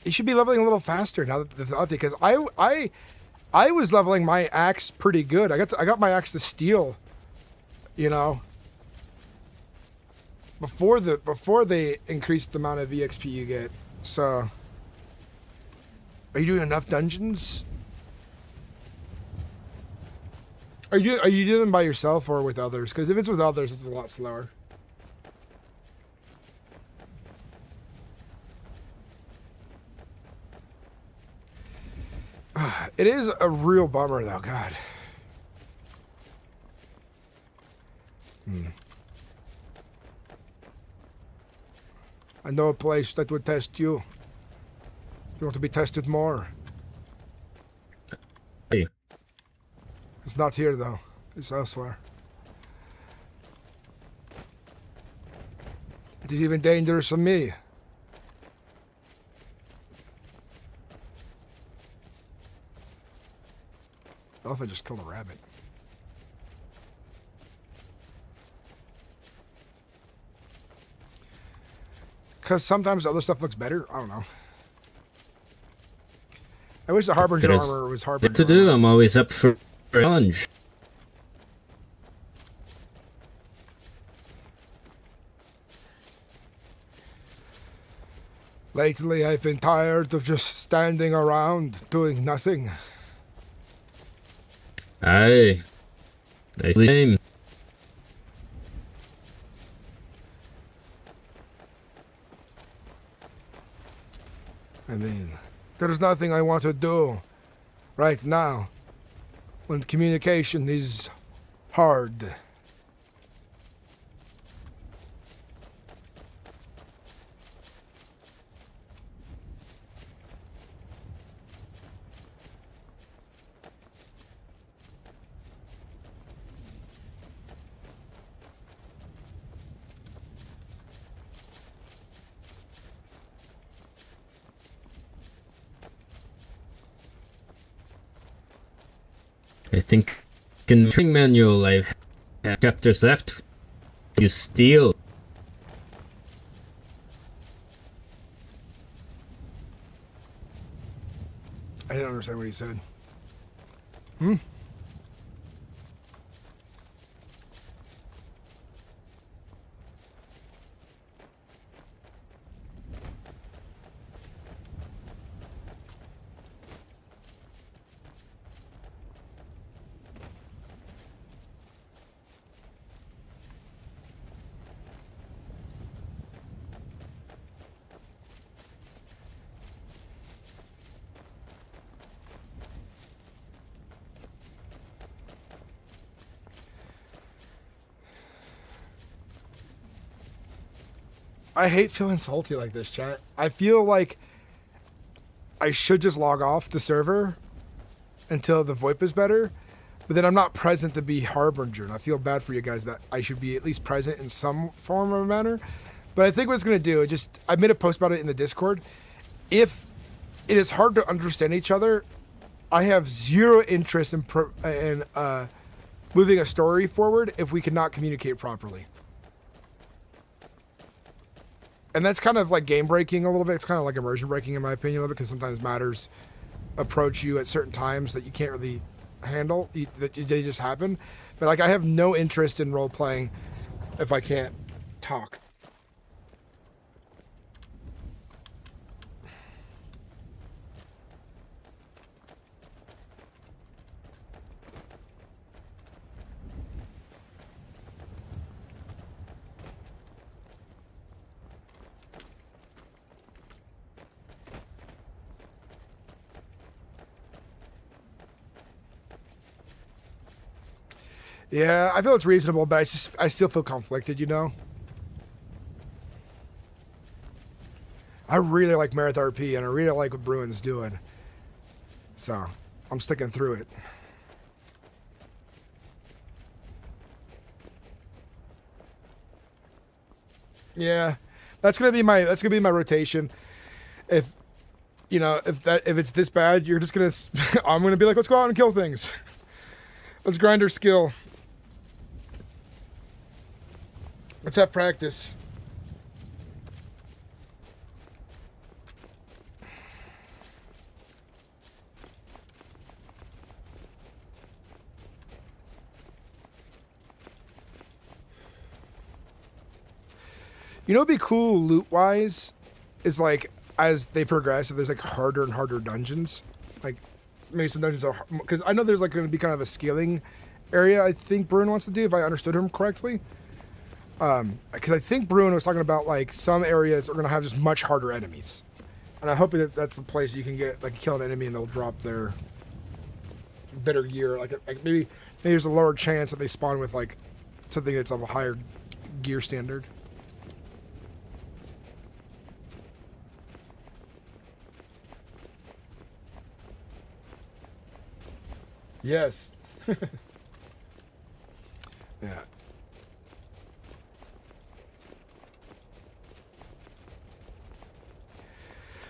You should be leveling a little faster now that the update, because I was leveling my axe pretty good. I got my axe to steel, you know, before they increased the amount of EXP you get. So, are you doing enough dungeons? Are you doing them by yourself or with others? Because if it's with others, it's a lot slower. It is a real bummer, though. God. I know a place that would test you. You want to be tested more. Hey. It's not here, though. It's elsewhere. It is even dangerous for me. Oh, if I just killed a rabbit. Because sometimes other stuff looks better. I don't know. I wish the Harbinger armor was Harbinger. What to do? I'm always up for a challenge. Lately, I've been tired of just standing around doing nothing. Aye. Same. I mean, there's nothing I want to do right now when communication is hard. I think in the training manual I have chapters left. You steal. I didn't understand what he said. Hmm? I hate feeling salty like this, chat. I feel like I should just log off the server until the VoIP is better, but then I'm not present to be Harbinger, and I feel bad for you guys that I should be at least present in some form or manner. But I think what it's going to do, I made a post about it in the Discord. If it is hard to understand each other, I have zero interest in moving a story forward if we cannot communicate properly. And that's kind of like game breaking a little bit. It's kind of like immersion breaking in my opinion a little bit, because sometimes matters approach you at certain times that you can't really handle, that they just happen. But like I have no interest in role playing if I can't talk. Yeah, I feel it's reasonable, but I still feel conflicted, you know? I really like MerethRP, and I really like what Bruin's doing. So, I'm sticking through it. Yeah, that's gonna be my rotation. If it's this bad, you're just gonna I'm gonna be like, let's go out and kill things. Let's grind our skill. Let's have practice. You know what'd be cool loot-wise is like as they progress, if there's like harder and harder dungeons, like maybe some dungeons are, because I know there's like going to be kind of a scaling area I think Bruin wants to do, if I understood him correctly. Because I think Bruin was talking about like some areas are going to have just much harder enemies, and I'm hoping that that's the place you can get like kill an enemy and they'll drop their better gear. Like maybe there's a lower chance that they spawn with like something that's of a higher gear standard. Yes. Yeah.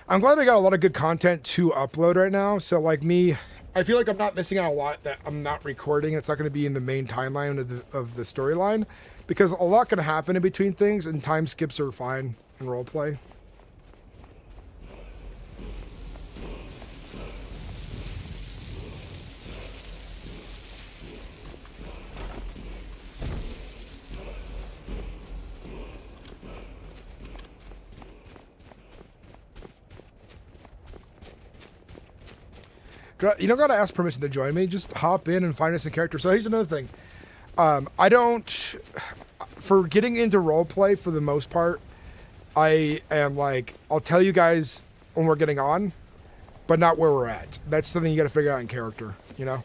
I'm glad I got a lot of good content to upload right now. So like me, I feel like I'm not missing out a lot that I'm not recording. It's not going to be in the main timeline of the storyline, because a lot can happen in between things, and time skips are fine in roleplay. You don't gotta ask permission to join me. Just hop in and find us a character. So here's another thing. For getting into roleplay, for the most part, I am like, I'll tell you guys when we're getting on, but not where we're at. That's something you gotta figure out in character, you know?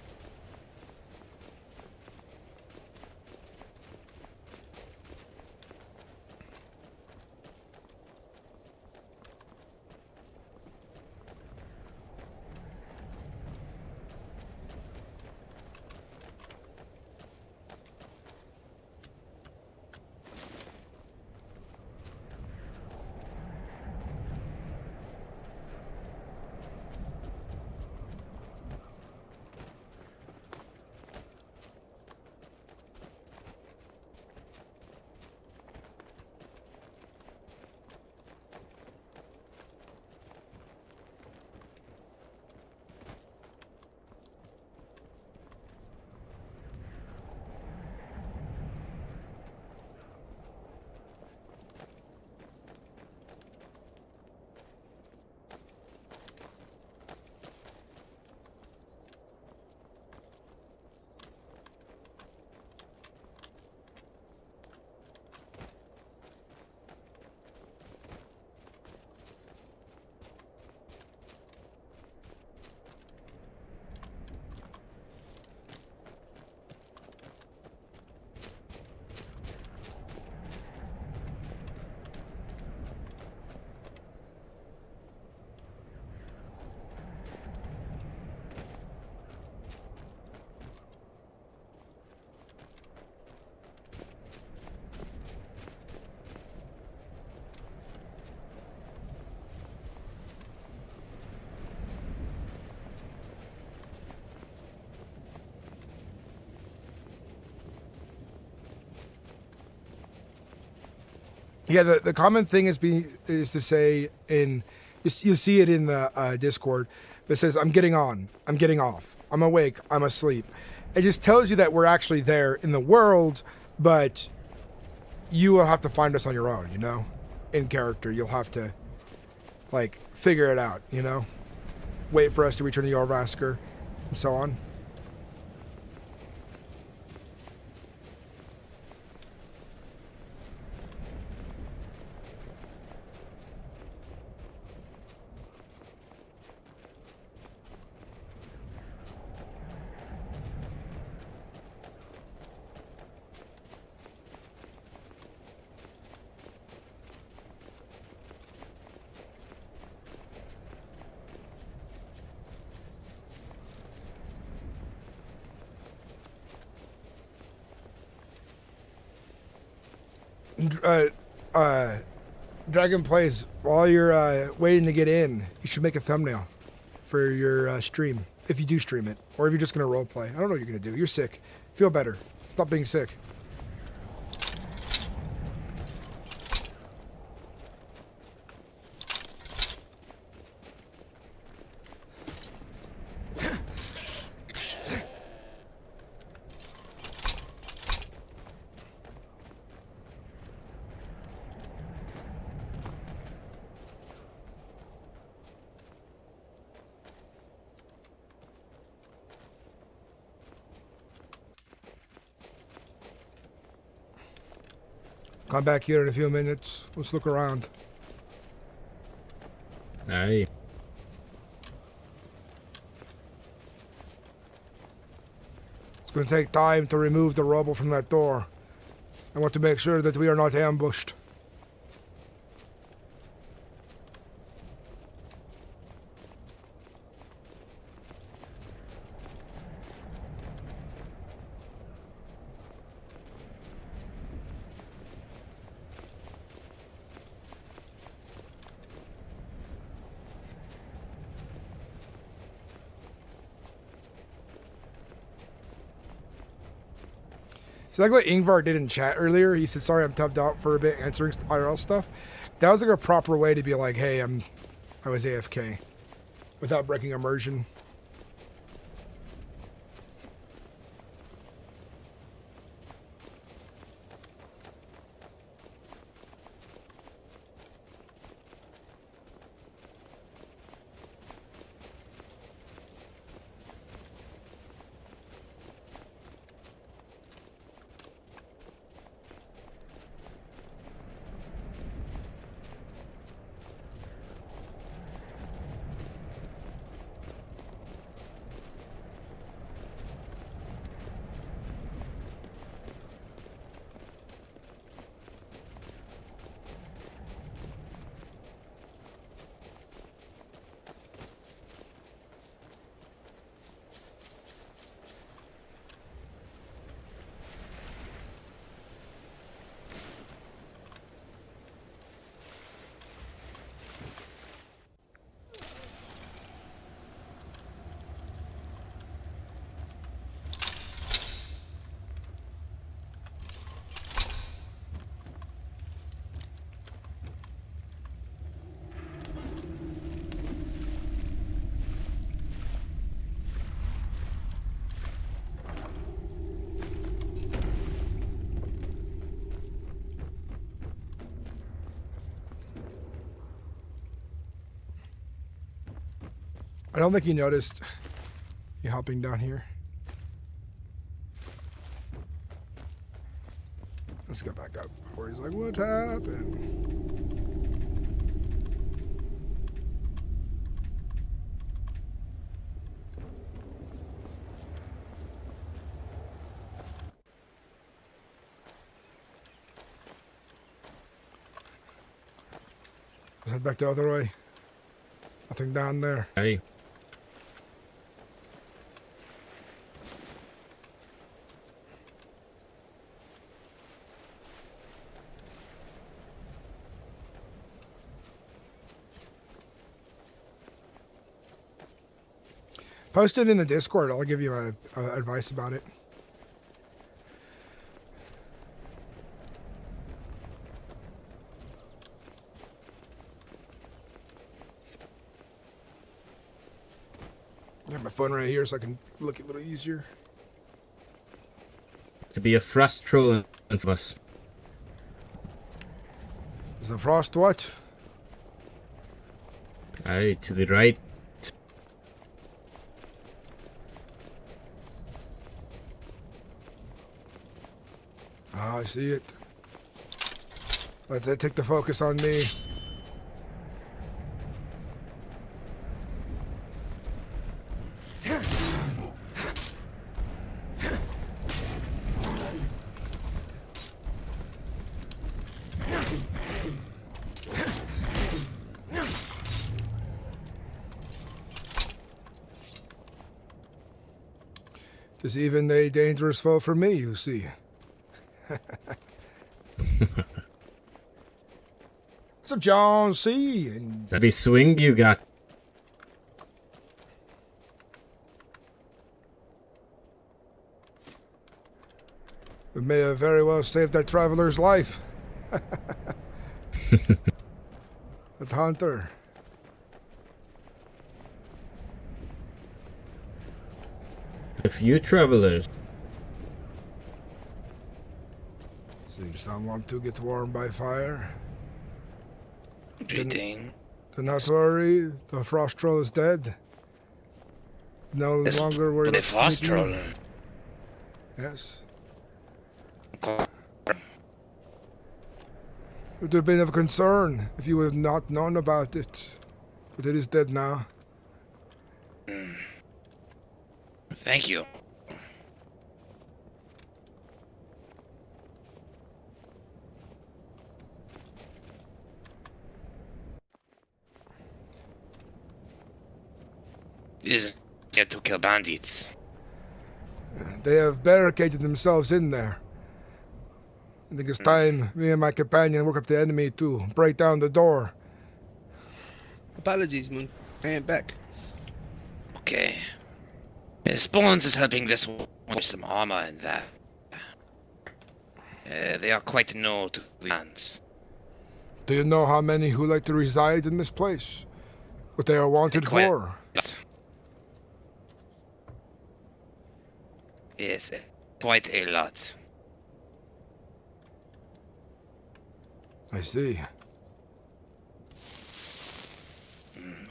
Yeah, the common thing is to say in you see it in the Discord. That says I'm getting on, I'm getting off, I'm awake, I'm asleep. It just tells you that we're actually there in the world, but you will have to find us on your own. You know, in character, you'll have to like figure it out. You know, wait for us to return to Jorvaskr, and so on. Dragon Plays, while you're waiting to get in, you should make a thumbnail for your stream, if you do stream it, or if you're just going to roleplay. I don't know what you're going to do. You're sick. Feel better. Stop being sick. Come back here in a few minutes. Let's look around. Aye. It's going to take time to remove the rubble from that door. I want to make sure that we are not ambushed. So like what Ingvar did in chat earlier, he said, sorry, I'm tubbed out for a bit answering IRL stuff. That was like a proper way to be like, hey, I was AFK without breaking immersion. I don't think he noticed you hopping down here. Let's get back up before he's like, what happened? Let's head back the other way. Nothing down there. Hey. Post it in the Discord. I'll give you advice about it. have my phone right here so I can look a little easier. To be a frost troll of us. Is the frost what? Aye, to the right. Ah, I see it. Let that take the focus on me. Tis even a dangerous foe for me, you see. So John C. and That be swing you got. we may have very well saved that traveler's life. That hunter. A few travelers. Seems someone to get warm by fire. Greeting. Do not worry, the frost troll is dead. No longer worry The about frost sneaking. troll. Yes. It would have been of concern if you had not known about it. But it is dead now. Thank you. Is here to kill bandits. They have barricaded themselves in there. I think it's time me and my companion work up the enemy to break down the door. Apologies, Moon. I am back. Okay. Spawns is helping this one with some armor and that. They are quite new to the lands. Do you know how many who like to reside in this place? What they are wanted Quite- for? Yes, quite a lot. I see.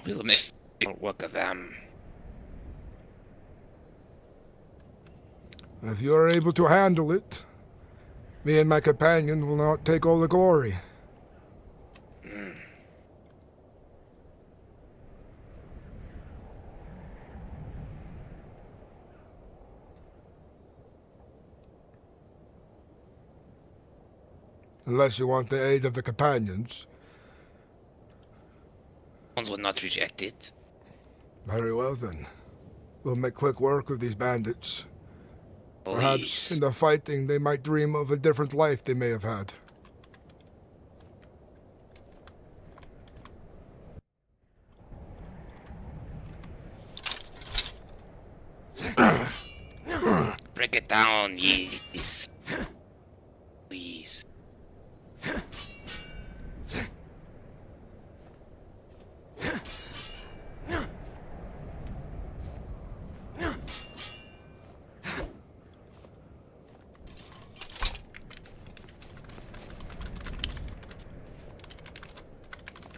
We'll make work of them. If you are able to handle it, me and my companion will not take all the glory. Unless you want the aid of the companions. Ones will not reject it. Very well then. We'll make quick work of these bandits. Perhaps in the fighting they might dream of a different life they may have had. Break it down, yes. Please.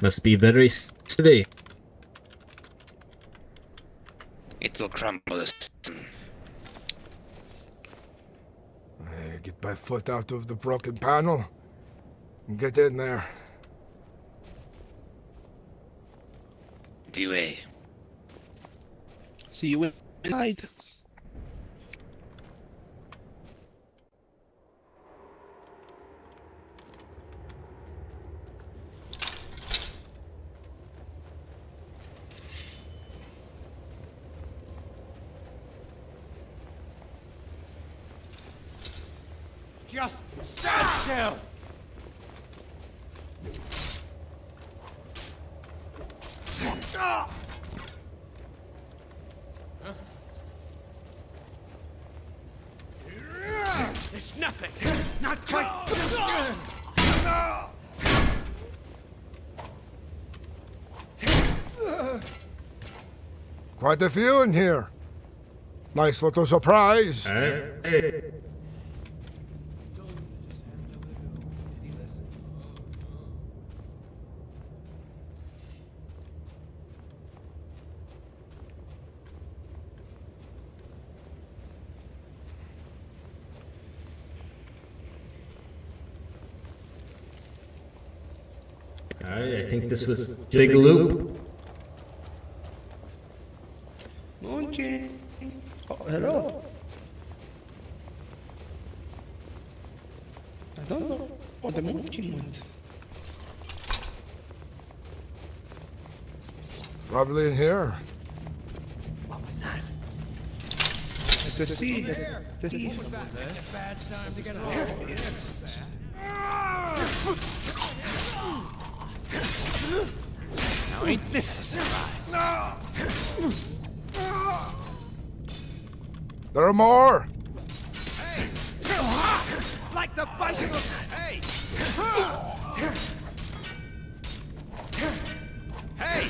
Must be very steady. It will crumble soon. Get my foot out of the broken panel and get in there. The way. See you inside. Just stand still! Ah! Huh? It's nothing! Not quite! Quite a few in here. Nice little surprise. Hey. I think this was big loop. Monkey. Oh, hello. I don't know what the monkey went. Probably in here. What was that? It's a seed. The seed. A bad time to get home. Now ain't this a surprise? There are more. Hey! Like the bicycle. Hey! Hey!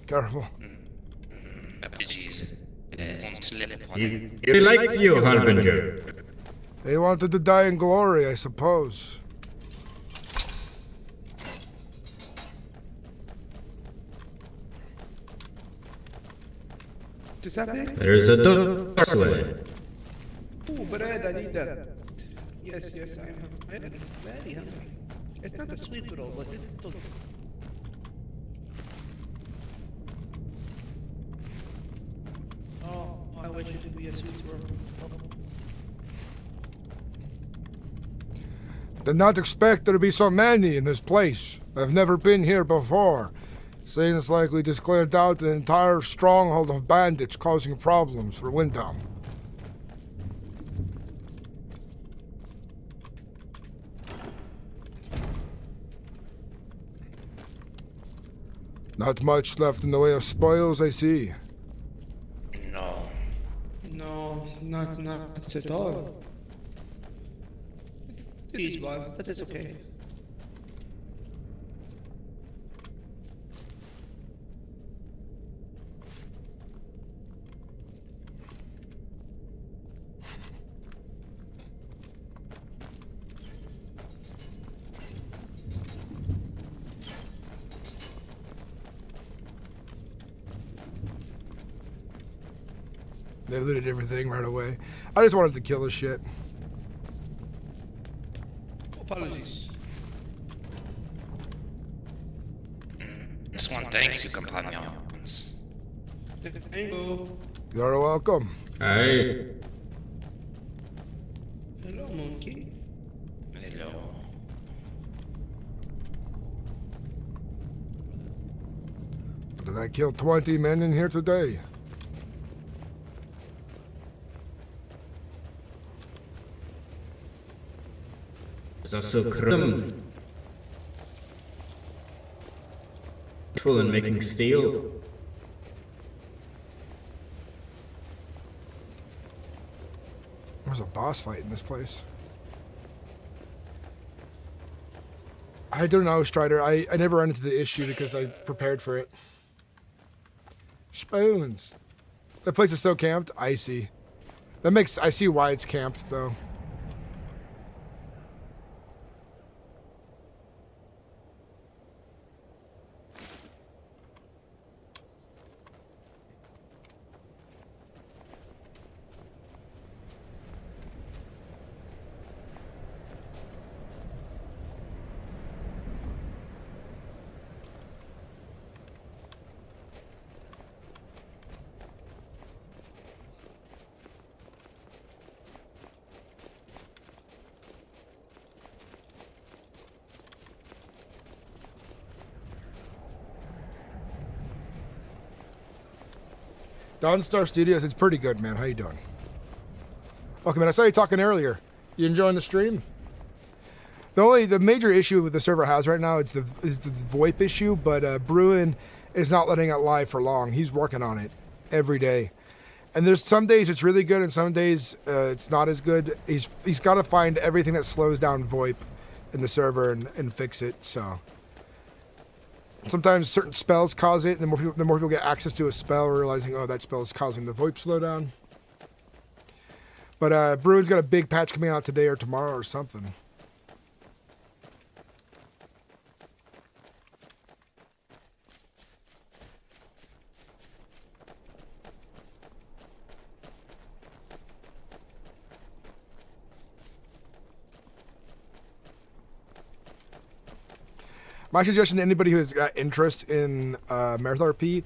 Careful. He likes you, Harbinger. He wanted to die in glory, I suppose. Does that make? There's a doorway. Oh, bread, I need that. Yes, I'm very hungry. It's not a sweet roll, but it's... Oh, I wish it would be a sweet roll. Did not expect there to be so many in this place. I've never been here before. Seems like we just cleared out an entire stronghold of bandits causing problems for Windham. Not much left in the way of spoils, I see. No, not at all. It is one, but it's okay. They looted everything right away. I just wanted to kill this shit. Apologies. This one thanks you, companions. Thank you. You're welcome. Hey. Hello, monkey. Hello. Did I kill 20 men in here today? There's also Krum. Full in making steel. There's a boss fight in this place. I don't know, Strider. I never run into the issue because I prepared for it. Spoons. That place is so camped. I see. I see why it's camped, though. Dawnstar Studios, it's pretty good, man. How you doing? Okay, man, I saw you talking earlier. You enjoying the stream? The major issue with the server has right now is the VoIP issue, but Bruin is not letting it live for long. He's working on it every day. And there's some days it's really good, and some days it's not as good. He's got to find everything that slows down VoIP in the server and fix it. So sometimes certain spells cause it, and the more people get access to a spell, realizing, oh, that spell is causing the VoIP slowdown. But Bruin's got a big patch coming out today or tomorrow or something. My suggestion to anybody who has got interest in MerethRP,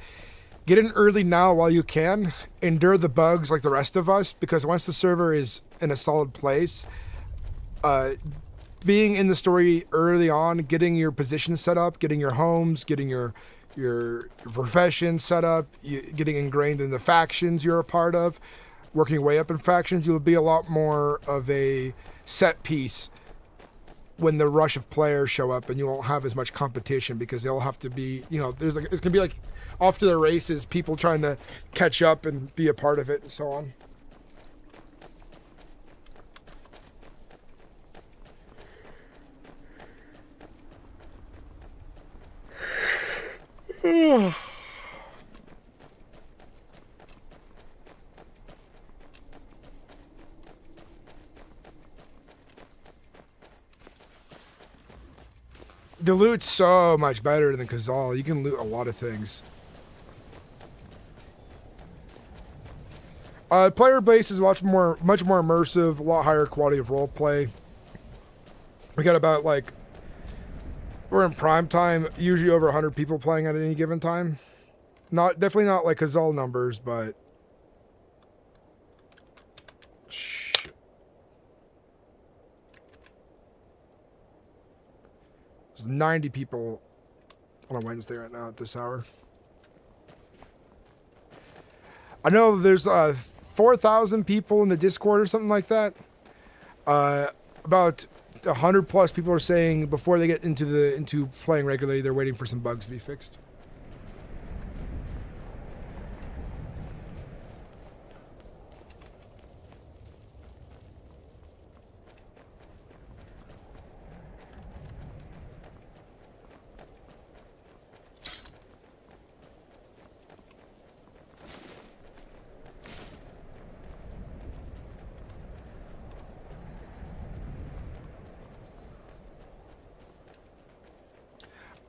get in early now while you can. Endure the bugs like the rest of us, because once the server is in a solid place, being in the story early on, getting your position set up, getting your homes, getting your profession set up, getting ingrained in the factions you're a part of, working your way up in factions, you'll be a lot more of a set piece when the rush of players show up, and you won't have as much competition because they'll have to be, it's gonna be like off to the races, people trying to catch up and be a part of it and so on. The loot's so much better than Kazal. You can loot a lot of things. Player base is much more immersive, a lot higher quality of roleplay. We got about we're in prime time, usually over 100 people playing at any given time. Definitely not like Kazal numbers, but there's 90 people on a Wednesday right now at this hour. I know there's 4,000 people in the Discord or something like that. About 100 plus people are saying before they get into playing regularly, they're waiting for some bugs to be fixed.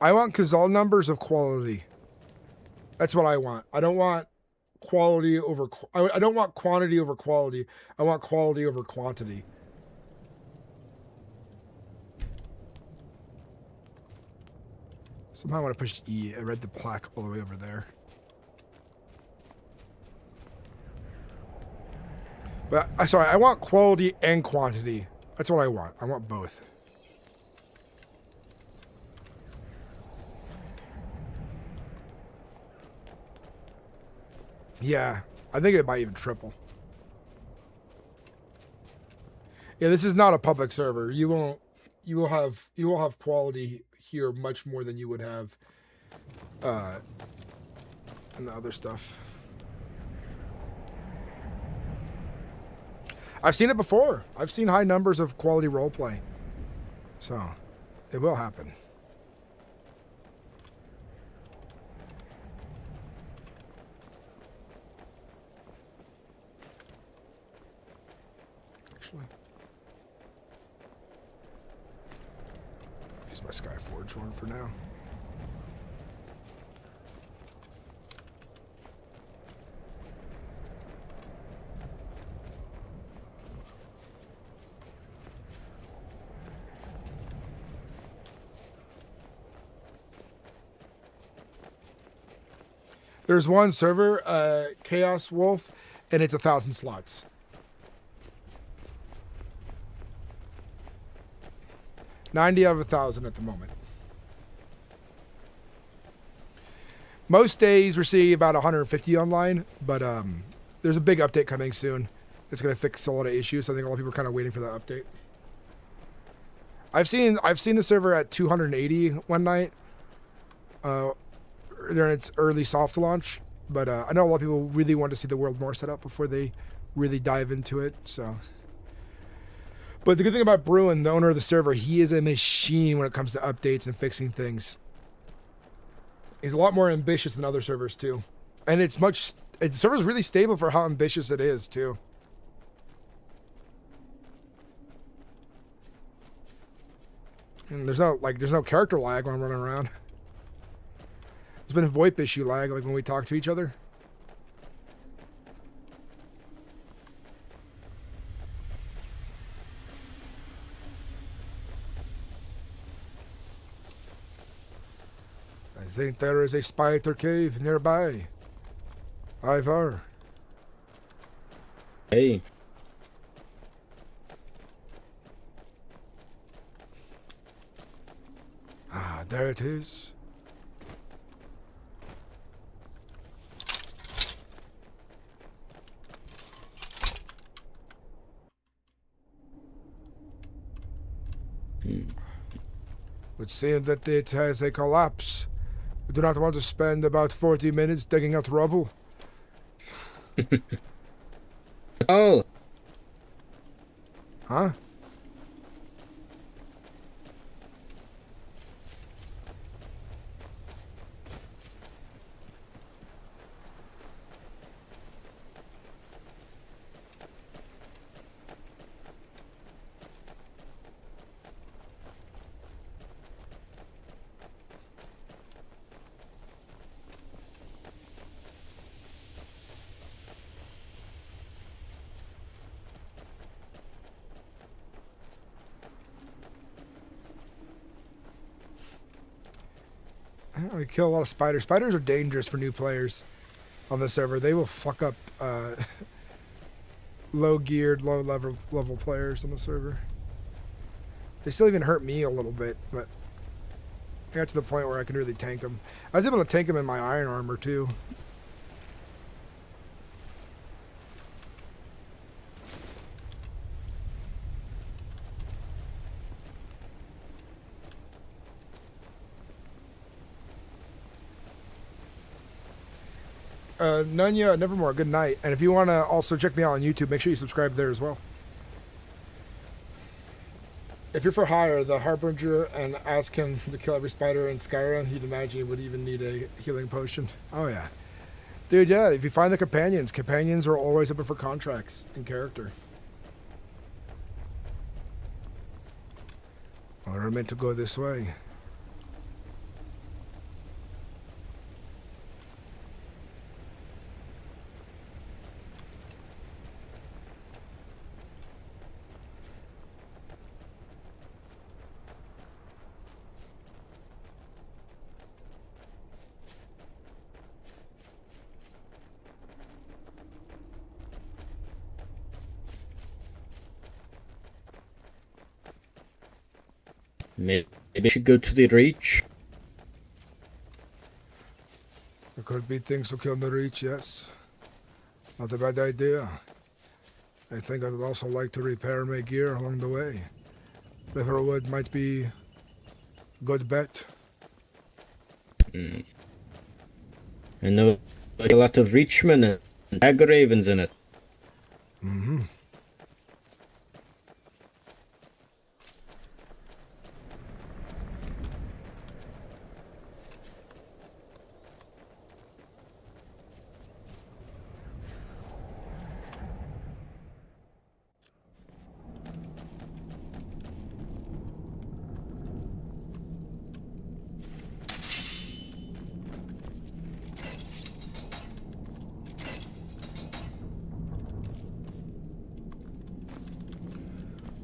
I want Kazal numbers of quality. That's what I want. I don't want quality over... I don't want quantity over quality. I want quality over quantity. Somehow I want to push E. I read the plaque all the way over there. But, sorry, I want quality and quantity. That's what I want. I want both. Yeah, I think it might even triple. Yeah, this is not a public server. You will have quality here much more than you would have in the other stuff. I've seen it before. I've seen high numbers of quality roleplay. So, it will happen. Use my Skyforge one for now. There's one server, Chaos Wolf, and it's 1,000 slots. $90 out of 1,000 at the moment. Most days we're seeing about 150 online, but there's a big update coming soon. It's going to fix a lot of issues. So I think a lot of people are kind of waiting for that update. I've seen the server at 280 one night during its early soft launch, But I know a lot of people really want to see the world more set up before they really dive into it. So, but the good thing about Bruin, the owner of the server, he is a machine when it comes to updates and fixing things. He's a lot more ambitious than other servers too, and the server's really stable for how ambitious it is too. And there's no character lag when I'm running around. There's been a VoIP issue lag, like when we talk to each other. I think there is a spider cave nearby. Ivar. Hey. Ah, there it is. Would seem that it has a collapse. I do not want to spend about 40 minutes digging out rubble. Oh. Huh? We kill a lot of spiders. Spiders are dangerous for new players on the server. They will fuck up low-geared, low-level players on the server. They still even hurt me a little bit, but I got to the point where I could really tank them. I was able to tank them in my iron armor, too. Nunya, Nevermore, good night. And if you want to also check me out on YouTube, make sure you subscribe there as well. If you're for hire, the Harbinger, and ask him to kill every spider in Skyrim, you'd imagine he would even need a healing potion. Oh, yeah. Dude, yeah, if you find the companions are always open for contracts in character. We're meant to go this way. Maybe I should go to the Reach. There could be things to kill in the Reach, yes. Not a bad idea. I think I would also like to repair my gear along the way. Liverwood might be a good bet. I know a lot of Reachmen and Dagger Ravens in it. Mm-hmm.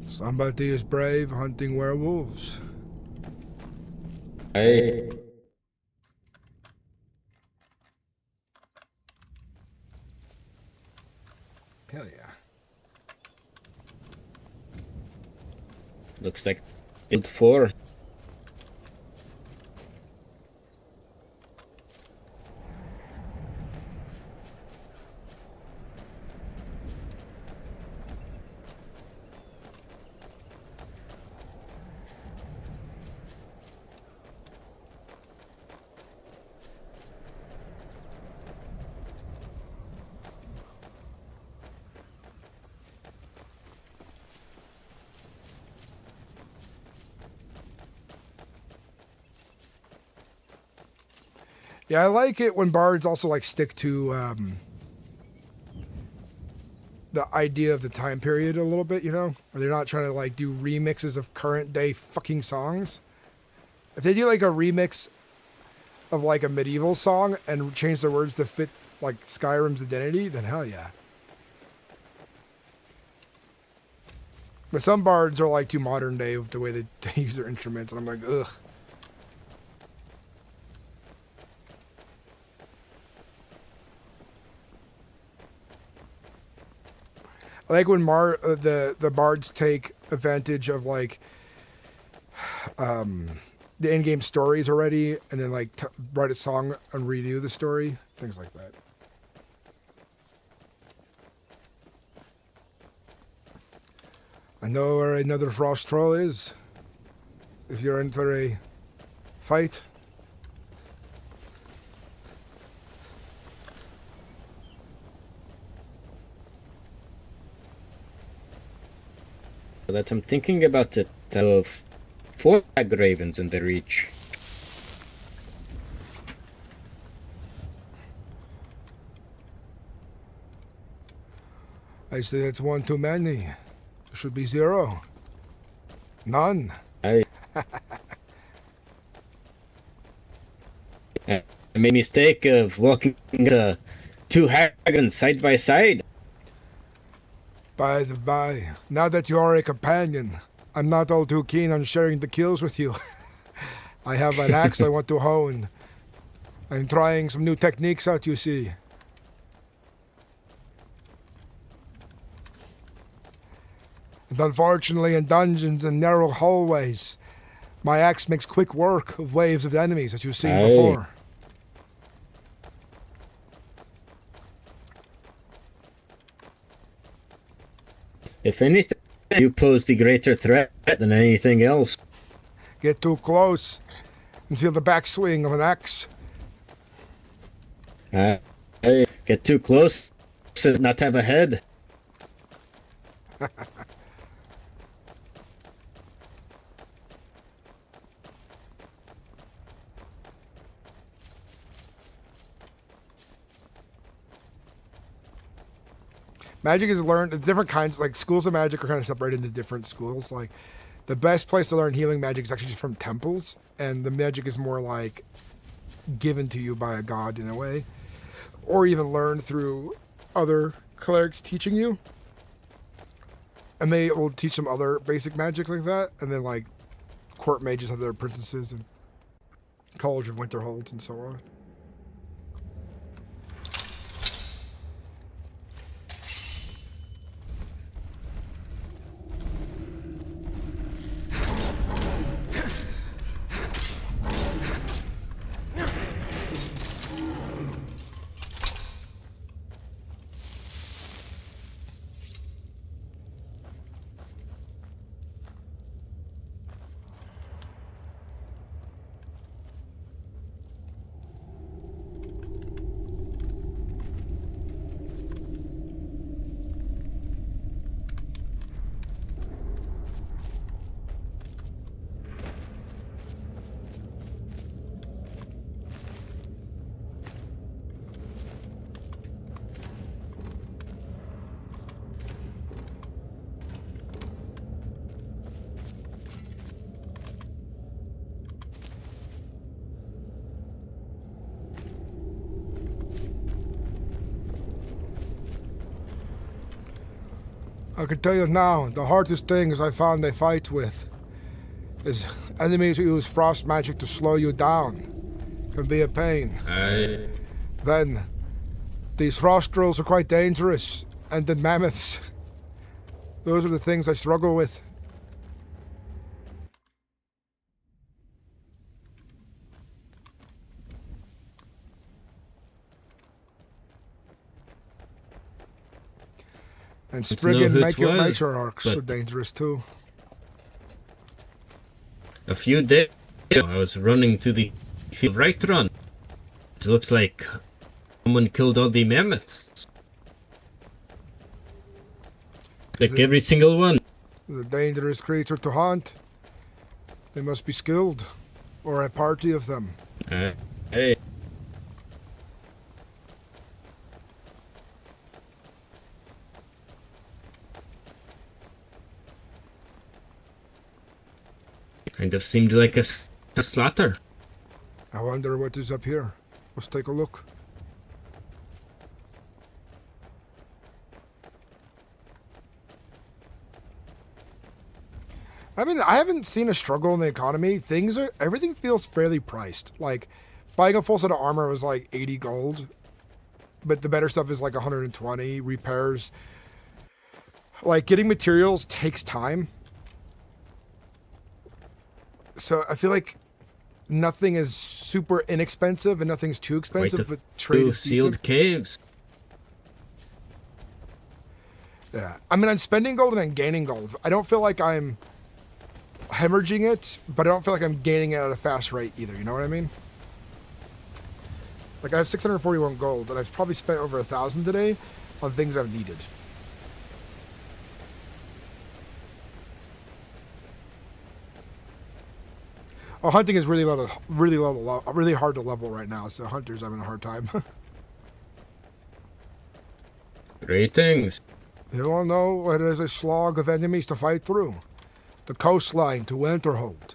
Somebody is brave hunting werewolves. Hey. Hell yeah. Looks like Guild 4. Yeah, I like it when bards also like stick to the idea of the time period a little bit, you know? Or they're not trying to like do remixes of current day fucking songs. If they do like a remix of like a medieval song and change the words to fit like Skyrim's identity, then hell yeah. But some bards are like too modern day with the way they use their instruments, and I'm like, ugh. I like when the bards take advantage of like the in-game stories already, and then like write a song and redo the story, things like that. I know where another frost troll is. If you're in for a fight. That I'm thinking about it of 4 hag ravens in the reach. I say that's one too many. There should be 0. None. I made a mistake of walking 2 haggons side by side. By the by, now that you are a companion, I'm not all too keen on sharing the kills with you. I have an axe I want to hone. I'm trying some new techniques out, you see. And unfortunately, in dungeons and narrow hallways, my axe makes quick work of waves of enemies that you've seen before. If anything, you pose the greater threat than anything else. Get too close and feel the backswing of an axe. Get too close and not have a head. Magic is learned, different kinds, like schools of magic are kind of separated into different schools. Like the best place to learn healing magic is actually just from temples, and the magic is more like given to you by a god in a way, or even learned through other clerics teaching you. And they will teach them other basic magics like that, and then like court mages have their apprentices and College of Winterhold and so on. I can tell you now, the hardest things I found they fight with is enemies who use frost magic to slow you down. Can be a pain. Then, these frost trolls are quite dangerous, and then mammoths. Those are the things I struggle with. And Spriggan MerethRP are dangerous too. A few days ago, I was running through the field right run. It looks like someone killed all the mammoths. Like every single one. The dangerous creature to hunt. They must be skilled, or a party of them. Hey. Kind of seemed like a slaughter. I wonder what is up here. Let's take a look. I mean, I haven't seen a struggle in the economy. Everything feels fairly priced. Like, buying a full set of armor was like 80 gold, but the better stuff is like 120. Repairs. Like, getting materials takes time. So I feel like nothing is super inexpensive and nothing's too expensive, but trade is sealed decent. caves. Yeah. I mean, I'm spending gold and I'm gaining gold. I don't feel like I'm hemorrhaging it, but I don't feel like I'm gaining it at a fast rate either. You know what I mean? Like, I have 641 gold, and I've probably spent over 1,000 today on things I've needed. Oh, hunting is really really hard to level right now, so hunter's having a hard time. Great things. You all know it is a slog of enemies to fight through. The coastline to Winterhold.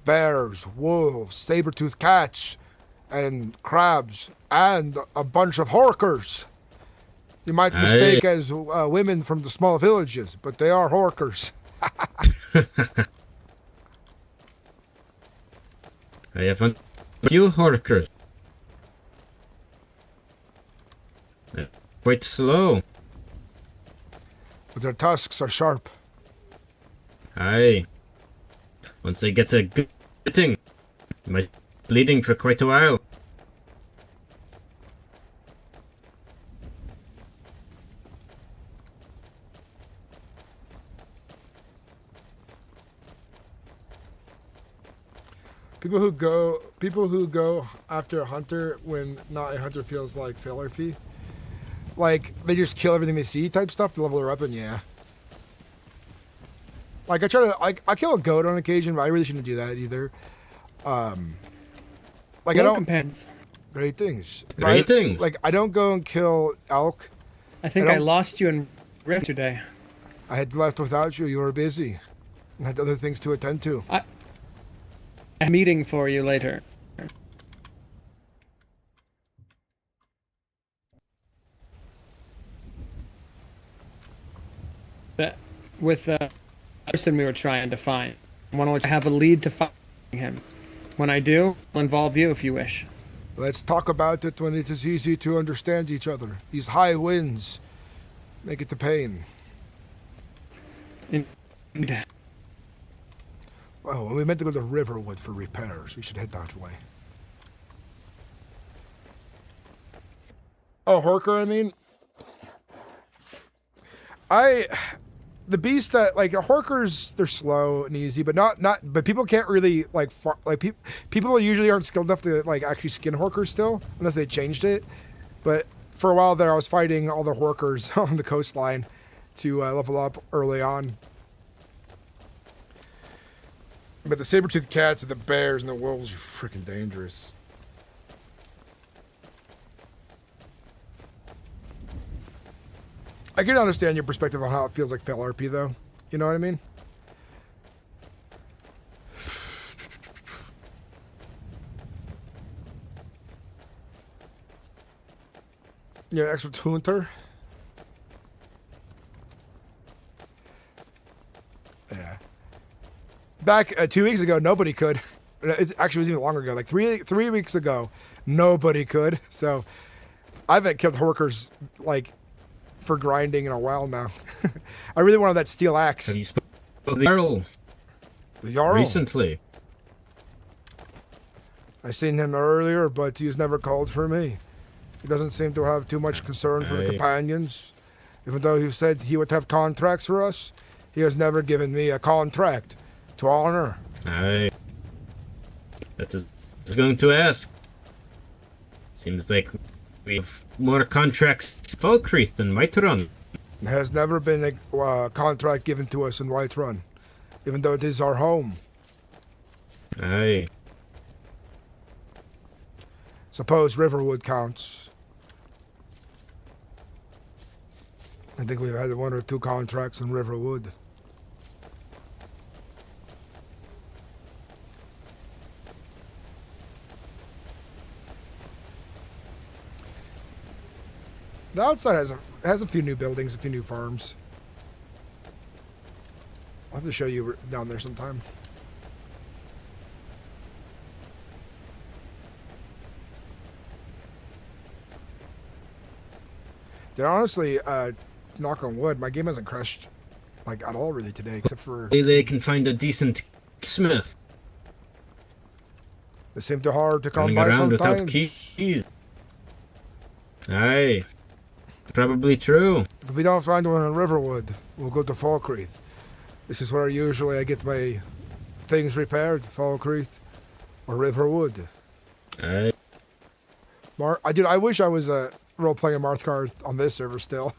Bears, wolves, saber-toothed cats, and crabs, and a bunch of horkers. You might mistake as women from the small villages, but they are horkers. I haven't a few horkers. They're quite slow. But their tusks are sharp. Aye. Once they get a good thing, they might be bleeding for quite a while. People who go after a hunter when not a hunter feels like FailRP. Like, they just kill everything they see type stuff to level her up, and yeah. Like, I kill a goat on occasion, but I really shouldn't do that either. Like, I don't... Companions. Great things. Great things. Like, I don't go and kill elk. I think I lost you in Rift today. I had left without you. You were busy. And had other things to attend to. A meeting for you later. With the person we were trying to find. I want to have a lead to finding him. When I do, I'll involve you if you wish. Let's talk about it when it is easy to understand each other. These high winds make it the pain. Well, we meant to go to Riverwood for repairs. We should head that way. Oh, Horker, I mean. The beasts that, like, Horkers, they're slow and easy, but but people can't really, like, people usually aren't skilled enough to, like, actually skin Horkers still, unless they changed it. But for a while there, I was fighting all the Horkers on the coastline to level up early on. But the saber-toothed cats and the bears and the wolves are freaking dangerous. I can understand your perspective on how it feels like FailRP, though. You know what I mean? You're an expert hunter? Yeah. Back 2 weeks ago, nobody could. It actually was even longer ago. Like three weeks ago, nobody could. So I haven't killed Horkers, like, for grinding in a while now. I really wanted that steel axe. Have you spoken to the Jarl? The Jarl? Recently. I seen him earlier, but he's never called for me. He doesn't seem to have too much concern for the companions. Even though he said he would have contracts for us, he has never given me a contract to honor. Aye. That's what I was going to ask. Seems like we have more contracts in Falkreath than Whiterun. There has never been a contract given to us in Whiterun, even though it is our home. Aye. Suppose Riverwood counts. I think we've had 1 or 2 contracts in Riverwood. The outside has a few new buildings, a few new farms. I'll have to show you down there sometime. Dude, honestly, knock on wood, my game hasn't crashed like at all really today, except for They can find a decent smith. they seem too hard to come Running by around without sometimes. keys. Aye, probably true. If we don't find one in Riverwood, we'll go to Falkreath. This is where usually I get my things repaired, Falkreath or Riverwood. Aye. I wish I was role-playing a Marthgar on this server still.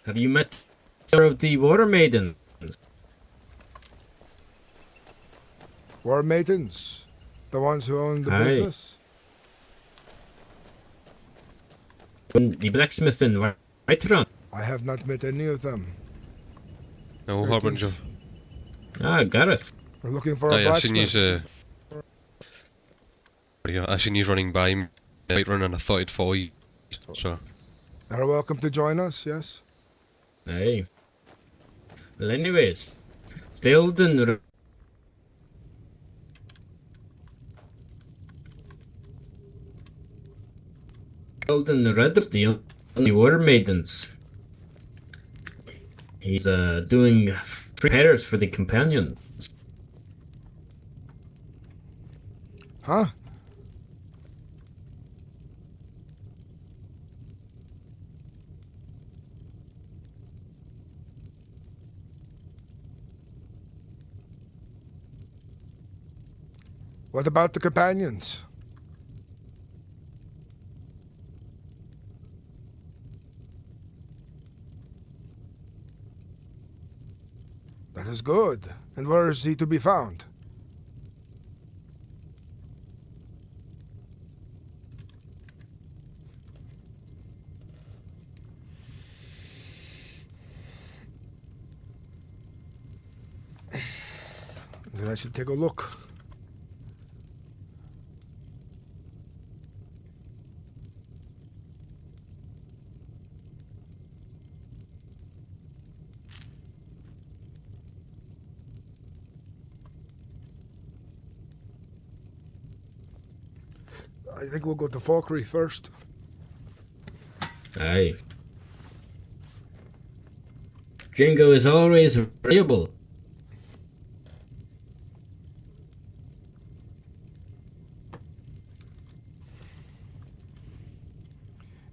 Have you met some of the water maidens? War maidens, the ones who own the Aye. business. The blacksmith in Whiterun. I have not met any of them. No, Greetings. Harbinger. Ah, Gareth. We're looking for Oh, a yeah, I seen blacksmith. I seen you running by me, Whiterun, and I thought I'd follow you. So, You're welcome to join us, yes? Aye. Well, anyways, Stilden. Stilden Red's the only water maidens. He's doing repairs for the companion. Huh? What about the companions? That is good. And where is he to be found? Then I should take a look. I think we'll go to Falkreath first. Aye. Jingo is always variable.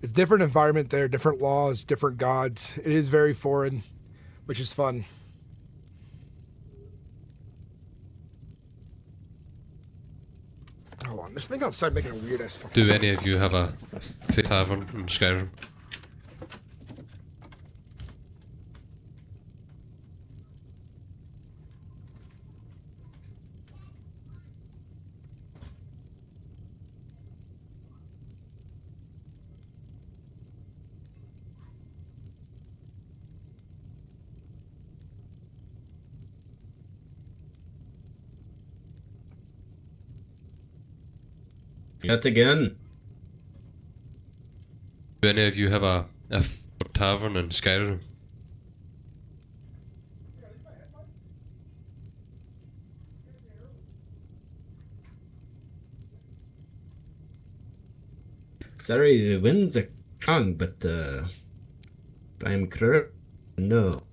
It's different environment there, different laws, different gods. It is very foreign, which is fun. Hold on, this thing outside making a weird ass fucking do noise. any of you have a tavern in Skyrim? Yet again. Do any of you have a tavern in Skyrim? Sorry, the winds are strong, but I'm correct. No.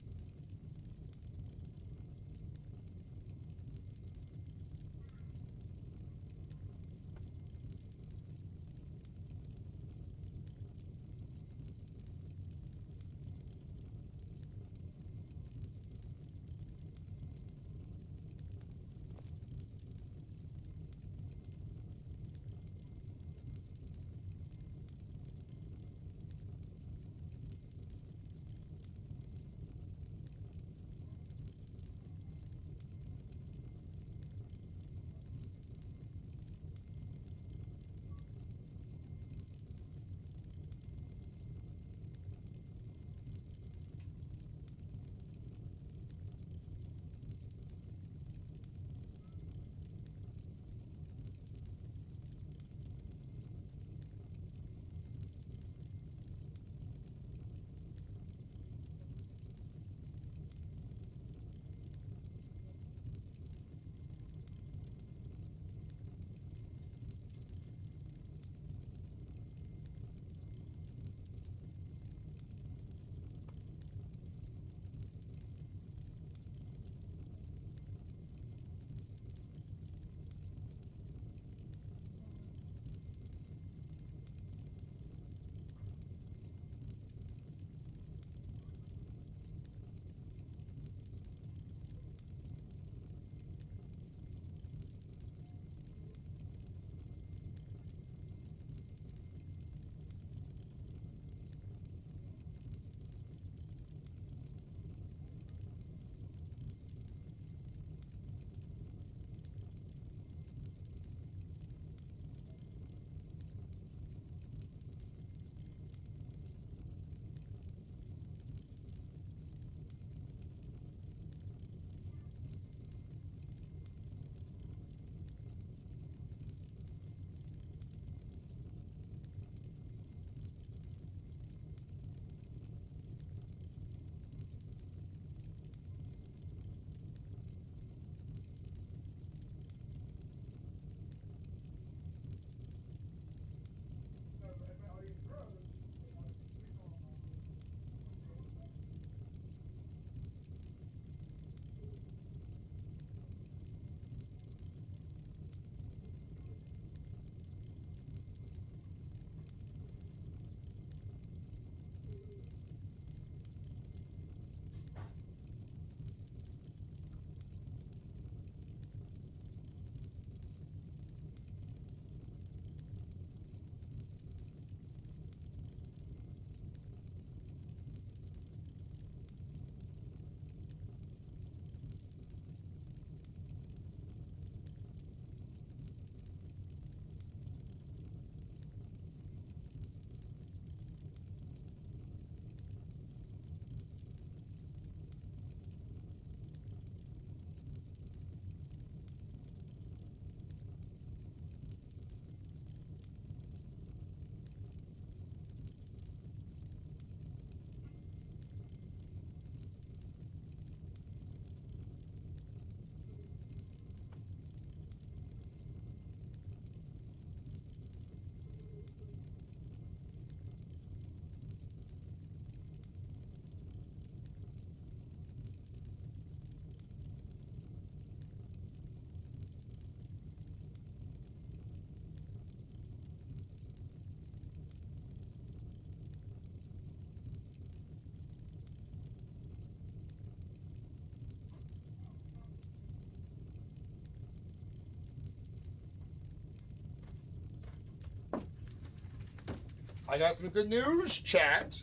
I got some good news, chat.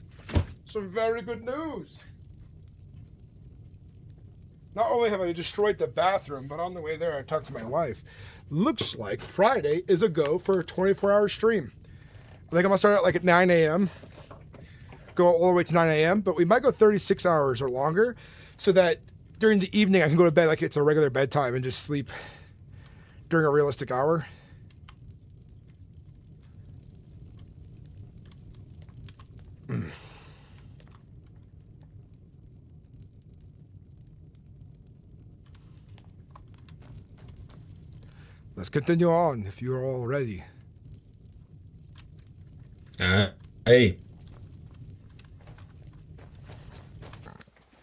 Some very good news. Not only have I destroyed the bathroom, but on the way there I talked to my wife. Looks like Friday is a go for a 24-hour stream. I think I'm going to start at like at 9 a.m. Go all the way to 9 a.m., but we might go 36 hours or longer so that during the evening I can go to bed like it's a regular bedtime and just sleep during a realistic hour. Let's continue on if you're all ready. Hey.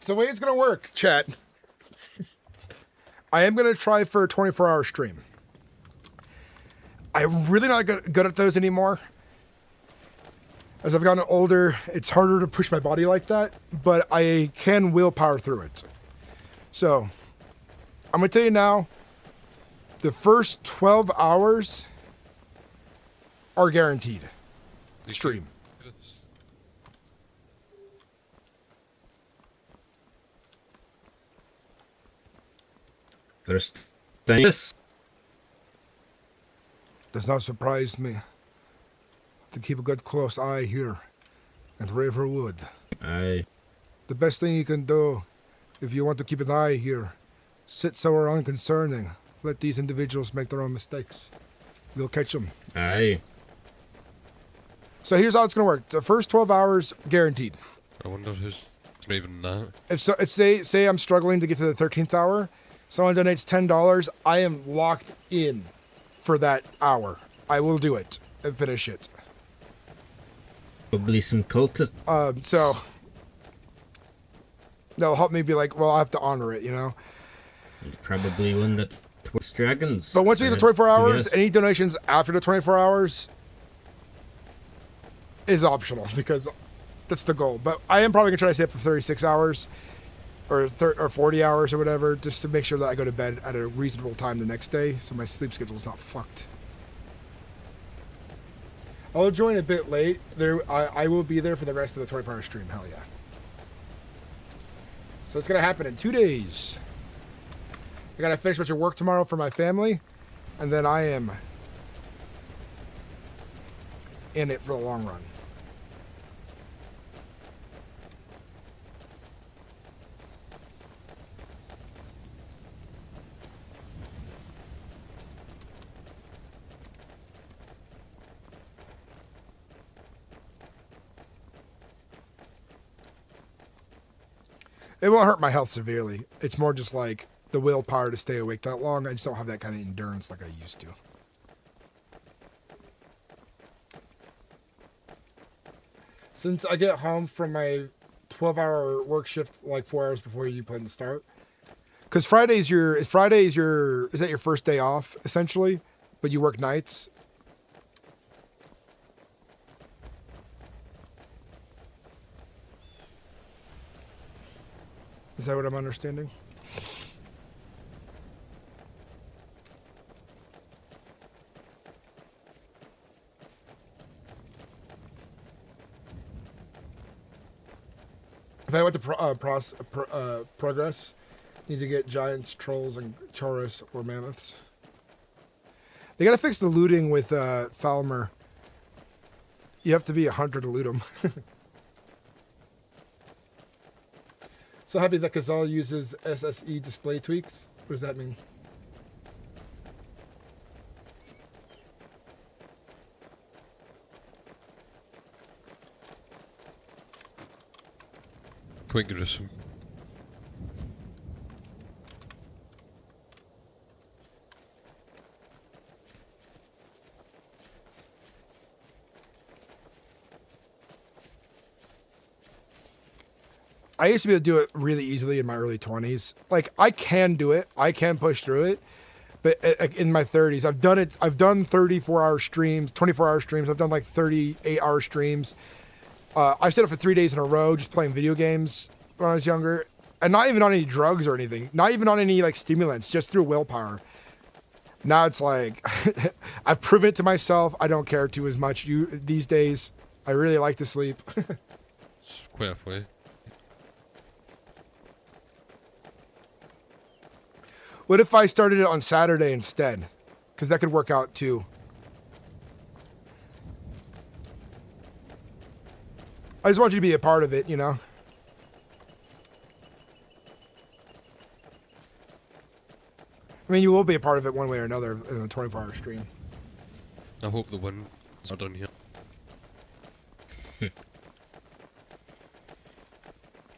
So the way it's going to work, chat, I am going to try for a 24-hour stream. I'm really not good at those anymore. As I've gotten older, it's harder to push my body like that, but I can willpower through it. So, I'm going to tell you now, the first 12 hours are guaranteed. Stream. First thing is, Does not surprise me. Have to keep a good close eye here at Raverwood. aye. The best thing you can do, if you want to keep an eye here, sit somewhere unconcerning. Let these individuals make their own mistakes. You'll catch them. Aye. So here's how it's going to work. The first 12 hours, guaranteed. I wonder who's even that. If so, say I'm struggling to get to the 13th hour, someone donates $10, I am locked in for that hour. I will do it and finish it. Probably some cultists. So that'll help me be like, well, I have to honor it, you know? Probably one that towards dragons. But once we get the 24 hours, yes. any donations after the 24 hours is optional because that's the goal. But I am probably going to try to stay up for 36 hours or 40 hours or whatever, just to make sure that I go to bed at a reasonable time the next day so my sleep schedule is not fucked. I'll join a bit late. I will be there for the rest of the 24-hour stream. Hell yeah. So it's going to happen in 2 days. I got to finish a bunch of work tomorrow for my family, and then I am in it for the long run. It won't hurt my health severely. It's more just like the willpower to stay awake that long. I just don't have that kind of endurance like I used to. Since I get home from my 12-hour work shift like 4 hours before you plan to start. Because is that your first day off, essentially? But you work nights? Is that what I'm understanding? If I went to progress, need to get giants, trolls, and chorus or mammoths. They gotta fix the looting with Falmer. You have to be a hunter to loot them. So happy that Kazal uses SSE display tweaks. What does that mean? Quite gruesome. I used to be able to do it really easily in my early 20s. Like, I can do it. I can push through it. But in my 30s, I've done it. I've done 34-hour streams, 24-hour streams. I've done like 38-hour streams. I stayed up for 3 days in a row just playing video games when I was younger. And not even on any drugs or anything. Not even on any like stimulants, just through willpower. Now it's like, I've proven it to myself. I don't care too as much these days. I really like to sleep. It's quite halfway. What if I started it on Saturday instead? Because that could work out too. I just want you to be a part of it, you know? I mean, you will be a part of it one way or another in a 24-hour stream. I hope the wind's not done here.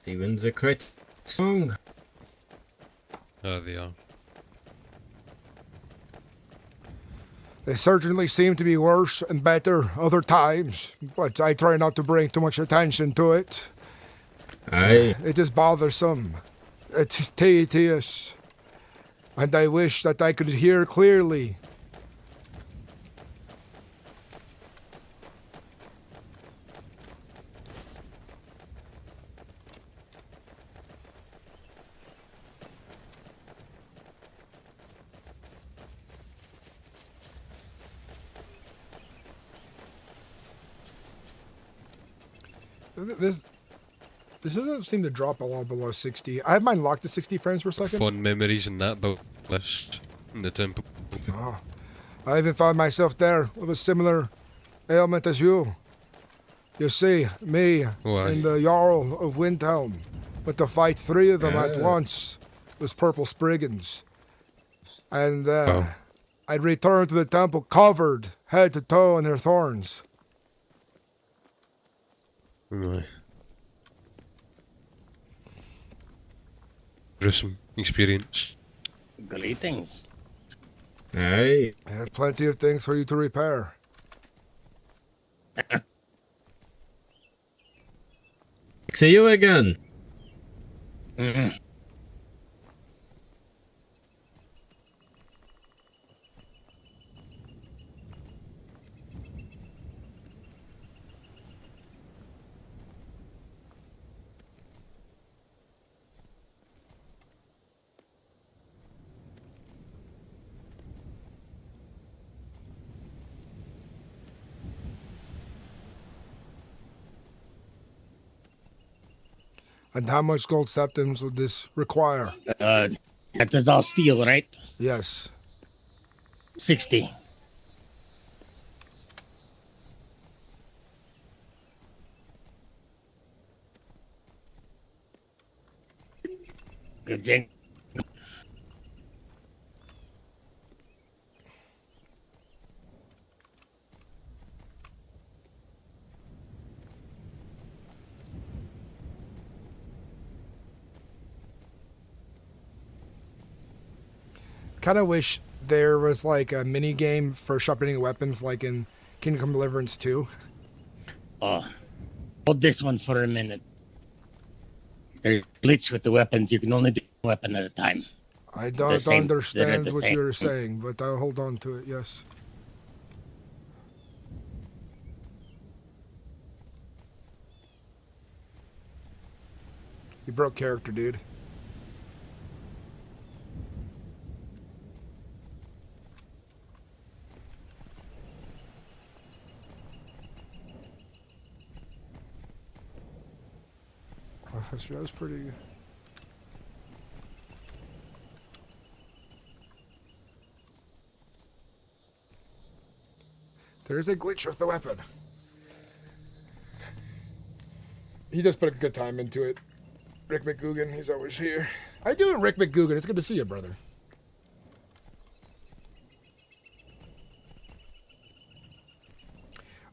The winds are quite strong. They are. They certainly seem to be worse and better other times, but I try not to bring too much attention to it. Aye. It is bothersome. It is tedious. And I wish that I could hear clearly. This doesn't seem to drop a lot below 60. I have mine locked to 60 frames per second. Fond memories in that build list in the temple. Oh, I even found myself there with a similar ailment as you. You see, me and the Jarl of Windhelm, but to fight 3 of them at once was Purple Spriggans. And I'd returned to the temple covered head to toe in their thorns. Right. Gruesome experience. Greetings. Aye. I have plenty of things for you to repair. See you again. And how much gold septims would this require? That is all steel, right? Yes. 60. Good thing. Kind of wish there was like a mini game for sharpening weapons, like in Kingdom Come Deliverance 2. Oh, hold this one for a minute. There's glitch with the weapons. You can only do one weapon at a time. I don't understand what you're saying, but I'll hold on to it, yes. You broke character, dude. That was pretty good. There's a glitch with the weapon. He just put a good time into it. Rick McGugan, he's always here. How you doing, Rick McGugan? It's good to see you, brother.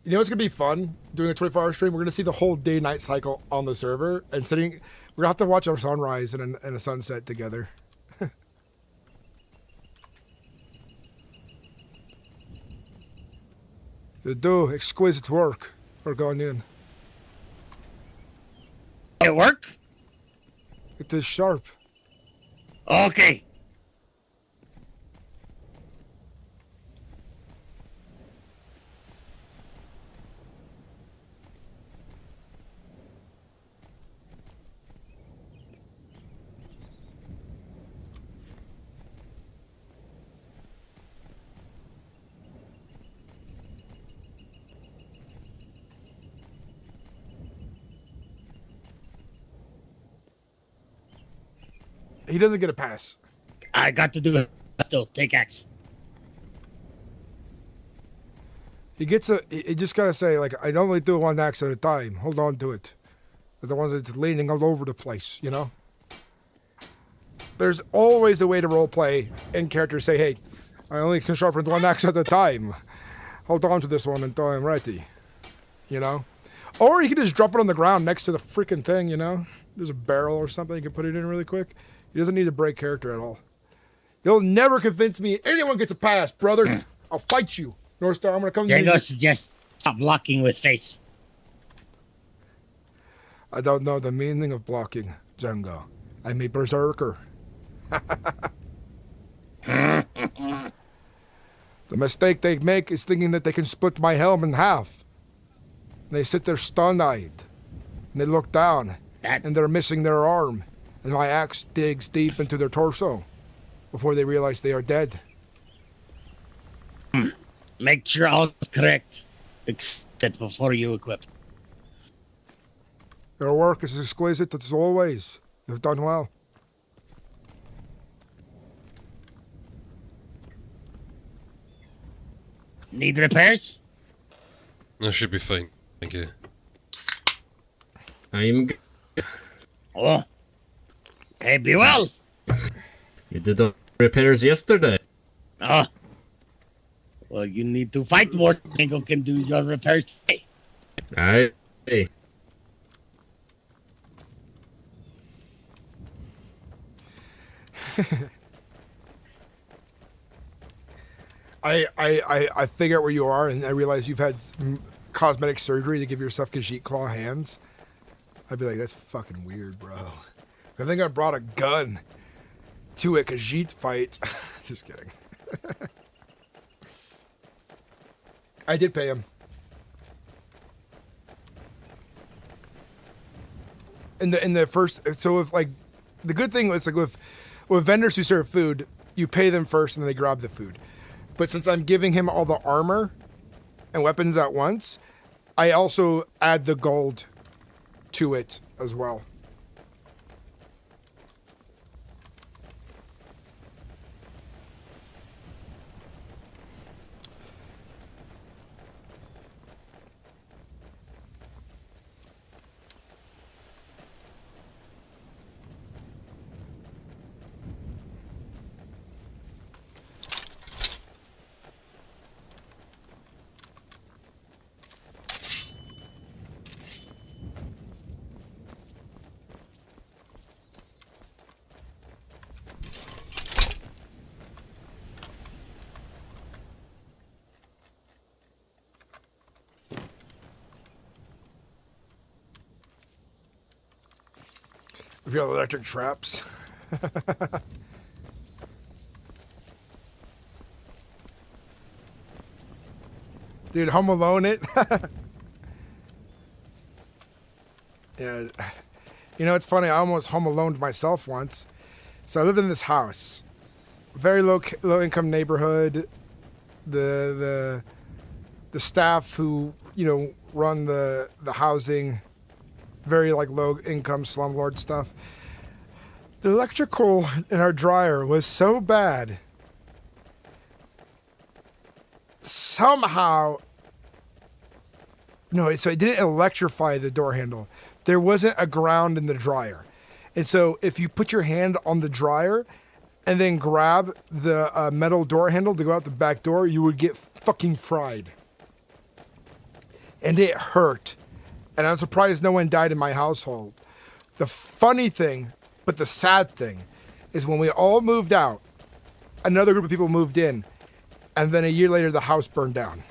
You know what's going to be fun? Doing a 24-hour stream, we're going to see the whole day-night cycle on the server. And we're going to have to watch our sunrise and a sunset together. You do exquisite work for going in. It work? It is sharp. Okay. He doesn't get a pass. I got to do it. Still, take axe. He gets a. He just gotta say like, I only do one axe at a time. Hold on to it. They're the ones that's leaning all over the place. You know. There's always a way to roleplay and characters say, hey, I only can sharpen one axe at a time. Hold on to this one until I'm ready. You know? Or you can just drop it on the ground next to the freaking thing, you know? There's a barrel or something, you can put it in really quick. He doesn't need to break character at all. You'll never convince me anyone gets a pass, brother. I'll fight you. North Star, I'm gonna come to you. Django suggests stop blocking with face. I don't know the meaning of blocking, Django. I'm a berserker. The mistake they make is thinking that they can split my helm in half. And they sit there stun-eyed. And they look down. And they're missing their arm. And my axe digs deep into their torso. Before they realize they are dead. Make sure all is correct. Except before you equip. Your work is exquisite as always. You've done well. Need repairs? That should be fine. Thank you. I'm. Oh. Hey, be well. You did the repairs yesterday. Oh. Well, you need to fight more. Django can do your repairs today. Alright. Hey. I figure out where you are, and I realize you've had cosmetic surgery to give yourself Khajiit claw hands. I'd be like, that's fucking weird, bro. I think I brought a gun to a Khajiit fight. Just kidding. I did pay him. In the first, so if like, the good thing was like with vendors who serve food, you pay them first and then they grab the food. But since I'm giving him all the armor and weapons at once, I also add the gold to it as well. If you have electric traps. Dude, Home Alone it. Yeah. You know, it's funny. I almost Home Aloned myself once. So I lived in this house. Very low income neighborhood. The staff who, you know, run the housing, very like low income slumlord stuff. The electrical in our dryer was so bad. Somehow, no, so it didn't electrify the door handle. There wasn't a ground in the dryer. And so if you put your hand on the dryer and then grab the metal door handle to go out the back door, you would get fucking fried. And it hurt. And I'm surprised no one died in my household. The funny thing, but the sad thing, is when we all moved out, another group of people moved in, and then a year later the house burned down.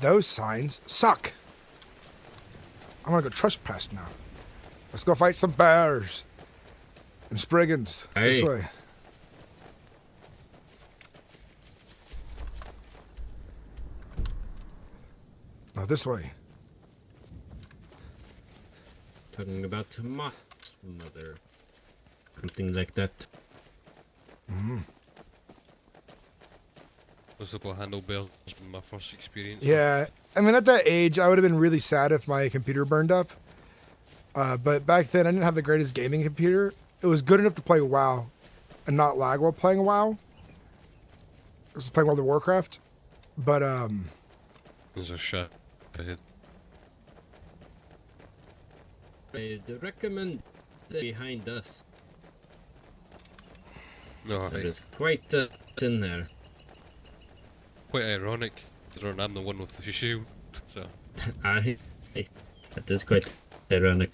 Those signs suck. I'm gonna go trespass now. Let's go fight some bears and spriggans. This Aye. way. No, this way. Talking about moss, mother. Something like that. Mm-hmm. Possible handlebars was my first experience. Yeah, I mean, at that age, I would have been really sad if my computer burned up. But back then, I didn't have the greatest gaming computer. It was good enough to play WoW and not lag while playing WoW. I was playing World of Warcraft. But, There's a shot ahead. I'd recommend behind us. No, There is quite in there. Quite ironic, considering I'm the one with the shield. So. Aye. That is quite ironic.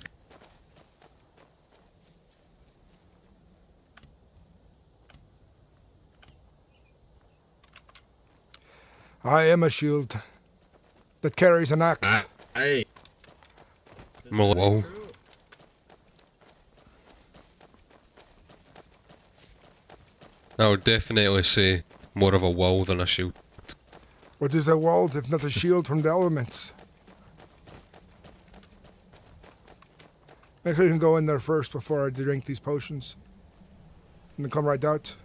I am a shield that carries an axe. Aye. More wall. I would definitely say more of a wall than a shield. What is a wall if not a shield from the elements? Maybe I can go in there first before I drink these potions. And then come right out.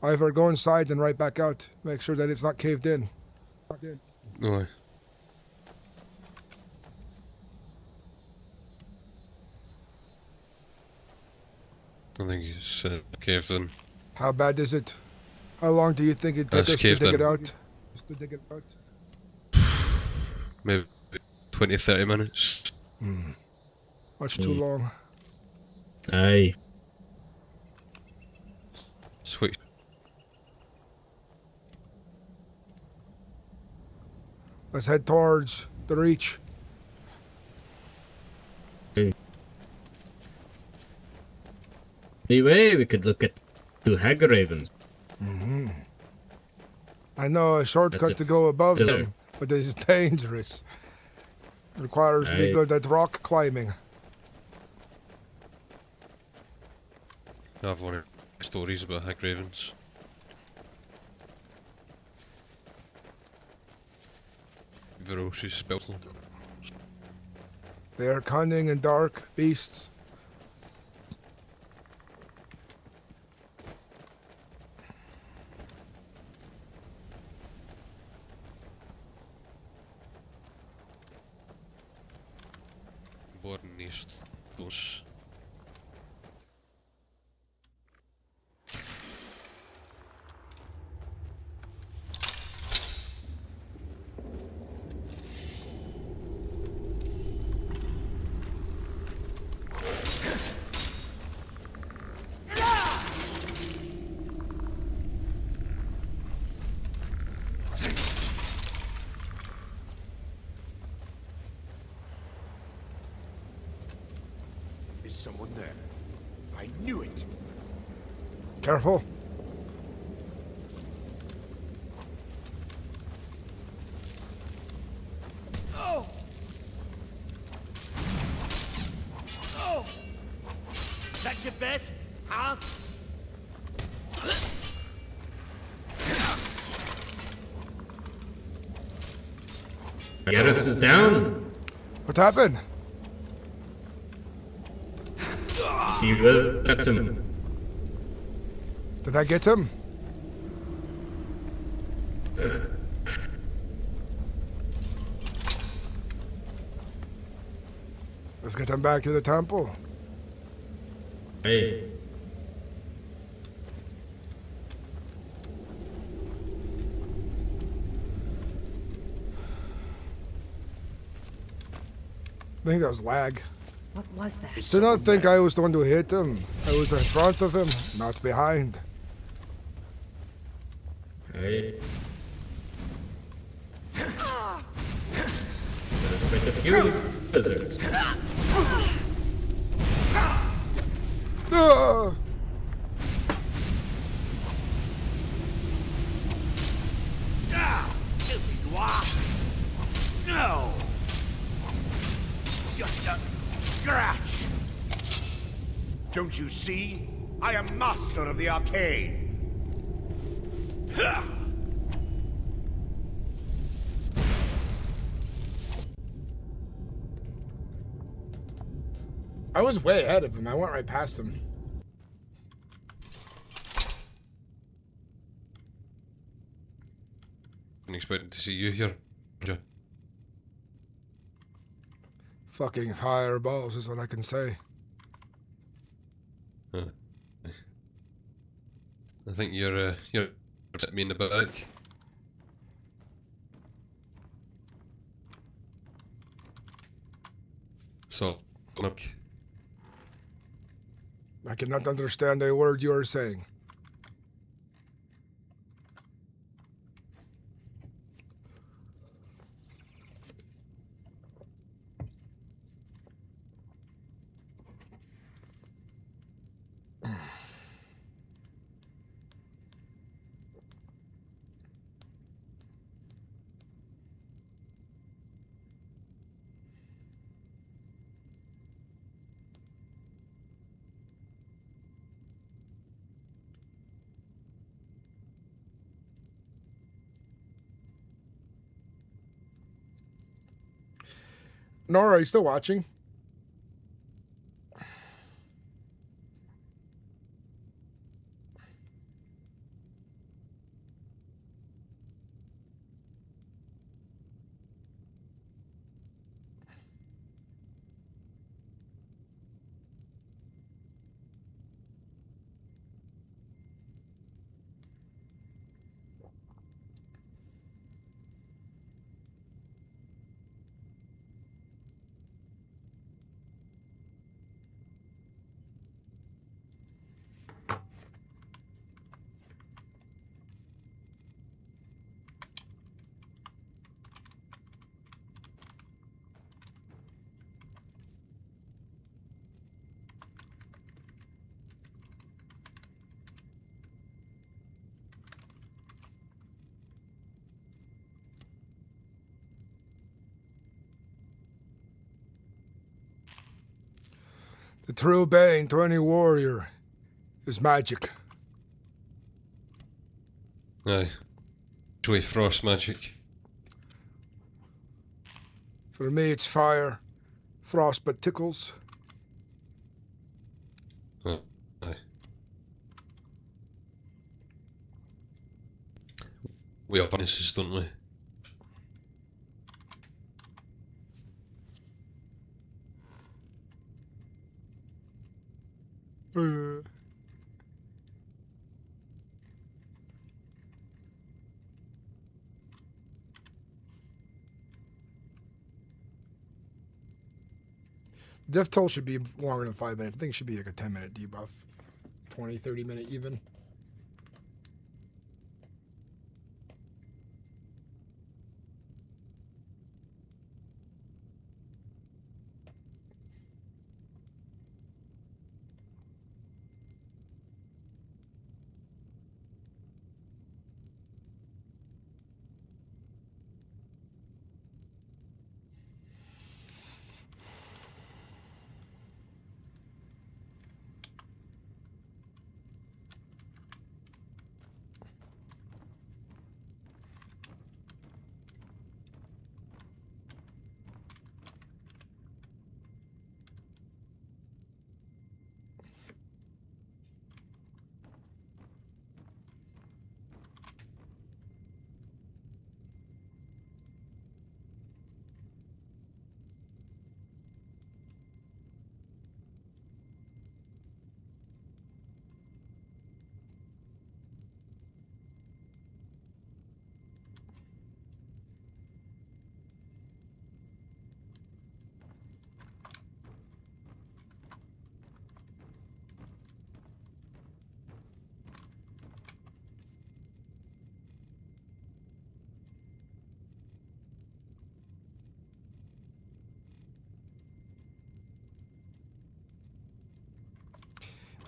Either go inside and right back out. Make sure that it's not caved in. No. I think it's caved in. How bad is it? How long do you think it takes That's us to caved dig in. it out? Maybe 20-30 minutes. Much too long. Aye. Switch. Let's head towards the reach. Anyway, we could look at two hag ravens. I know a shortcut That's to go above pillar. them, but this is dangerous. It requires to be Aye. good at rock climbing. I've heard stories about hag ravens. Ferocious spells. They are cunning and dark beasts. Born east. Those. Is someone there? I knew it. Careful. Oh! Oh! That's your best, huh? Garrus is down. What happened? He will catch him. Did I get him? Let's get him back to the temple. Hey. I think that was lag. What was that? Do not think I was the one who hit him. I was in front of him, not behind. Hey. There's quite a few lizards. Ah! Ah! Filthy dwarf! No! Don't you see? I am master of the arcane. Ha! I was way ahead of him. I went right past him. I'm expecting to see you here, Roger. Fucking fireballs is what I can say. I think you're at me in the back. So, look. I cannot understand a word you are saying. Nora, are you still watching? The true bane to any warrior is magic. Aye. It's frost magic. For me, it's fire. Frost but tickles. Aye. We are bonuses, don't we? Death toll should be longer than 5 minutes. I think it should be like a 10-minute debuff. 20, 30-minute even.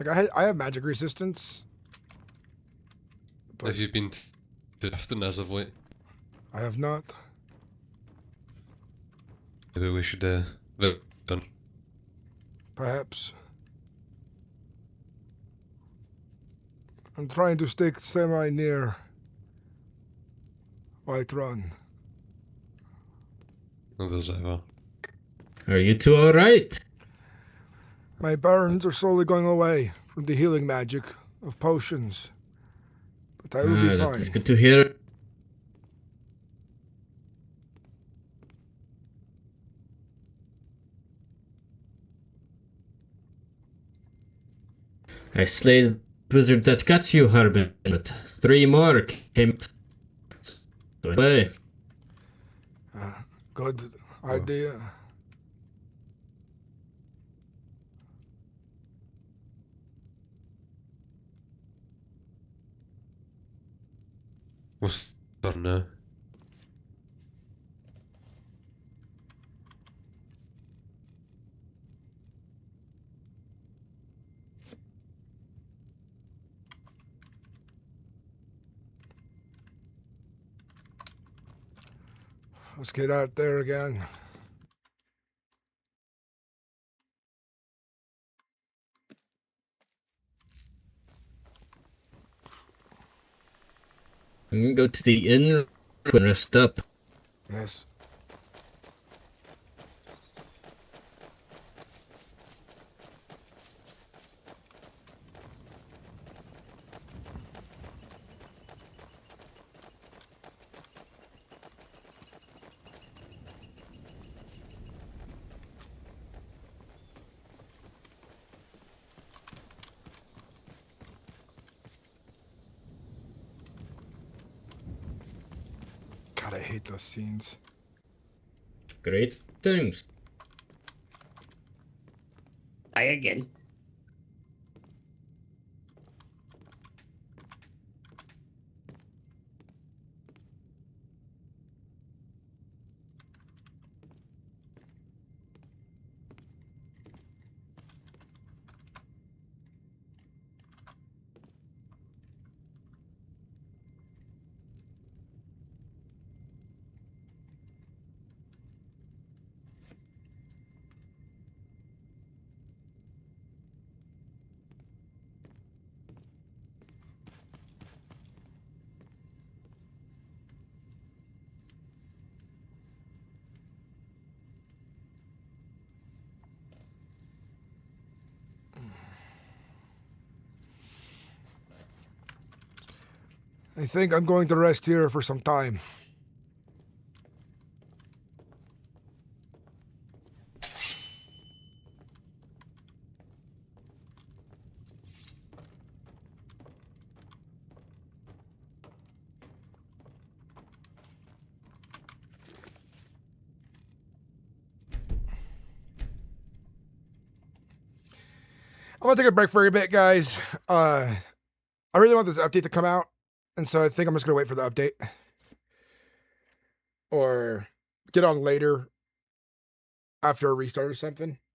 Like I have magic resistance. Have you been to Afton as of late? I have not. Maybe we should vote on. Perhaps. I'm trying to stick semi-near Whiterun. No, there's ever. Are you two alright? My burns are slowly going away from the healing magic of potions. But I will be That fine. is good to hear. I slayed the wizard that got you, Harbinger, but 3 more came away. Good idea. What's that now? Let's get out there again. I'm gonna go to the inn and rest up. Yes. God, I hate those scenes. Great things. I again. I think I'm going to rest here for some time. I'm gonna take a break for a bit, guys. I really want this update to come out, and so I think I'm just gonna wait for the update. Or get on later after a restart or something.